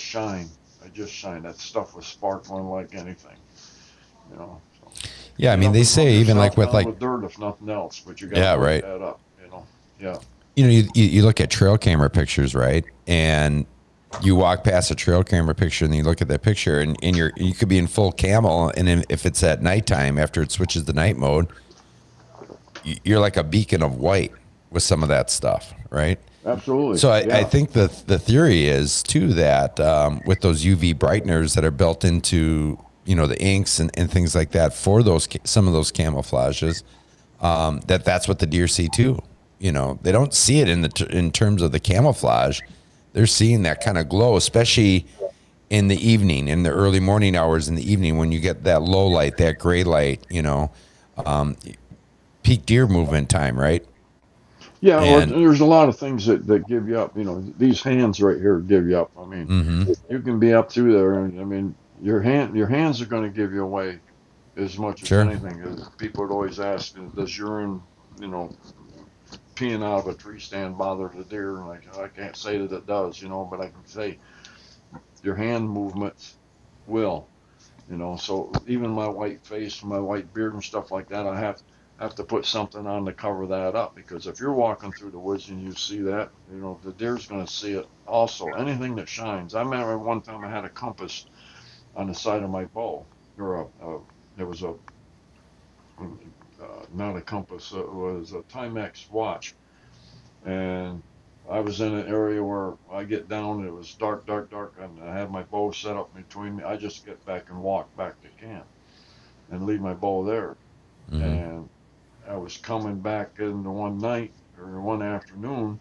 shine. I just shine. That stuff was sparkling like anything, So. Yeah, I mean, they say even like with dirt, if nothing else, but you got to right. that up, Yeah. You look at trail camera pictures, right? And you walk past a trail camera picture and you look at that picture and you could be in full camo. And if it's at nighttime after it switches to night mode, you're like a beacon of white with some of that stuff, right? Absolutely. So I think the theory is too that with those UV brighteners that are built into the inks and things like that for some of those camouflages, that's what the deer see too. They don't see it in terms of the camouflage. They're seeing that kind of glow, especially in the evening, in the early morning hours in the evening when you get that low light, that gray light. Peak deer movement time, right? Yeah, there's a lot of things that give you up. These hands right here give you up. I mean, you can be up through there, and I mean, your hands are going to give you away as much as anything. People would always ask, does urine, peeing out of a tree stand bother the deer? And I can't say that it does, but I can say your hand movements will, So even my white face, my white beard, and stuff like that, I have to put something on to cover that up, because if you're walking through the woods and you see that, the deer's going to see it also. Anything that shines. I remember one time I had a compass on the side of my bow, or there was not a compass, it was a Timex watch, and I was in an area where I get down, it was dark, and I had my bow set up between me. I just get back and walk back to camp and leave my bow there. And I was coming back in the one night or one afternoon,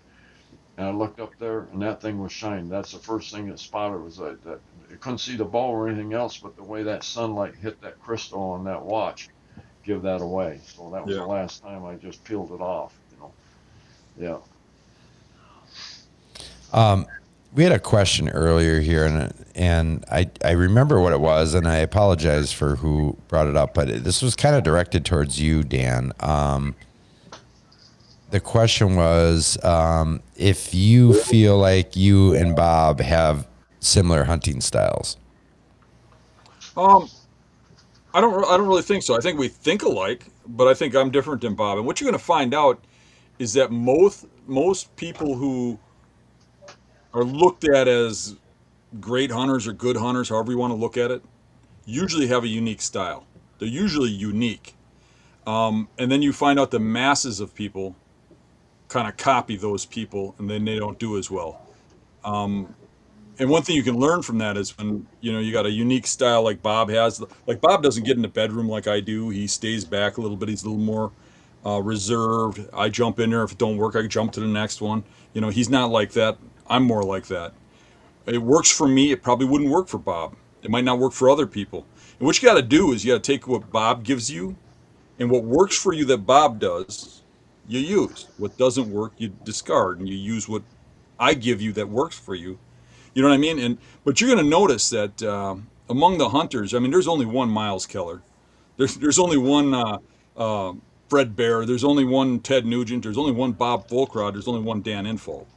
And I looked up there, and that thing was shining. That's the first thing that spotted was that I couldn't see the ball or anything else, but the way that sunlight hit that crystal on that watch give that away. So that was the Yeah. last time I just peeled it off. Yeah. We had a question earlier here, and I remember what it was, and I apologize for who brought it up, but this was kind of directed towards you, Dan. The question was if you feel like you and Bob have similar hunting styles. I don't really think so. I think we think alike, but I think I'm different than Bob. And what you're going to find out is that most people who are looked at as great hunters or good hunters, however you want to look at it, usually have a unique style. They're usually unique. And then you find out the masses of people kind of copy those people, and then they don't do as well. And one thing you can learn from that is when you got a unique style like Bob has. Like Bob doesn't get in the bedroom like I do. He stays back a little bit. He's a little more reserved. I jump in there. If it don't work, I jump to the next one. He's not like that. I'm more like that. It works for me. It probably wouldn't work for Bob. It might not work for other people. And what you got to do is you got to take what Bob gives you, and what works for you that Bob does, you use. What doesn't work, you discard, and you use what I give you that works for you. You know what I mean? But you're going to notice that among the hunters, I mean, there's only one Miles Keller. There's only one Fred Bear. There's only one Ted Nugent. There's only one Bob Foulkrod. There's only one Dan Info.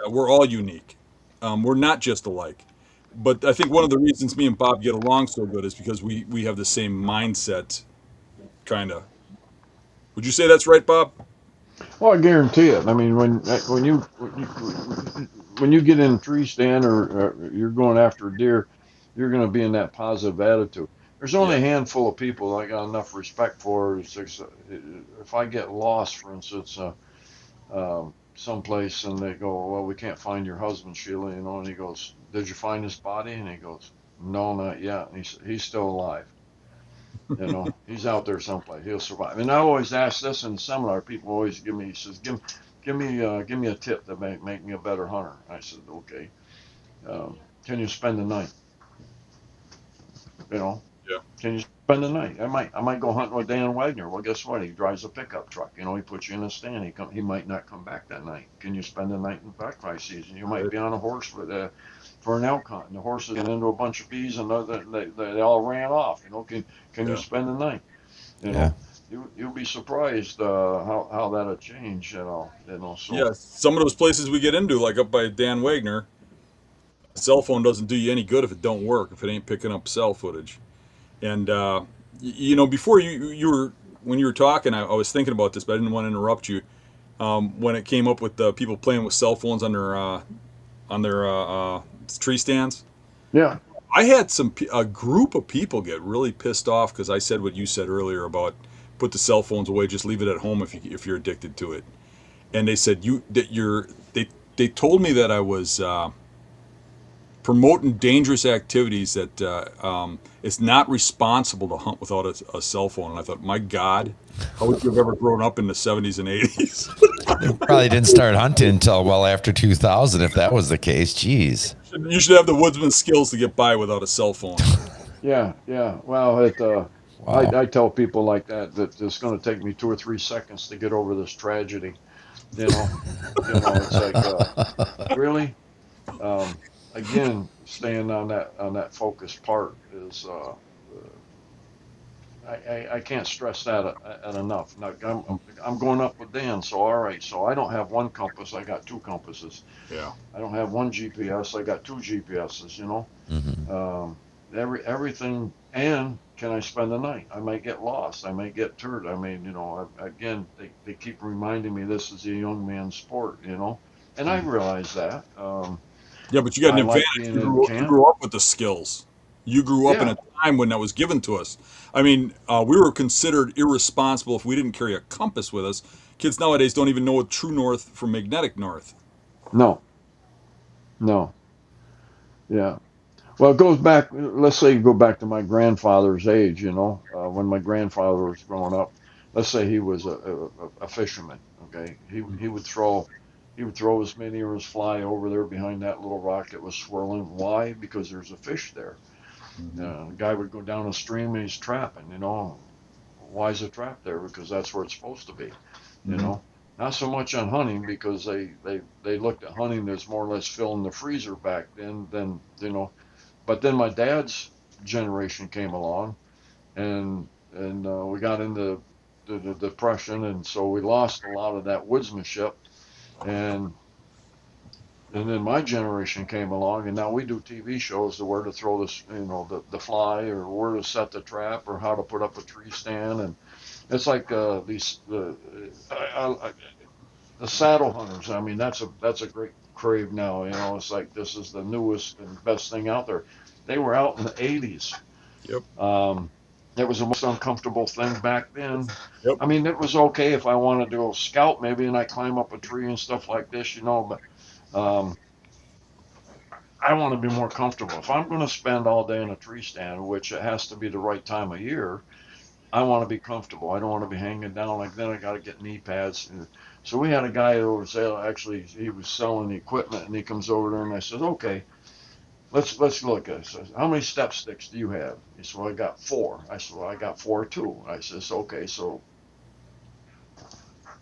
We're all unique. We're not just alike. But I think one of the reasons me and Bob get along so good is because we have the same mindset, kind of. Would you say that's right, Bob? Well, I guarantee it. I mean, when you get in a tree stand or you're going after a deer, you're going to be in that positive attitude. There's only Yeah. a handful of people I got enough respect for. If I get lost, for instance, someplace and they go, well, we can't find your husband, Sheila, and he goes, did you find his body? And he goes, no, not yet. And he's still alive. He's out there someplace. He'll survive. And I always ask this in the seminar. People always give me, he says, give me a tip that make me a better hunter. I said, okay. Can you spend the night? Yeah. Can you spend the night? I might go hunting with Dan Wagner. Well, guess what? He drives a pickup truck. He puts you in a stand. He might not come back that night. Can you spend the night in backfly season? You might be on a horse for an elk hunt, and the horses get into a bunch of bees, and they all ran off. Can you spend the night? Yeah. You'll be surprised how that'll change. So Yeah, some of those places we get into, like up by Dan Wagner, a cell phone doesn't do you any good if it don't work, if it ain't picking up cell footage. And before you were when you were talking, I was thinking about this, but I didn't want to interrupt you. When it came up with the people playing with cell phones on their tree stands, yeah. I had a group of people get really pissed off because I said what you said earlier about put the cell phones away, just leave it at home if you're addicted to it. And they said they told me that I was promoting dangerous activities, that it's not responsible to hunt without a cell phone. And I thought, my God, how would you have ever grown up in the 70s and 80s? Probably didn't start hunting until well after 2000, if that was the case. Jeez. You should have the woodsman skills to get by without a cell phone. Yeah. Well, I tell people like that it's going to take me 2 or 3 seconds to get over this tragedy. It's like really. Again, staying on that focused part is I can't stress that enough. Now, I'm going up with Dan, so all right. So I don't have one compass. I got 2 compasses. Yeah. I don't have one GPS. I got 2 GPSs. Everything. And can I spend the night? I might get lost. I might get turned. I mean, again, they keep reminding me this is a young man's sport. And I realize that. Yeah, but you got an I like advantage. being in You camp. grew up with the skills. You grew up in Yeah. a time when that was given to us. I mean, we were considered irresponsible if we didn't carry a compass with us. Kids nowadays don't even know what true north from magnetic north. No. Yeah. Well, it goes back. Let's say you go back to my grandfather's age. When my grandfather was growing up. Let's say he was a fisherman. Okay, he would throw he would throw his mini or his fly over there behind that little rock that was swirling. Why? Because there's a fish there. The guy would go down a stream and he's trapping, you know. Why is a trap there? Because that's where it's supposed to be, you know. Not so much on hunting, because they looked at hunting as more or less filling the freezer back then, you know. But then my dad's generation came along, and we got into the depression, and so we lost a lot of that woodsmanship, and then my generation came along, and now we do TV shows to where to throw this, you know, the fly, or where to set the trap, or how to put up a tree stand, and it's like the saddle hunters. I mean, that's a great crave now. You know, it's like this is the newest and best thing out there. They were out in the '80s. Yep. It was the most uncomfortable thing back then. Yep. I mean, it was okay if I wanted to go scout maybe, and I climb up a tree and stuff like this, you know, but I want to be more comfortable. If I'm going to spend all day in a tree stand, which it has to be the right time of year, I want to be comfortable. I don't want to be hanging down like then I got to get knee pads. So we had a guy over there. Actually, he was selling the equipment, and he comes over there, and I said, "Okay, let's look at it." I said, "How many step sticks do you have?" He said, "Well, I got 4." I said, "Well, I got 4 too." I says, "Okay, so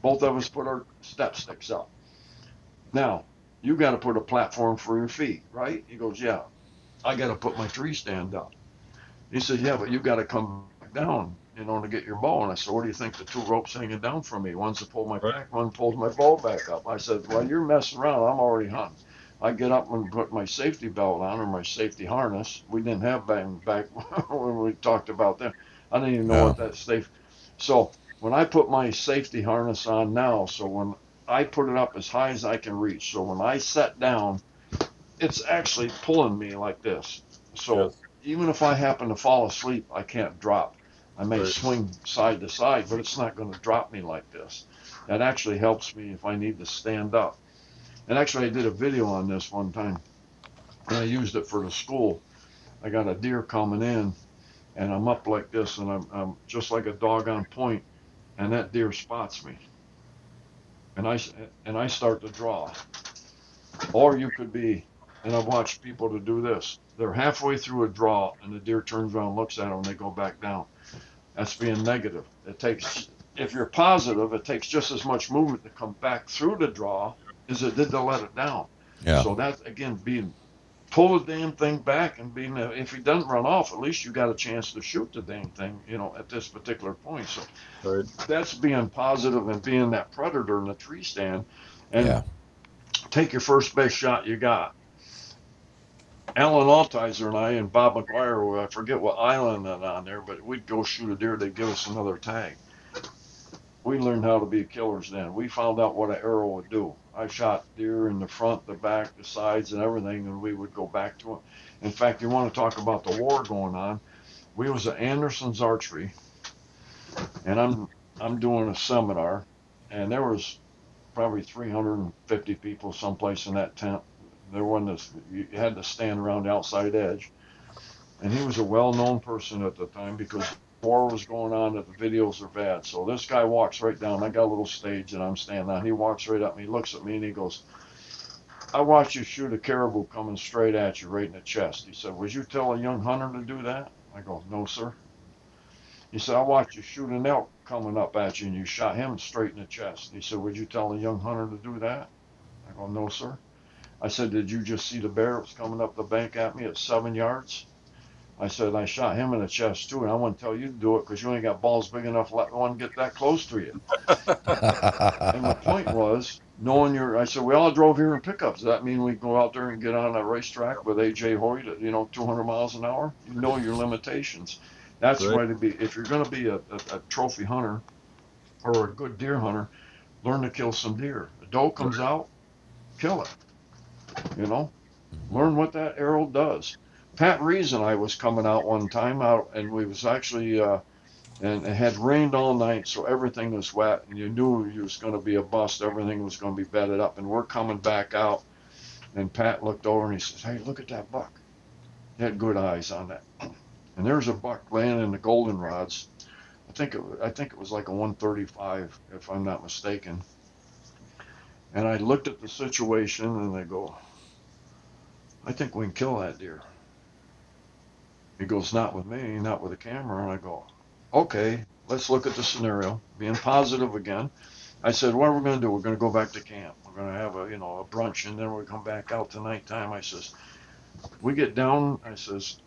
both of us put our step sticks up. Now, you got to put a platform for your feet, right?" He goes, "Yeah, I got to put my tree stand up." He said, "Yeah, but you got to come back down, you know, to get your bow." And I said, "What do you think the 2 ropes hanging down from me? One's to pull my back, one pulls my bow back up." I said, "Well, you're messing around. I'm already hunting." I get up and put my safety belt on, or my safety harness. We didn't have back when we talked about that. I didn't even know what that safe. So when I put my safety harness on now, so when I put it up as high as I can reach, so when I set down, it's actually pulling me like this. So Yes. even if I happen to fall asleep, I can't drop. I may Right. swing side to side, but it's not going to drop me like this. That actually helps me if I need to stand up. And actually, I did a video on this one time, and I used it for the school. I got a deer coming in, and I'm up like this, and I'm just like a dog on point, and that deer spots me, and I start to draw. Or you could be, and I've watched people to do this. They're halfway through a draw, and the deer turns around, and looks at them, and they go back down. That's being negative. It takes, if you're positive, it takes just as much movement to come back through the draw as it did to let it down. Yeah. So that's again being, pull the damn thing back, and being, if he doesn't run off, at least you got a chance to shoot the damn thing, you know, at this particular point. So Right. that's being positive and being that predator in the tree stand, and Yeah. take your first best shot you got. Alan Altizer and I and Bob McGuire, I forget what island that on there, but we'd go shoot a deer, they'd give us another tag. We learned how to be killers then. We found out what an arrow would do. I shot deer in the front, the back, the sides, and everything, and we would go back to it. In fact, you want to talk about the war going on? We was at Anderson's Archery, and I'm doing a seminar, and there was probably 350 people someplace in that tent. There wasn't this, you had to stand around the outside edge. And he was a well-known person at the time, because war was going on, that the videos are bad. So this guy walks right down. I got a little stage and I'm standing on. He walks right up and he looks at me and he goes, "I watched you shoot a caribou coming straight at you right in the chest." He said, "Would you tell a young hunter to do that?" I go, "No, sir." He said, "I watched you shoot an elk coming up at you and you shot him straight in the chest." He said, "Would you tell a young hunter to do that?" I go, "No, sir." I said, "Did you just see the bear that was coming up the bank at me at 7 yards?" I said, "I shot him in the chest too, and I wouldn't tell you to do it because you ain't got balls big enough to let one get that close to you." And my point was, knowing I said, we all drove here in pickups. Does that mean we go out there and get on a racetrack with AJ Hoyt at, 200 miles an hour? You know your limitations. That's Right. why if you're going to be a trophy hunter or a good deer hunter, learn to kill some deer. A doe comes out, kill it. Learn what that arrow does. Pat Reeves and I was coming out one time out, and we was actually, and it had rained all night, so everything was wet, and you knew it was going to be a bust. Everything was going to be bedded up, and we're coming back out, and Pat looked over and he says, "Hey, look at that buck." He had good eyes on that, and there's a buck laying in the goldenrods. I think it was like a 135, if I'm not mistaken. And I looked at the situation and I go, I think we can kill that deer. He goes, not with me, not with the camera. And I go, okay, let's look at the scenario, being positive again. I said, what are we going to do? We're going to go back to camp. We're going to have a brunch, and then we come back out to nighttime. I says, we get down. I says,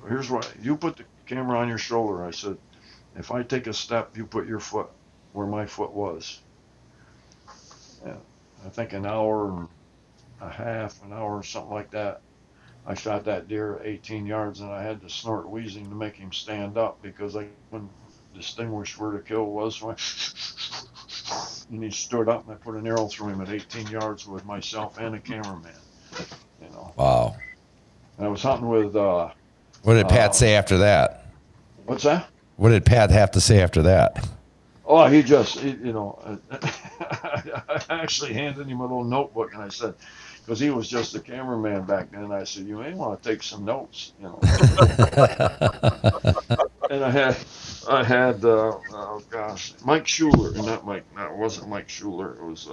here's what, you put the camera on your shoulder. I said, if I take a step, you put your foot where my foot was. And I think an hour and a half, an hour, something like that. I shot that deer 18 yards, and I had to snort wheezing to make him stand up because I couldn't distinguish where the kill was. And he stood up, and I put an arrow through him at 18 yards with myself and a cameraman. Wow. And I was hunting with. What did Pat say after that? What's that? What did Pat have to say after that? Oh, he just, I actually handed him a little notebook, and I said, because he was just a cameraman back then, I said, you may want to take some notes, And I had, oh gosh, Mike Schuler, and not Mike, no, it wasn't Mike Schuler, it was,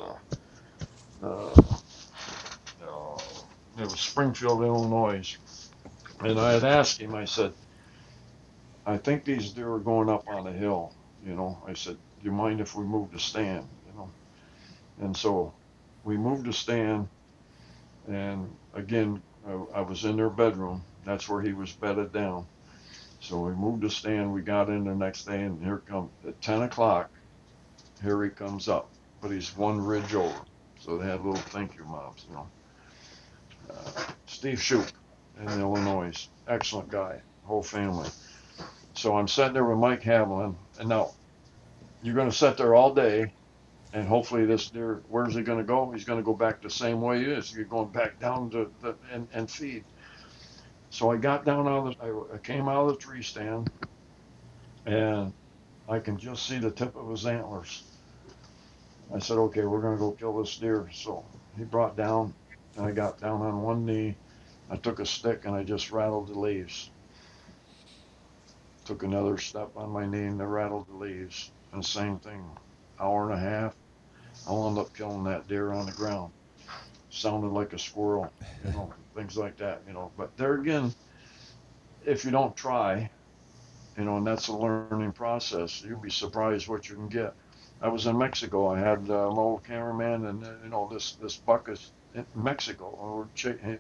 it was Springfield, Illinois. And I had asked him, I said, I think these deer are going up on the hill, I said, do you mind if we move the stand, And so we moved the stand, and again, I was in their bedroom. That's where he was bedded down. So we moved the stand. We got in the next day, and here comes at 10 o'clock. Here he comes up, but he's one ridge over. So they had little thank you mobs, Steve Shoup in Illinois, excellent guy, whole family. So I'm sitting there with Mike Haviland, and now you're going to sit there all day. And hopefully this deer, where's he going to go? He's going to go back the same way he is. You're going back down and feed. So I got down I came out of the tree stand, and I can just see the tip of his antlers. I said, okay, we're going to go kill this deer. So he brought down, and I got down on one knee. I took a stick, and I just rattled the leaves. Took another step on my knee, and I rattled the leaves. And the same thing, hour and a half. I wound up killing that deer on the ground. Sounded like a squirrel, things like that, But there again, if you don't try, and that's a learning process, you'll be surprised what you can get. I was in Mexico. I had my old cameraman, and this buck is in Mexico. And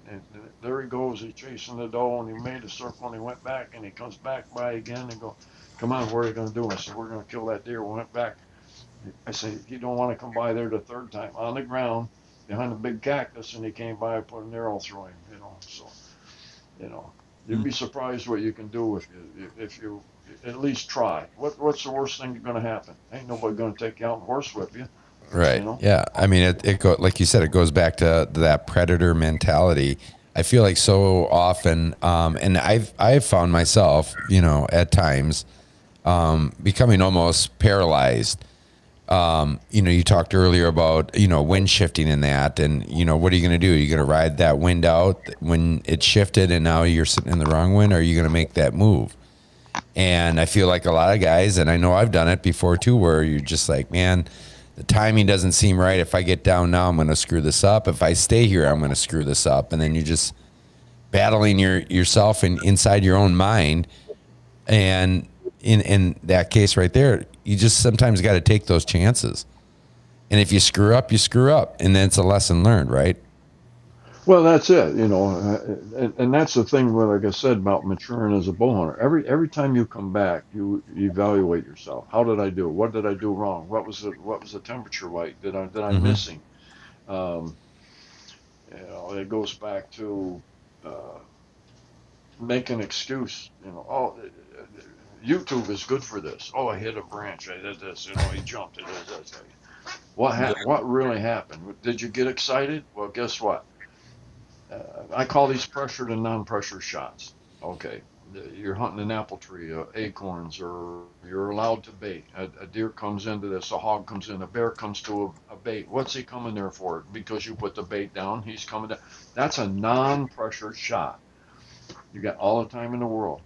there he goes. He's chasing the doe, and he made a circle, and he went back, and he comes back by again and go, come on, what are you going to do? I said, we're going to kill that deer. We went back. I said, you don't want to come by there the third time. On the ground, behind a big cactus, and he came by, I put an arrow through him, So, you'd be surprised what you can do if you at least try. What's the worst thing going to happen? Ain't nobody going to take you out and horsewhip you. Right. Yeah. I mean, like you said, it goes back to that predator mentality. I feel like so often, and I've found myself, at times, becoming almost paralyzed. You talked earlier about, wind shifting in that, and, what are you going to do? Are you going to ride that wind out when it shifted and now you're sitting in the wrong wind, or are you going to make that move? And I feel like a lot of guys, and I know I've done it before too, where you're just like, man, the timing doesn't seem right. If I get down now, I'm going to screw this up. If I stay here, I'm going to screw this up. And then you're just battling yourself inside your own mind. And in that case right there, you just sometimes got to take those chances. And if you screw up, you screw up. And then it's a lesson learned, right? Well, that's it, and that's the thing, like I said, about maturing as a bow hunter. Every time you come back, you evaluate yourself. How did I do? What did I do wrong? What was the temperature like? Did I missing? It goes back to make an excuse. YouTube is good for this. Oh, I hit a branch. I did this. He jumped. What really happened? Did you get excited? Well, guess what? I call these pressured and non-pressure shots. Okay, you're hunting an apple tree, acorns, or you're allowed to bait. A deer comes into this, a hog comes in, a bear comes to a bait. What's he coming there for? Because you put the bait down, he's coming down. That's a non-pressure shot. You got all the time in the world.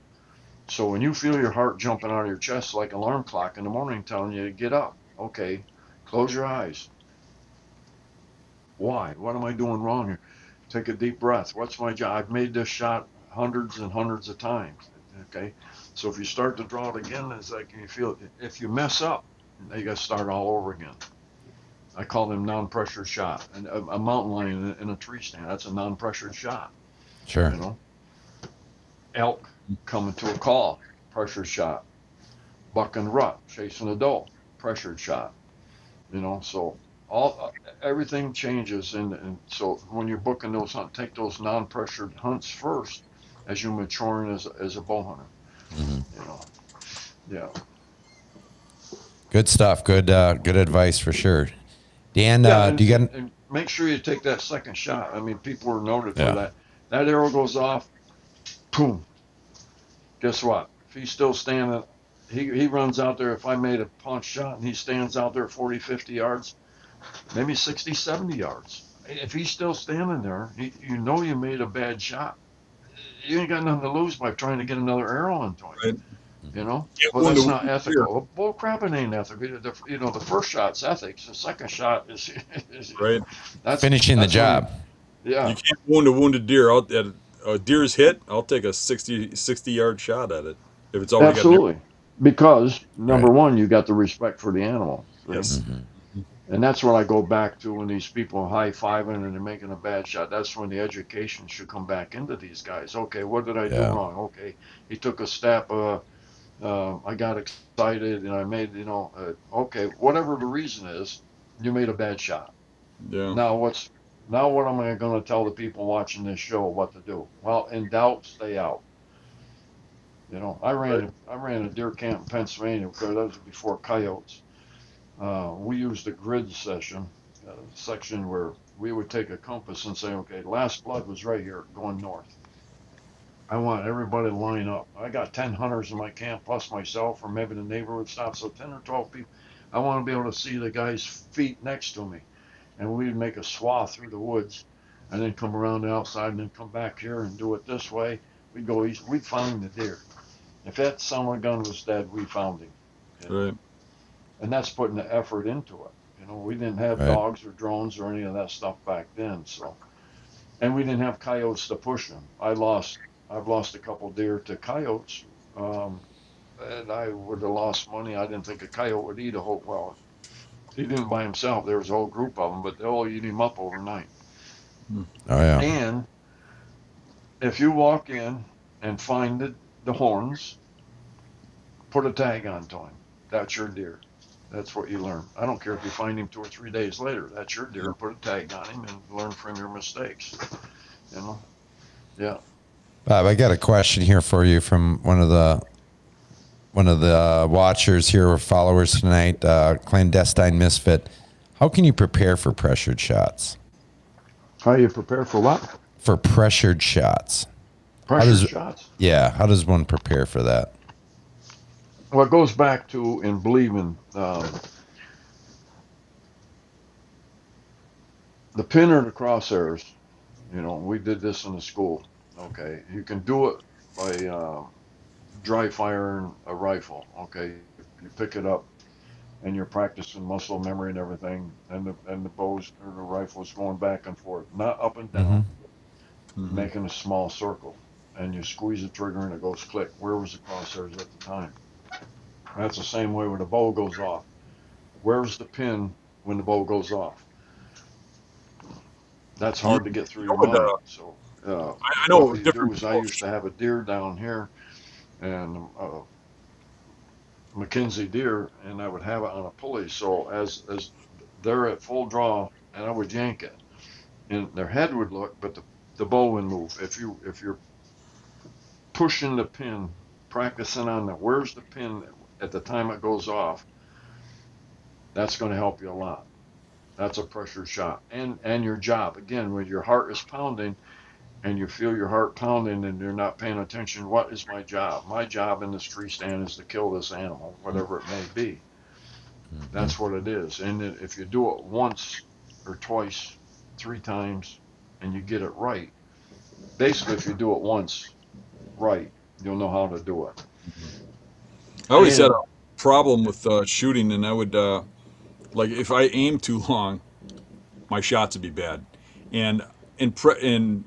So when you feel your heart jumping out of your chest like an alarm clock in the morning telling you to get up, okay, close your eyes. Why? What am I doing wrong here? Take a deep breath. What's my job? I've made this shot hundreds and hundreds of times. Okay. So if you start to draw it again, it's like you feel, if you mess up, you got to start all over again. I call them non-pressured shot. And a mountain lion in a tree stand, that's a non-pressured shot. Sure. You know, elk coming to a call, pressured shot. Buck and rut chasing a doe, pressured shot. You know, so everything changes, and so when you're booking those hunts, take those non-pressured hunts first as you're maturing as a bow hunter. You know, yeah. Good stuff. Good advice for sure. Dan, Yeah, do you get? and make sure you take that second shot. I mean, people are noted Yeah. for that. That arrow goes off, boom. Guess what? If he's still standing, he runs out there. If I made a punch shot and he stands out there 40, 50 yards, maybe 60, 70 yards. If he's still standing there, you know you made a bad shot. You ain't got nothing to lose by trying to get another arrow into him. Right. You know? Can't Well, wound that's a not wounded ethical. Bull crapping ain't ethical. You know, the first shot's ethics. The second shot is Right. that's Finishing the that's when job. yeah. You can't wound a wounded deer. Out at a deer's hit, I'll take a 60-yard shot at it if it's already got an Absolutely. Because number Right. one, you got the respect for the animal. See? Yes. And that's what I go back to when these people are high-fiving and they're making a bad shot. That's when the education should come back into these guys. Okay, what did I do Yeah. wrong? Okay, he took a step. I got excited and I made, okay, whatever the reason is, you made a bad shot. Yeah. Now what am I going to tell the people watching this show what to do? Well, in doubt, stay out. You know, I ran a deer camp in Pennsylvania because that was before coyotes. We used a grid section where we would take a compass and say, okay, last blood was right here going north. I want everybody to line up. I got 10 hunters in my camp plus myself, or maybe the neighborhood stop, so 10 or 12 people. I want to be able to see the guy's feet next to me. And we'd make a swath through the woods and then come around the outside and then come back here and do it this way. We'd go east. We'd find the deer. If that son of a gun was dead, we found him. You know? Right. And that's putting the effort into it. You know, we didn't have Right. dogs or drones or any of that stuff back then. So, and we didn't have coyotes to push them. I've lost a couple deer to coyotes, and I would have lost money. I didn't think a coyote would eat a whole. Well, he didn't by himself. There was a whole group of them, but they'll eat him up overnight. Oh yeah. And if you walk in and find the horns, put a tag onto him. That's your deer. That's what you learn. I don't care if you find him 2 or 3 days later. That's your deer. Put a tag on him and learn from your mistakes. You know? Yeah. Bob, I got a question here for you from one of the watchers here or followers tonight, Clandestine Misfit. How can you prepare for pressured shots? How you prepare for what? For pressured shots. Pressure shots. Yeah. How does one prepare for that? Well, it goes back to in believing the pin or the crosshairs. You know, we did this in the school. Okay, you can do it by dry firing a rifle. Okay, you pick it up and you're practicing muscle memory and everything, and the bows or the rifle's going back and forth, not up and down, making a small circle, and you squeeze the trigger and it goes click. Where was the crosshairs at the time? That's the same way when the bow goes off. Where's the pin when the bow goes off? That's hard to get through your mind. So I know what we do different. is I used to have a deer down here, and Mackenzie deer, and I would have it on a pulley. So as they're at full draw, and I would yank it, and their head would look, but the bow would move. If you're pushing the pin, practicing on where's the pin at the time it goes off, that's going to help you a lot. That's a pressure shot. And your job, again, when your heart is pounding and you feel your heart pounding and you're not paying attention, what is my job? My job in this tree stand is to kill this animal, whatever it may be. That's what it is. And if you do it once or twice, 3 times, and you get it right, basically if you do it once right, you'll know how to do it. I always had a problem with shooting, and I would like if I aim too long, my shots would be bad. And in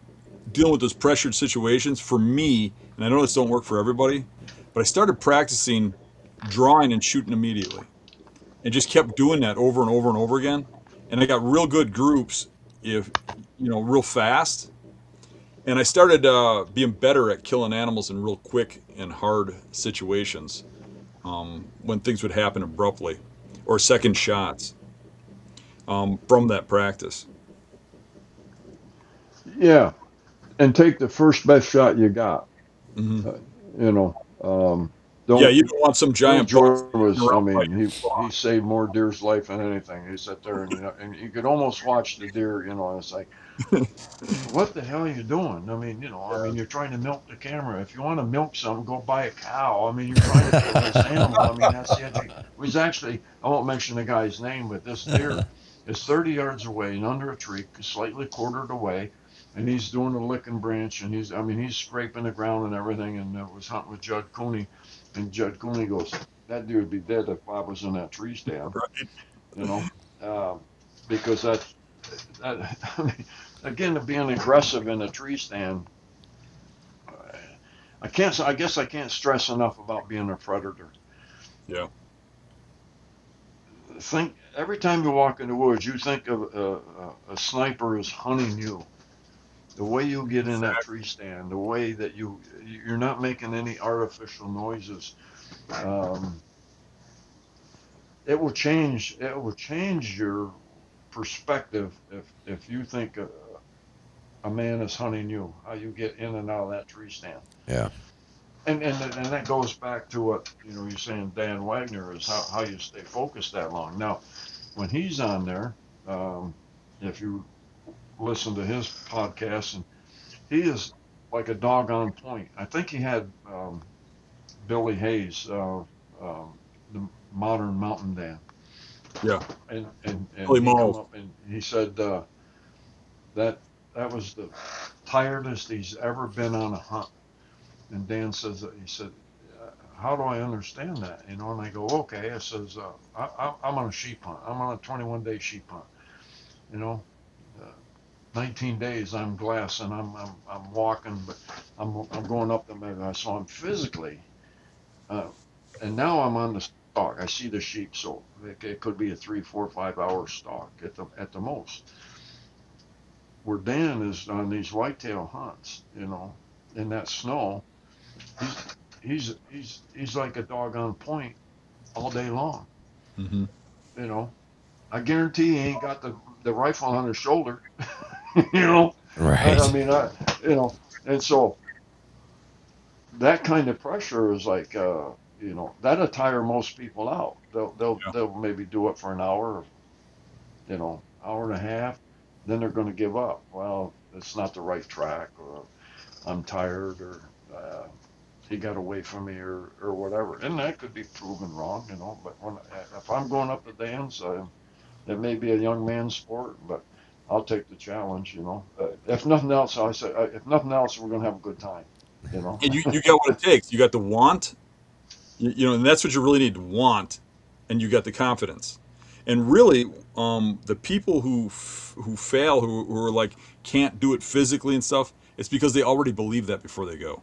dealing with those pressured situations, for me, and I know this don't work for everybody, but I started practicing drawing and shooting immediately, and just kept doing that over and over and over again. And I got real good groups, if real fast. And I started being better at killing animals in real quick and hard situations, when things would happen abruptly, or second shots, from that practice. Yeah, and take the first best shot you got. Hmm. You know, Yeah, don't. you don't want some Bill giant buck George was, I around mean, fighting. he saved more deer's life than anything. He sat there and you could almost watch the deer, and it's like, what the hell are you doing? I mean, you're trying to milk the camera. If you want to milk something, go buy a cow. I mean, you're trying to kill this animal. I mean, that's the edge. Was actually, I won't mention the guy's name, but this deer is 30 yards away and under a tree, slightly quartered away, and he's doing a licking branch, and he's scraping the ground and everything, and was hunting with Judd Cooney, and Judd Cooney goes, that deer would be dead if Bob was in that tree stand, Right. you know, uh, because that I mean, again, being aggressive in a tree stand, I can't. I guess I can't stress enough about being a predator. Yeah. Think every time you walk in the woods, you think of a sniper is hunting you. The way you get in that tree stand, the way that you're not making any artificial noises. Um, it will change. It will change your perspective if you think a man is hunting you, how you get in and out of that tree stand. Yeah. And that goes back to what you're saying, Dan Wagner, is how you stay focused that long. Now, when he's on there, if you listen to his podcast, and he is like a dog on point. I think he had Billy Hayes, the modern mountain Dan, Yeah. and Holy he come moly. up and he said that was the tiredest he's ever been on a hunt. And Dan says that he said, how do I understand that? And I go, okay. I says, I'm on a sheep hunt. I'm on a 21-day sheep hunt. You know, uh, 19 days I'm glassing. I'm walking, but I'm going up the meadow. So I'm physically, and now I'm on the stalk. I see the sheep, so it could be a 3, 4, 5 hour stalk at the most. Where Dan is on these whitetail hunts, in that snow, he's like a dog on point all day long. Hmm. You know, I guarantee he ain't got the rifle on his shoulder. you know, Right. I mean, and so that kind of pressure is like, that'll tire most people out. Yeah. They'll maybe do it for an hour, hour and a half, then they're going to give up. Well, it's not the right track, or I'm tired, or he got away from me, or whatever. And that could be proven wrong, but if I'm going up the dams, it may be a young man's sport, but I'll take the challenge. If nothing else, I say, if nothing else, we're going to have a good time. And you got what it takes. You got the want, and that's what you really need to want, and you got the confidence. And really, the people who fail, who are like can't do it physically and stuff, it's because they already believe that before they go.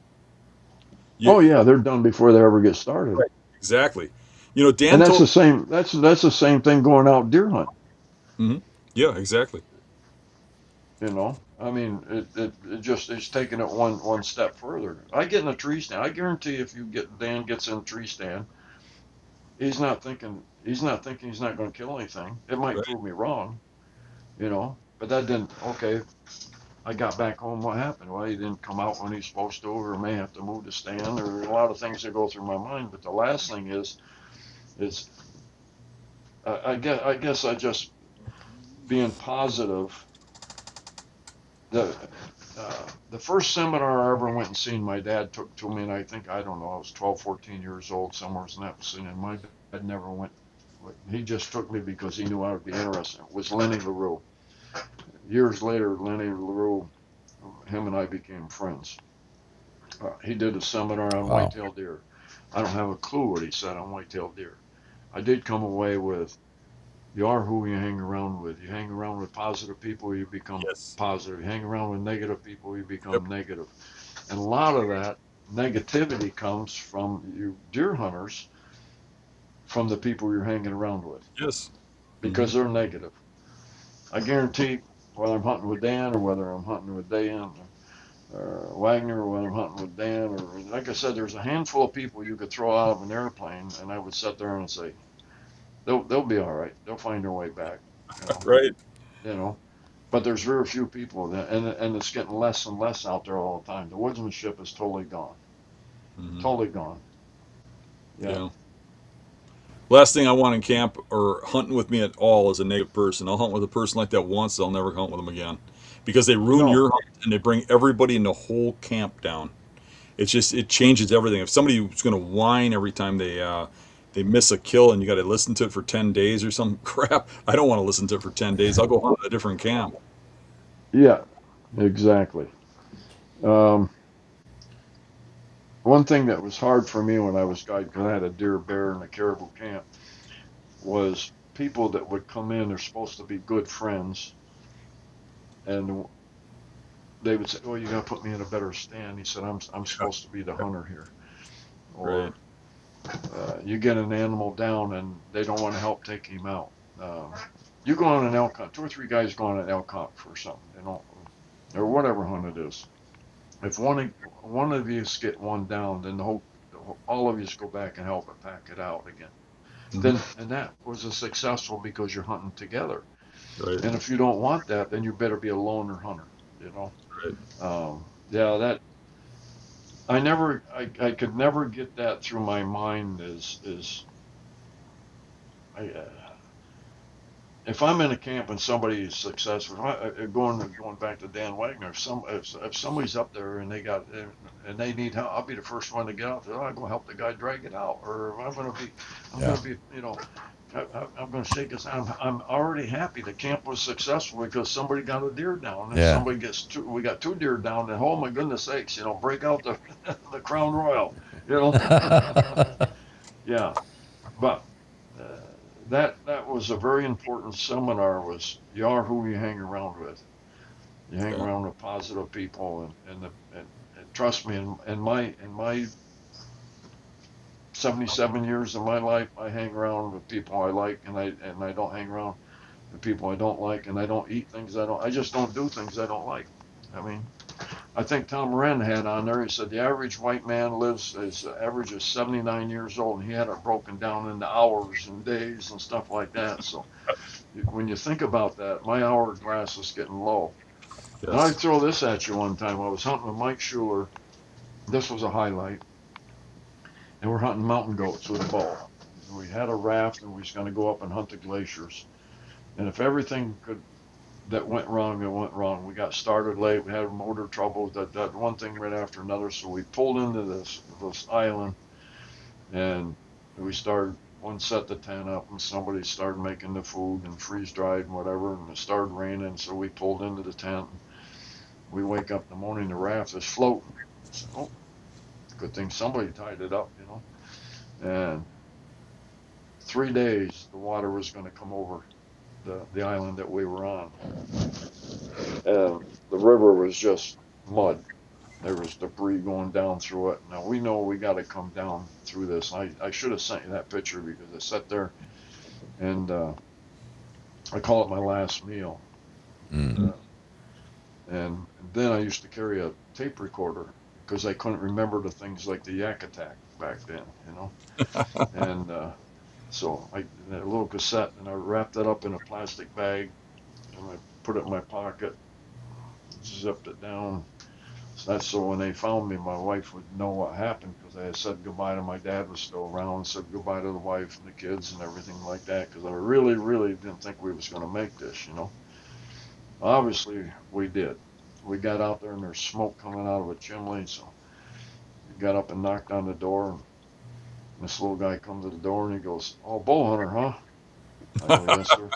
You, Oh yeah, they're done before they ever get started. right. Exactly. And Dan that's told. the same. That's the same thing going out deer hunt. Hmm. Yeah, exactly. I mean, it just is taking it one step further. I get in a tree stand. I guarantee if Dan gets in a tree stand, he's not thinking he's not going to kill anything. It might Right. prove me wrong, but that didn't. Okay, I got back home. What happened? Well, he didn't come out when he's supposed to, or may have to move the stand, or a lot of things that go through my mind. But the last thing is I guess I just being positive. The the first seminar I ever went and seen, my dad took to me, and I don't know, I was 12, 14 years old, somewhere in that vicinity, and my dad never went. He just took me because he knew I would be interested. It was Lenny LaRue. Years later, Lenny LaRue, him and I became friends. He did a seminar on Wow. whitetail deer. I don't have a clue what he said on whitetail deer. I did come away with You are who you hang around with. You hang around with positive people, you become Yes. positive. You hang around with negative people, you Yep. become negative. And a lot of that negativity comes from you deer hunters, from the people you're hanging around with, Yes. Hmm. because they're negative. I guarantee, whether I'm hunting with Dan or whether I'm hunting with Dan or Wagner, or whether I'm hunting with Dan, or like I said, there's a handful of people you could throw out of an airplane, and I would sit there and say, they'll be all right. They'll find their way back. You know, Right. you know. But there's very few people, and it's getting less and less out there all the time. The woodsmanship is totally gone, Hmm. totally gone. Yeah, Yeah. Last thing I want in camp or hunting with me at all is a negative person. I'll hunt with a person like that once, I'll never hunt with them again. Because they ruin no, your hunt and they bring everybody in the whole camp down. It's just it changes everything. If somebody's going to whine every time they miss a kill and you got to listen to it for 10 days or some crap, I don't want to listen to it for 10 days. I'll go hunt at a different camp. yeah, exactly. Um, One thing that was hard for me when I was guiding, because I had a deer, bear, and a caribou camp, was people that would come in. They're supposed to be good friends, and they would say, "Oh, you got to put me in a better stand." He said, "I'm supposed to be the hunter here," Right. or you get an animal down and they don't want to help take him out. You go on an elk hunt, two or three guys go on an elk hunt for something, or whatever hunt it is. If one of you get one down, then all of you go back and help it pack it out again. Mhm. Then and that was a successful because you're hunting together. Right. And if you don't want that, then you better be a loner hunter. You know. Right. Yeah, that I could never get that through my mind. Is I, if I'm in a camp and somebody is successful, going back to Dan Wagner, if somebody's up there and and they need help, I'll be the first one to get out there. I'm going to help the guy drag it out, or I'm Yeah. going to be, I'm going to shake his hand. I'm already happy the camp was successful because somebody got a deer down, and Yeah. somebody gets two. We got two deer down, and oh my goodness sakes, break out the the Crown Royal, you know. Yeah, but uh, that was a very important seminar. Was you are who you hang around with. You hang Yeah. around with positive people, and trust me, in my 77 years of my life, I hang around with people I like, and I don't hang around with people I don't like, and I don't eat things I don't. I just don't do things I don't like. I mean, I think Tom Wren had on there. He said the average white man lives his average is 79 years old, and he had it broken down into hours and days and stuff like that. So when you think about that, my hourglass is getting low. And I Yes. throw this at you one time. I was hunting with Mike Schuler. This was a highlight, and we're hunting mountain goats with a bow. We had a raft, and we was going to go up and hunt the glaciers. And if everything could that went wrong, it went wrong. We got started late. We had motor trouble. That one thing right after another. So we pulled into this island, and we started. One set the tent up, and somebody started making the food and freeze dried and whatever. And it started raining, so we pulled into the tent. We wake up in the morning, the raft is floating. I said, "Oh, good thing somebody tied it up," And 3 days, the water was going to come over the island that we were on, and the river was just mud. There was debris going down through it. Now we know we got to come down through this. I should have sent you that picture because I sat there and I call it my last meal. Mm. Uh, and then I used to carry a tape recorder because I couldn't remember the things like the yak attack back then. And so a little cassette, and I wrapped it up in a plastic bag, and I put it in my pocket, zipped it down. So that's so when they found me, my wife would know what happened because I had said goodbye to my dad was still around, said goodbye to the wife and the kids and everything like that because I really, really didn't think we was going to make this. Obviously, we did. We got out there and there's smoke coming out of a chimney, so we got up and knocked on the door. And this little guy comes to the door and he goes, "Oh, bow hunter, huh?" I go, "Yes, sir."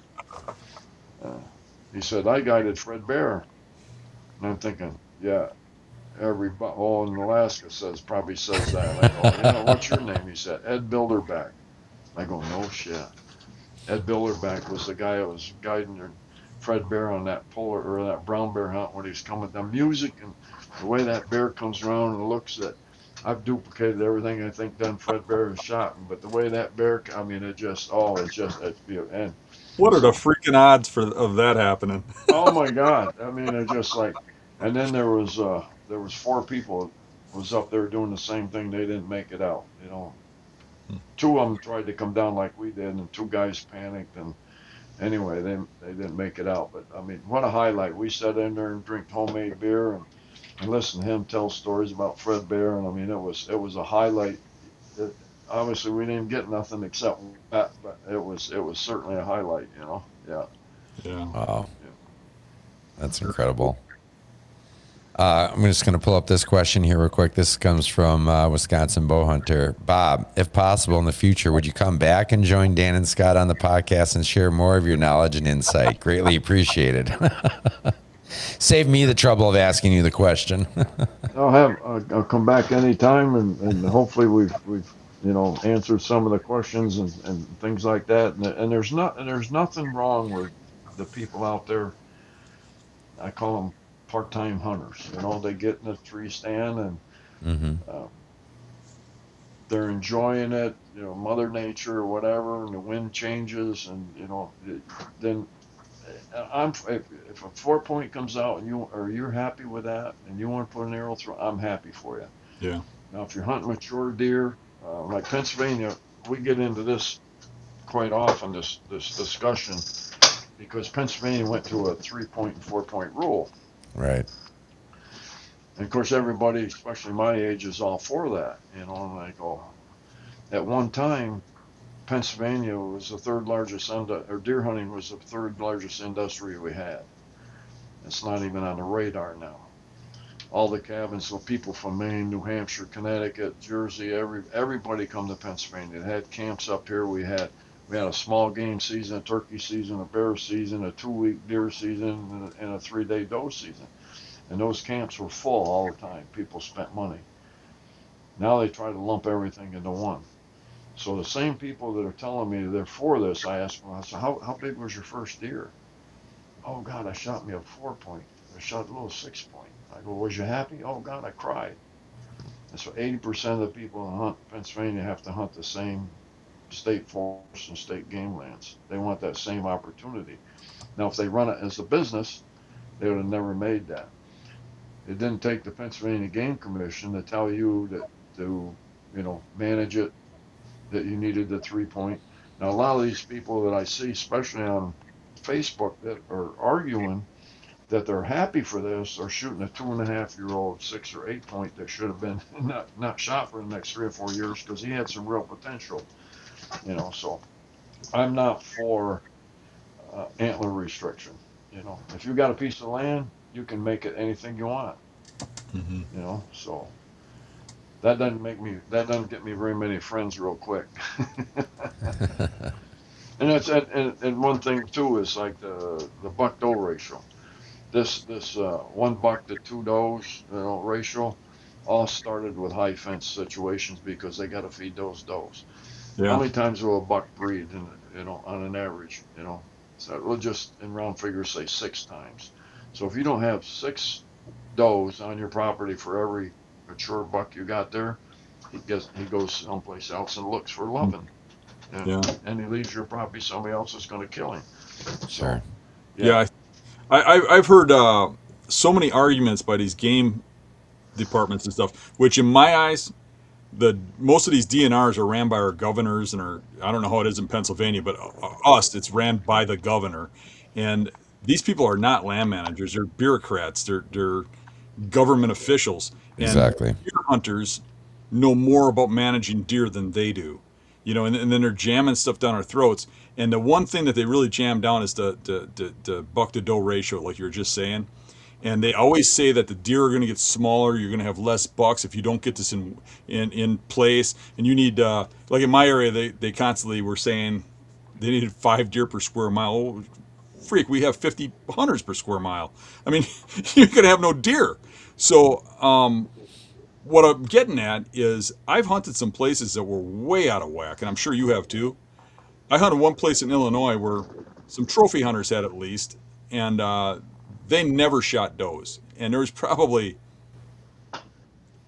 Uh, he said, "I guided Fred Bear." And I'm thinking, yeah, every butthole in Alaska probably says that. I go, "What's your name?" He said, "Ed Bilderback." I go, "No shit." Ed Bilderback was the guy that was guiding Fred Bear on that polar or that brown bear hunt when he's coming. The music and the way that bear comes around and looks at. I've duplicated everything I think done Fred Bear has shot, but the way that bear, I mean, it's beautiful. And What are the so, freaking odds of that happening? oh my God, I mean, it's just like, and then there was four people was up there doing the same thing. They didn't make it out, you know. Two of them tried to come down like we did, and two guys panicked, and anyway, they didn't make it out. But I mean, what a highlight! We sat in there and drank homemade beer and listen to him tell stories about Fred Bear, and I mean, it was a highlight. It, obviously, we didn't get nothing except that, but it was certainly a highlight, you know. Yeah. Yeah. Wow, Yeah. that's incredible. I'm just going to pull up this question here real quick. This comes from Wisconsin bow hunter Bob. If possible in the future, would you come back and join Dan and Scott on the podcast and share more of your knowledge and insight? Greatly appreciated. Save me the trouble of asking you the question. I'll come back anytime, and hopefully we've answered some of the questions and things like that. And there's nothing wrong with the people out there. I call them part-time hunters. You know, they get in a tree stand and Mm-hmm. uh, they're enjoying it. You know, Mother Nature or whatever, and the wind changes, and then if a 4-point comes out and you're happy with that and you want to put an arrow through, I'm happy for you. Yeah. Now, if you're hunting mature deer, like Pennsylvania, we get into this quite often, this discussion, because Pennsylvania went to a 3-point and 4-point rule. Right. And of course, everybody, especially my age, is all for that. You know, and I go, at one time, Pennsylvania was the third largest, or deer hunting was the third largest industry we had. It's not even on the radar now. All the cabins, so people from Maine, New Hampshire, Connecticut, Jersey, everybody come to Pennsylvania. They had camps up here. We had a small game season, a turkey season, a bear season, a 2-week deer season, and a 3-day doe season. And those camps were full all the time. People spent money. Now they try to lump everything into one. So the same people that are telling me they're for this, I ask them, I said, how big was your first deer? Oh God, I shot me a 4-point. I shot a little 6-point. I go, was you happy? Oh God, I cried. And so 80% of the people that hunt Pennsylvania have to hunt the same state forests and state game lands. They want that same opportunity. Now, if they run it as a business, they would have never made that. It didn't take the Pennsylvania Game Commission to tell you that to, manage it, that you needed the 3-point. Now, a lot of these people that I see, especially on Facebook, that are arguing that they're happy for this, are shooting a 2.5-year-old 6 or 8-point that should have been not shot for the next 3 or 4 years because he had some real potential. So I'm not for antler restriction. If you got a piece of land, you can make it anything you want. Mm-hmm. So that doesn't get me very many friends real quick. And one thing too is like the buck doe ratio. This 1 buck to 2 does ratio all started with high fence situations because they got to feed those does. Yeah. How many times will a buck breed on an average? So we'll just in round figures say 6 times. So if you don't have 6 does on your property for every mature buck you got there, he goes someplace else and looks for loving. And he leaves your property, somebody else is going to kill him. Sure. Yeah. I've heard so many arguments by these game departments and stuff, which in my eyes, most of these DNRs are ran by our governors and I don't know how it is in Pennsylvania, but it's ran by the governor. And these people are not land managers. They're bureaucrats. They're government officials. And Exactly. deer hunters know more about managing deer than they do. And then they're jamming stuff down our throats. And the one thing that they really jam down is the buck to doe ratio, like you were just saying. And they always say that the deer are going to get smaller. You're going to have less bucks if you don't get this in place. And you need, like in my area, they constantly were saying they needed 5 deer per square mile. Oh, freak, we have 50 hunters per square mile. I mean, you're going to have no deer. So what I'm getting at is I've hunted some places that were way out of whack, and I'm sure you have too. I hunted one place in Illinois where some trophy hunters had at least, and they never shot does. And there was probably,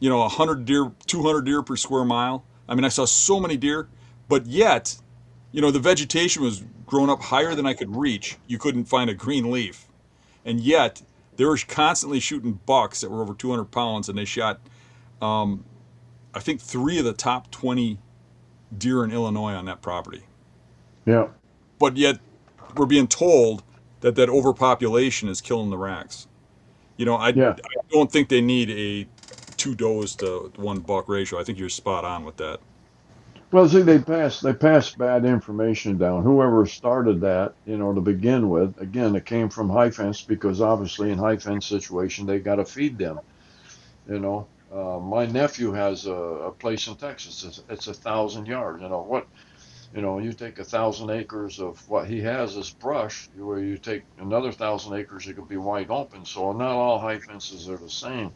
100 deer, 200 deer per square mile. I mean, I saw so many deer, but yet, the vegetation was grown up higher than I could reach. You couldn't find a green leaf. And yet, they were constantly shooting bucks that were over 200 pounds, and they shot, I think, 3 of the top 20 deer in Illinois on that property. Yeah. But yet, we're being told that overpopulation is killing the racks. I don't think they need a 2 does to 1 buck ratio. I think you're spot on with that. Well, see, they passed bad information down. Whoever started that, to begin with, again, it came from high fence because obviously in high fence situation they got to feed them. My nephew has a place in Texas. It's 1,000 yards. You take 1,000 acres of what he has as brush, where you take another 1,000 acres, it could be wide open. So not all high fences are the same.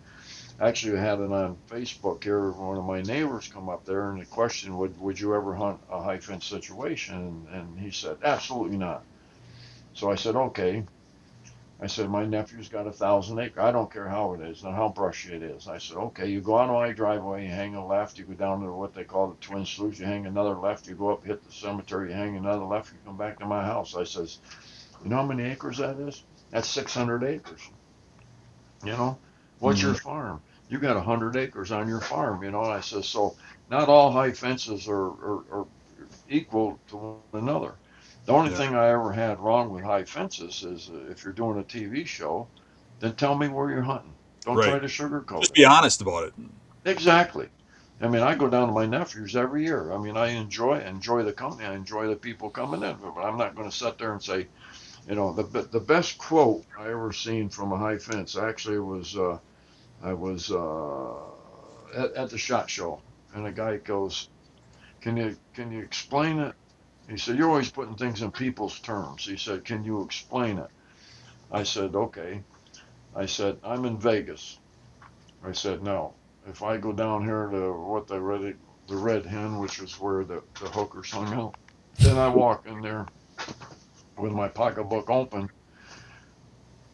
Actually, I had it on Facebook here. One of my neighbors come up there and the question, would you ever hunt a high fence situation? And he said, absolutely not. So I said, okay. I said, my nephew's got 1,000 acres. I don't care how it is and how brushy it is. I said, okay, you go on my driveway, you hang a left, you go down to what they call the Twin Sloughs, you hang another left, you go up, hit the cemetery, you hang another left, you come back to my house. I says, you know how many acres that is? That's 600 acres. What's your farm? You got 100 acres on your farm, And I says, so not all high fences are equal to one another. The only thing I ever had wrong with high fences is if you're doing a TV show, then tell me where you're hunting. Don't try to sugarcoat Just it. be honest about it. Exactly. I mean, I go down to my nephew's every year. I mean, I enjoy the company. I enjoy the people coming in, but I'm not going to sit there and say, the best quote I ever seen from a high fence. Actually, I was at the SHOT Show, and a guy goes, "Can you explain it?" He said, "You're always putting things in people's terms." He said, "Can you explain it?" I said, "Okay." I said, "I'm in Vegas." I said, "No. If I go down here to the Red Hen, which is where the hookers hung out, then I walk in there with my pocketbook open,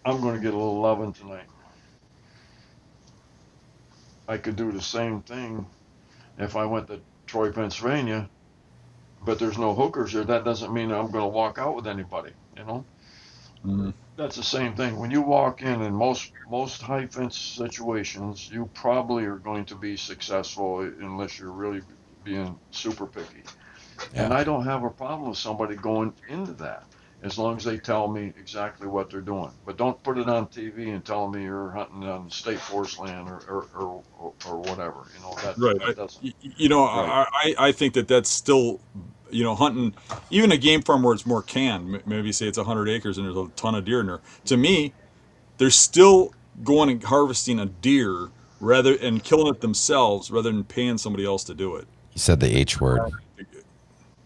I'm going to get a little loving tonight." I could do the same thing if I went to Troy, Pennsylvania, but there's no hookers there. That doesn't mean I'm going to walk out with anybody. That's the same thing. When you walk in most high fence situations, you probably are going to be successful unless you're really being super picky. And I don't have a problem with somebody going into that as long as they tell me exactly what they're doing. But don't put it on TV and tell me you're hunting on state forest land or whatever. That doesn't. Right. I think that's still, hunting, even a game farm where it's more canned, maybe say it's 100 acres and there's a ton of deer in there. To me, they're still going and harvesting a deer and killing it themselves rather than paying somebody else to do it. You said the H word.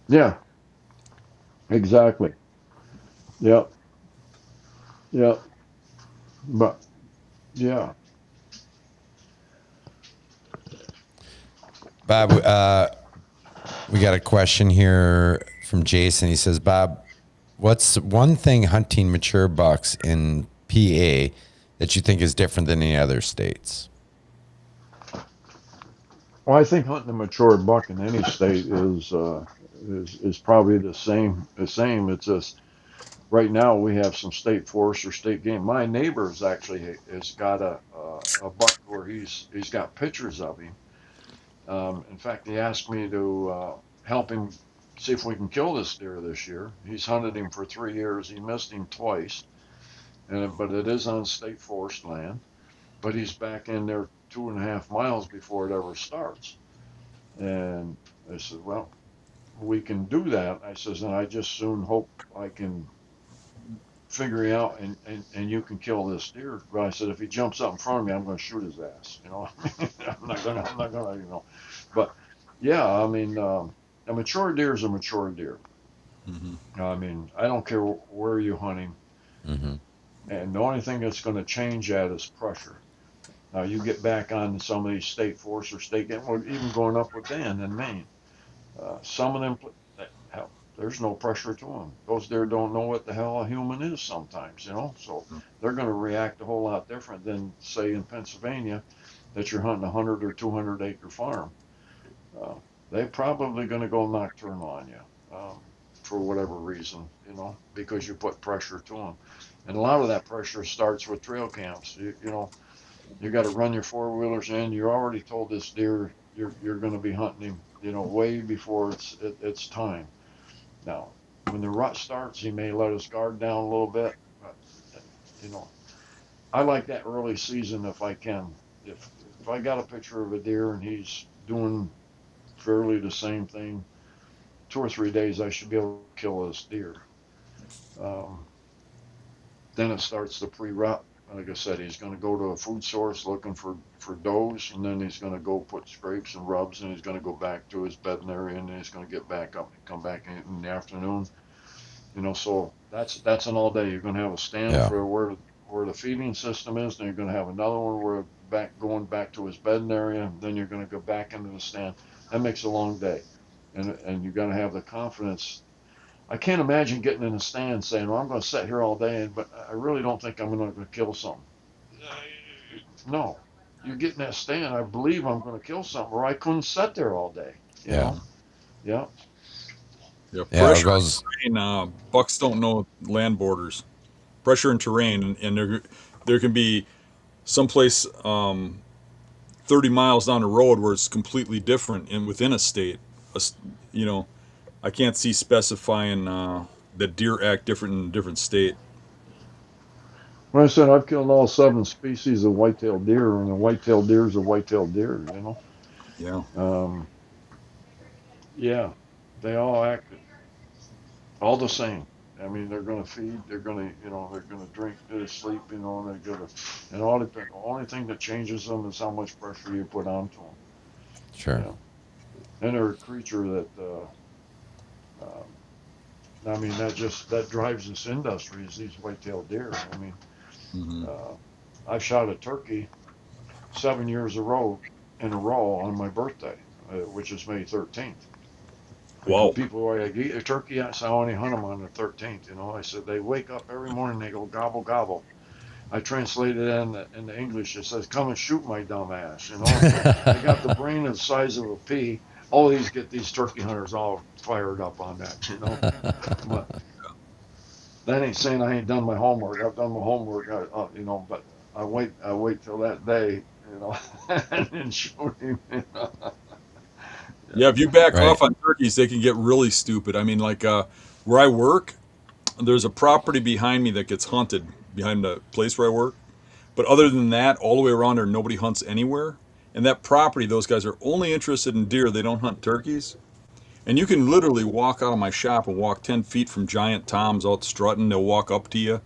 Yeah. Exactly. Yep. Yep. But yeah. Bob, we got a question here from Jason. He says, Bob, what's one thing hunting mature bucks in PA that you think is different than any other states? Well, I think hunting a mature buck in any state is probably the same. It's just right now we have some state forest or state game. My neighbor's actually has got a buck where he's got pictures of him. In fact, he asked me to help him see if we can kill this deer this year. He's hunted him for 3 years. He missed him twice, but it is on state forest land. But he's back in there 2.5 miles before it ever starts. And I said, well, we can do that. I says, and I just soon hope I can figure it out and you can kill this deer. But I said, if he jumps up in front of me, I'm going to shoot his ass. I'm not gonna. But yeah, I mean, a mature deer is a mature deer. Mm-hmm. I mean, I don't care where you're hunting. Mm-hmm. And the only thing that's going to change that is pressure. Now you get back on some of these state forests or state game, or even going up with Dan in Maine. Some of them, there's no pressure to them. Those deer don't know what the hell a human is sometimes, so they're going to react a whole lot different than, say, in Pennsylvania, that you're hunting a 100 or 200 acre farm. They're probably going to go nocturnal on you for whatever reason, because you put pressure to them. And a lot of that pressure starts with trail camps. You got to run your four-wheelers in. You already told this deer you're going to be hunting him, way before it's time. Now, when the rut starts, he may let his guard down a little bit, but I like that early season if I can. If I got a picture of a deer and he's doing fairly the same thing, 2 or 3 days I should be able to kill this deer. Then it starts the pre-rut. Like I said, he's going to go to a food source looking for does, and then he's going to go put scrapes and rubs, and he's going to go back to his bedding area, and then he's going to get back up and come back in the afternoon. So that's an all day. You're going to have a stand for where the feeding system is, then you're going to have another one where going back to his bedding area, then you're going to go back into the stand. That makes a long day, and you're going to have the confidence. I can't imagine getting in a stand saying, well, I'm going to sit here all day, but I really don't think I'm going to kill something. No, you get in that stand, I believe I'm going to kill something, or I couldn't sit there all day. Yeah. Yeah, Yeah, pressure it goes. and terrain, bucks don't know land borders. Pressure and terrain, and there can be someplace 30 miles down the road where it's completely different and within a state. I can't see specifying that deer act different in a different state. Well, I said I've killed all 7 species of white-tailed deer, and a white-tailed deer is a white-tailed deer. Yeah. Yeah, they all act all the same. I mean, they're going to feed, they're going to drink, they're sleep, and the only thing that changes them is how much pressure you put onto them. Sure. And they're a creature that, that drives this industry is these white-tailed deer. I mean, I shot a turkey 7 years in a row on my birthday, which is May 13th. Wow. People who eat a turkey, I only hunt them on the 13th. I said they wake up every morning, they go gobble gobble. I translated it into English. It says, "Come and shoot my dumb ass." They got the brain the size of a pea. All get these turkey hunters all fired up on that. But that ain't saying I ain't done my homework. I've done my homework. But I wait till that day, and then shoot him. Yeah, if you back Right. off on turkeys, they can get really stupid. I mean, like where I work, there's a property behind me that gets hunted behind the place where I work. But other than that, all the way around there, nobody hunts anywhere. And that property, those guys are only interested in deer. They don't hunt turkeys. And you can literally walk out of my shop and walk 10 feet from giant toms out strutting. They'll walk up to you.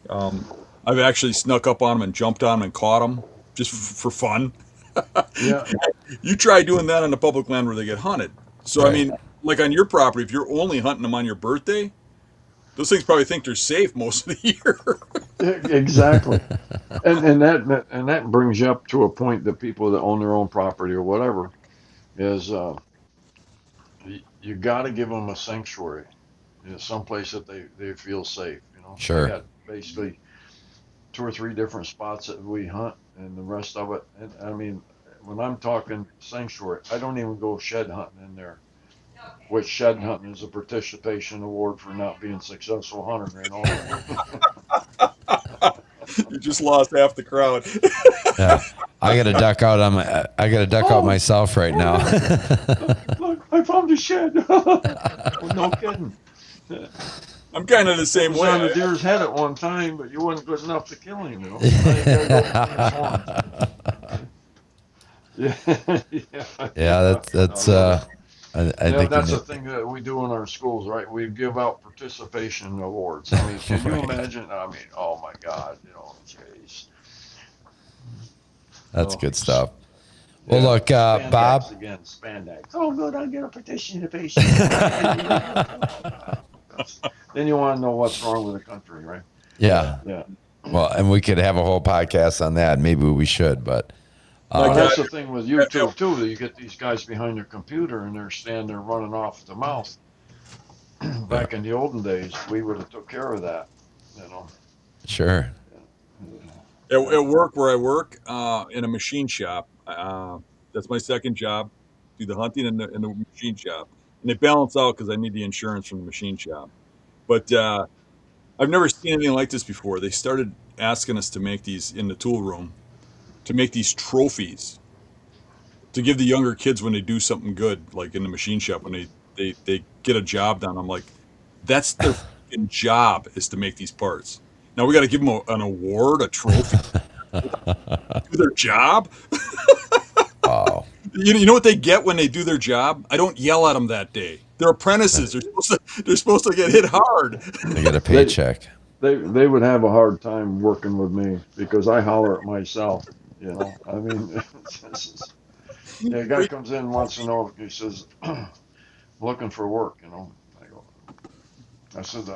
I've actually snuck up on them and jumped on them and caught them just for fun. Yeah. You try doing that on the public land where they get hunted. So, Right. I mean, like on your property, if you're only hunting them on your birthday, those things probably think they're safe most of the year. Exactly. And that brings you up to a point that people that own their own property or whatever is you got to give them a sanctuary, someplace that they feel safe. Sure. I got basically 2 or 3 different spots that we hunt, and the rest of it. And I mean, when I'm talking sanctuary, I don't even go shed hunting in there. Which shed hunting is a participation award for not being successful hunter. You just lost half the crowd. Yeah. I got to duck out out myself right now. Look, I found a shed. Well, no kidding. I'm kind of the same I was on way. a deer's head at one time, but you wasn't good enough to kill him. Yeah, Yeah, that's I think that's the thing that we do in our schools, right? We give out participation awards. I mean, can you imagine? I mean, oh my God, jeez. that's good stuff. Yeah. Well, look, Spandex Bob. again, spandex. Oh, good, I'll get a participation. Then you want to know what's wrong with the country, right? Yeah. Yeah. Well, and we could have a whole podcast on that. Maybe we should, but Well, that's the thing with YouTube too. That you get these guys behind their computer and they're standing there running off at the mouth. back in the olden days, we would have took care of that, you know. Sure. At work where I work, in a machine shop, that's my second job. Do the hunting and the machine shop, and they balance out because I need the insurance from the machine shop. But I've never seen anything like this before. They started asking us to make these in the tool room, to make these trophies to give the younger kids when they do something good, like in the machine shop when they get a job done. I'm like, that's their fucking job is to make these parts. Now we got to give them an award, a trophy, do their job. Wow. You know what they get when they do their job? I don't yell at them that day. They're apprentices. They're supposed to get hit hard. They get a They paycheck. they would have a hard time working with me because I holler at myself. You know, I mean, yeah, a guy comes in and wants to know. He says, "Looking for work." You know, I said,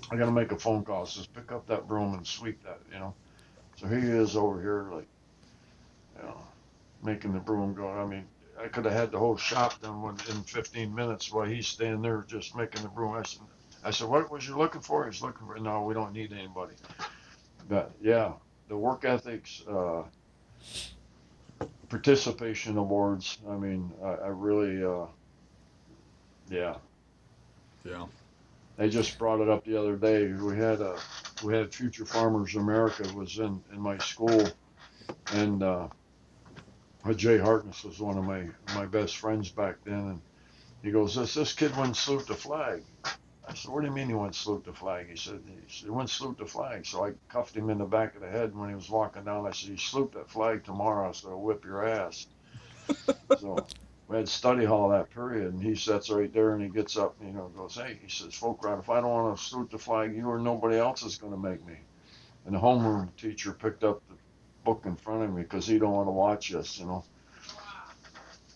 "I got to make a phone call." He says, "Pick up that broom and sweep that." You know, so he is over here like, you know, making the broom go. I mean, I could have had the whole shop done in 15 minutes while he's standing there just making the broom. I said, "What was you looking for?" He's looking for. No, we don't need anybody. But yeah, the work ethics, participation awards. I mean, I really, yeah. Yeah. They just brought it up the other day. We had Future Farmers America was in my school, and Jay Hartness was one of my best friends back then, and he goes, this kid wouldn't salute the flag. I said, what do you mean he wouldn't salute the flag? He wouldn't salute the flag. So I cuffed him in the back of the head when he was walking down. I said, you salute that flag tomorrow, so I'll whip your ass. So we had study hall that period, and he sits right there, and he gets up, and, goes, hey, he says, Foulkrod, if I don't want to salute the flag, you or nobody else is going to make me. And the homeroom teacher picked up the book in front of me because he don't want to watch this,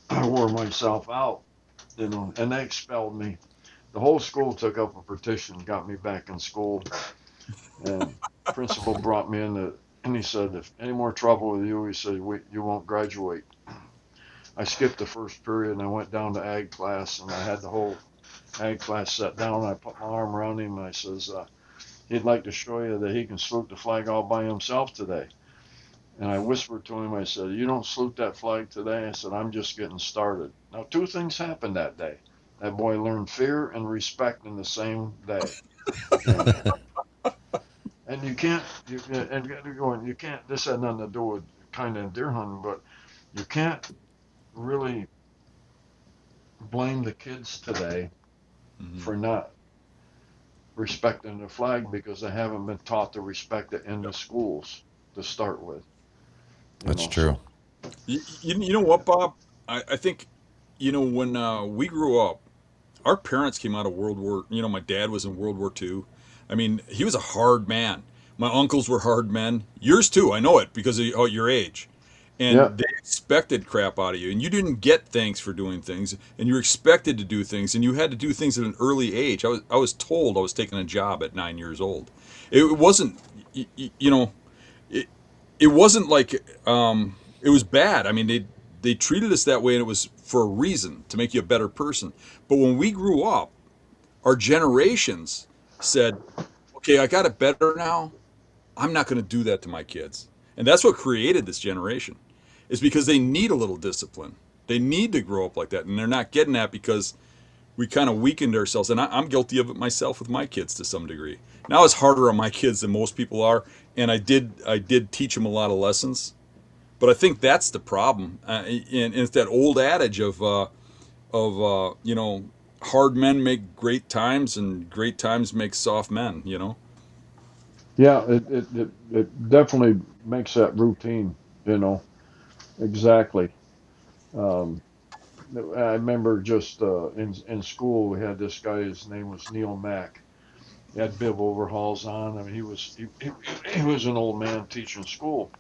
I wore myself out, and they expelled me. The whole school took up a petition, got me back in school, and principal brought me in, and he said, if any more trouble with you, he said, you won't graduate. I skipped the first period, and I went down to ag class, and I had the whole ag class set down, and I put my arm around him, and I says, he'd like to show you that he can salute the flag all by himself today. And I whispered to him, I said, you don't salute that flag today? I said, I'm just getting started. Now, two things happened that day. That boy learned fear and respect in the same day. And you can't, this had nothing to do with kind of deer hunting, but you can't really blame the kids today for not respecting the flag because they haven't been taught to respect it in the schools to start with. That's true. You know what, Bob? I think, when we grew up, our parents came out of World War, my dad was in World War II. I mean, he was a hard man. My uncles were hard men. Yours too, I know it because of your age. And they expected crap out of you. And you didn't get thanks for doing things. And you were expected to do things. And you had to do things at an early age. I was told I was taking a job at 9 years old. It wasn't, it wasn't like, it was bad. I mean, they treated us that way, and it was for a reason, to make you a better person. But when we grew up, our generations said, okay, I got it better now. I'm not going to do that to my kids. And that's what created this generation, is because they need a little discipline. They need to grow up like that. And they're not getting that because we kind of weakened ourselves. And I'm guilty of it myself with my kids to some degree. Now it's harder on my kids than most people are. And I did teach them a lot of lessons. But I think that's the problem. And it's that old adage of hard men make great times and great times make soft men, Yeah, it definitely makes that routine, exactly. Um, I remember just in school we had this guy. His name was Neil Mack. He had bib overalls on. I mean, he was an old man teaching school.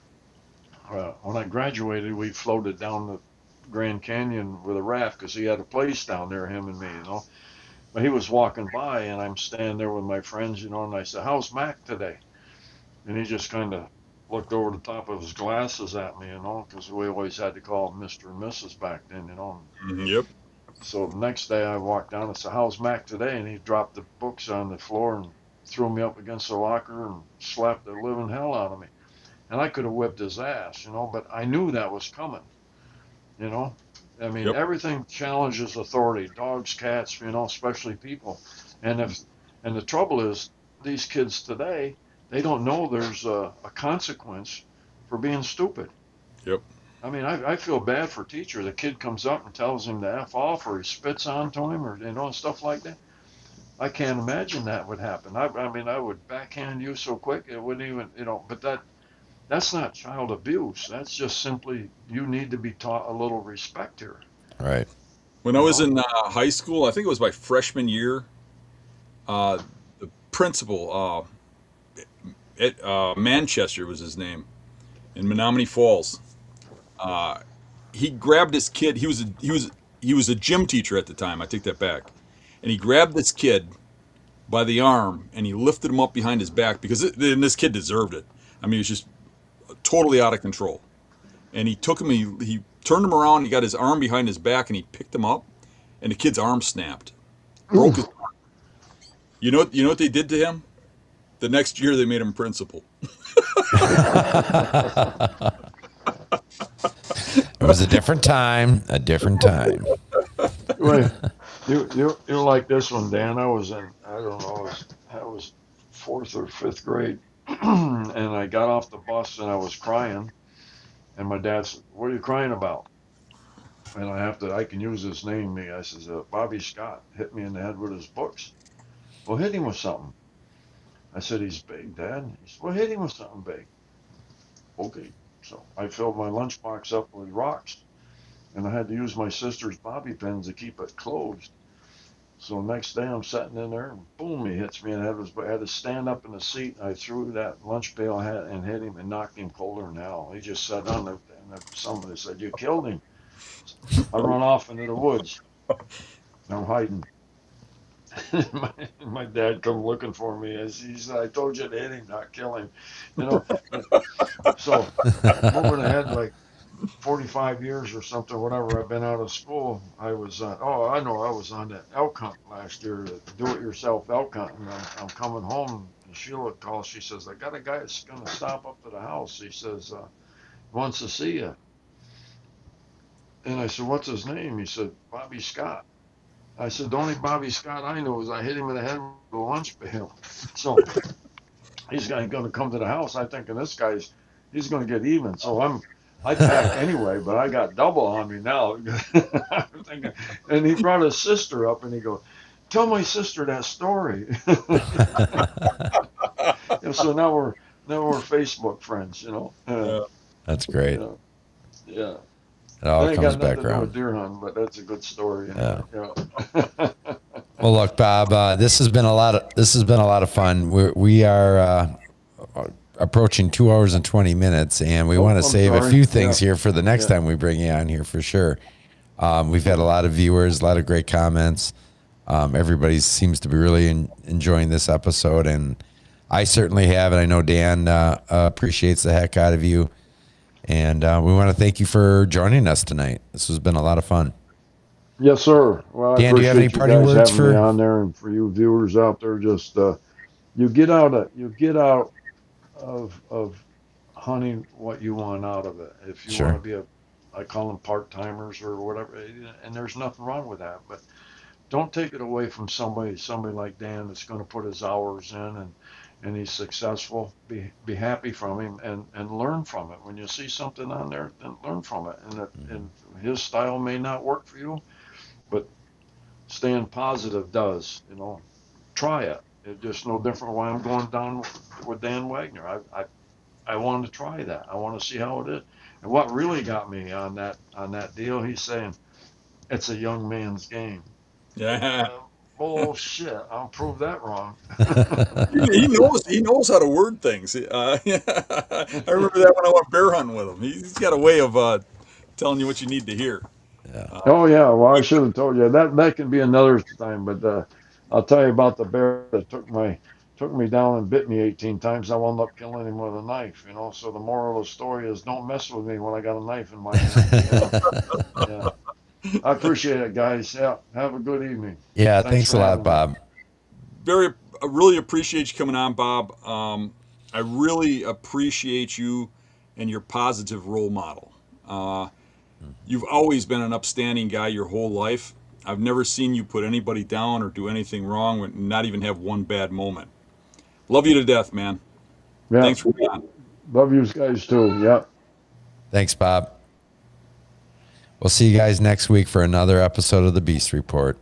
When I graduated, we floated down the Grand Canyon with a raft because he had a place down there, him and me, But he was walking by, and I'm standing there with my friends, and I said, "How's Mac today?" And he just kind of looked over the top of his glasses at me, because we always had to call Mr. and Mrs. back then, Yep. So the next day I walked down and said, "How's Mac today?" And he dropped the books on the floor and threw me up against the locker and slapped the living hell out of me. And I could have whipped his ass, but I knew that was coming, you know. I mean, Yep. everything challenges authority, dogs, cats, especially people. And and the trouble is, these kids today, they don't know there's a consequence for being stupid. Yep. I mean, I feel bad for teacher. The kid comes up and tells him to F off, or he spits onto him, or stuff like that. I can't imagine that would happen. I mean, I would backhand you so quick it wouldn't even, but that's not child abuse. That's just simply you need to be taught a little respect here. Right. When I was in high school, I think it was my freshman year, the principal at Manchester was his name, in Menominee Falls. He grabbed this kid. He was a gym teacher at the time. I take that back, and he grabbed this kid by the arm and he lifted him up behind his back because and this kid deserved it. I mean, it was just totally out of control. And he took him. He turned him around. He got his arm behind his back and he picked him up, and the kid's arm snapped, broke his arm. You know what they did to him? The next year they made him principal. It was a different time. A different time. Wait, you're like this one, Dan. I don't know, I was fourth or fifth grade, and I got off the bus and I was crying, and my dad said, "What are you crying about?" And I can use his name. I says, "Bobby Scott hit me in the head with his books." "Well, hit him with something." I said, "He's big, Dad." He said, "Well, hit him with something big." Okay, so I filled my lunchbox up with rocks, and I had to use my sister's bobby pins to keep it closed. So next day I'm sitting in there, and boom, he hits me in the head. I had to stand up in the seat. I threw that lunch pail and hit him and knocked him colder than hell. He just sat down there, and somebody said, "You killed him." I run off into the woods. I'm hiding. my dad come looking for me. He said, "I told you to hit him, not kill him." So moving ahead, like 45 years or something, whenever I've been out of school, I was I was on that elk hunt last year, do-it-yourself elk hunt, and I'm coming home, and Sheila calls. She says, "I got a guy that's going to stop up to the house." He says, "Wants to see you." And I said, "What's his name?" He said, "Bobby Scott." I said, "The only Bobby Scott I know is I hit him in the head with a lunch pail." So he's going to come to the house. I'm thinking he's going to get even. So I packed anyway, but I got double on me now. I'm thinking, and he brought his sister up, and he goes, "Tell my sister that story." So now we're Facebook friends. That's great. Yeah. It all That ain't comes got nothing back to do around. with deer hunting, but that's a good story. Yeah. Yeah. Well, look, Bob, this has been a lot of fun. We are approaching 2 hours and 20 minutes, and we want to I'm save a sorry. few things Yeah. here for the next Yeah. time we bring you on here for sure. We've had a lot of viewers, a lot of great comments. Everybody seems to be really enjoying this episode, and I certainly have, and I know Dan appreciates the heck out of you. And we want to thank you for joining us tonight. This has been a lot of fun. Yes, sir. Well, I Dan, do you have any appreciate parting guys words having me for? on there, and for you viewers out there, just you get out of hunting what you want out of it. If you Sure. want to be I call them part timers or whatever, and there's nothing wrong with that. But don't take it away from somebody like Dan that's going to put his hours in and he's successful. Be happy from him and learn from it. When you see something on there, then learn from it. And his style may not work for you, but staying positive does. Try it. It's just no different why I'm going down with Dan Wagner. I want to try that. I want to see how it is. And what really got me on that deal, he's saying it's a young man's game. Yeah. Bullshit. I'll prove that wrong. He knows how to word things. I remember that when I went bear hunting with him. He's got a way of telling you what you need to hear. Oh yeah, well I should have told you that can be another time, but I'll tell you about the bear that took me down and bit me 18 times. I wound up killing him with a knife. So the moral of the story is don't mess with me when I got a knife in my hand. Yeah. I appreciate it, guys. Yeah, have a good evening. Yeah, thanks for a lot, having me. Bob. I really appreciate you coming on, Bob. I really appreciate you and your positive role model. You've always been an upstanding guy your whole life. I've never seen you put anybody down or do anything wrong, not even have one bad moment. Love you to death, man. Yeah, Thanks for being on. love you guys too. Yeah. Thanks, Bob. We'll see you guys next week for another episode of the Beast Report.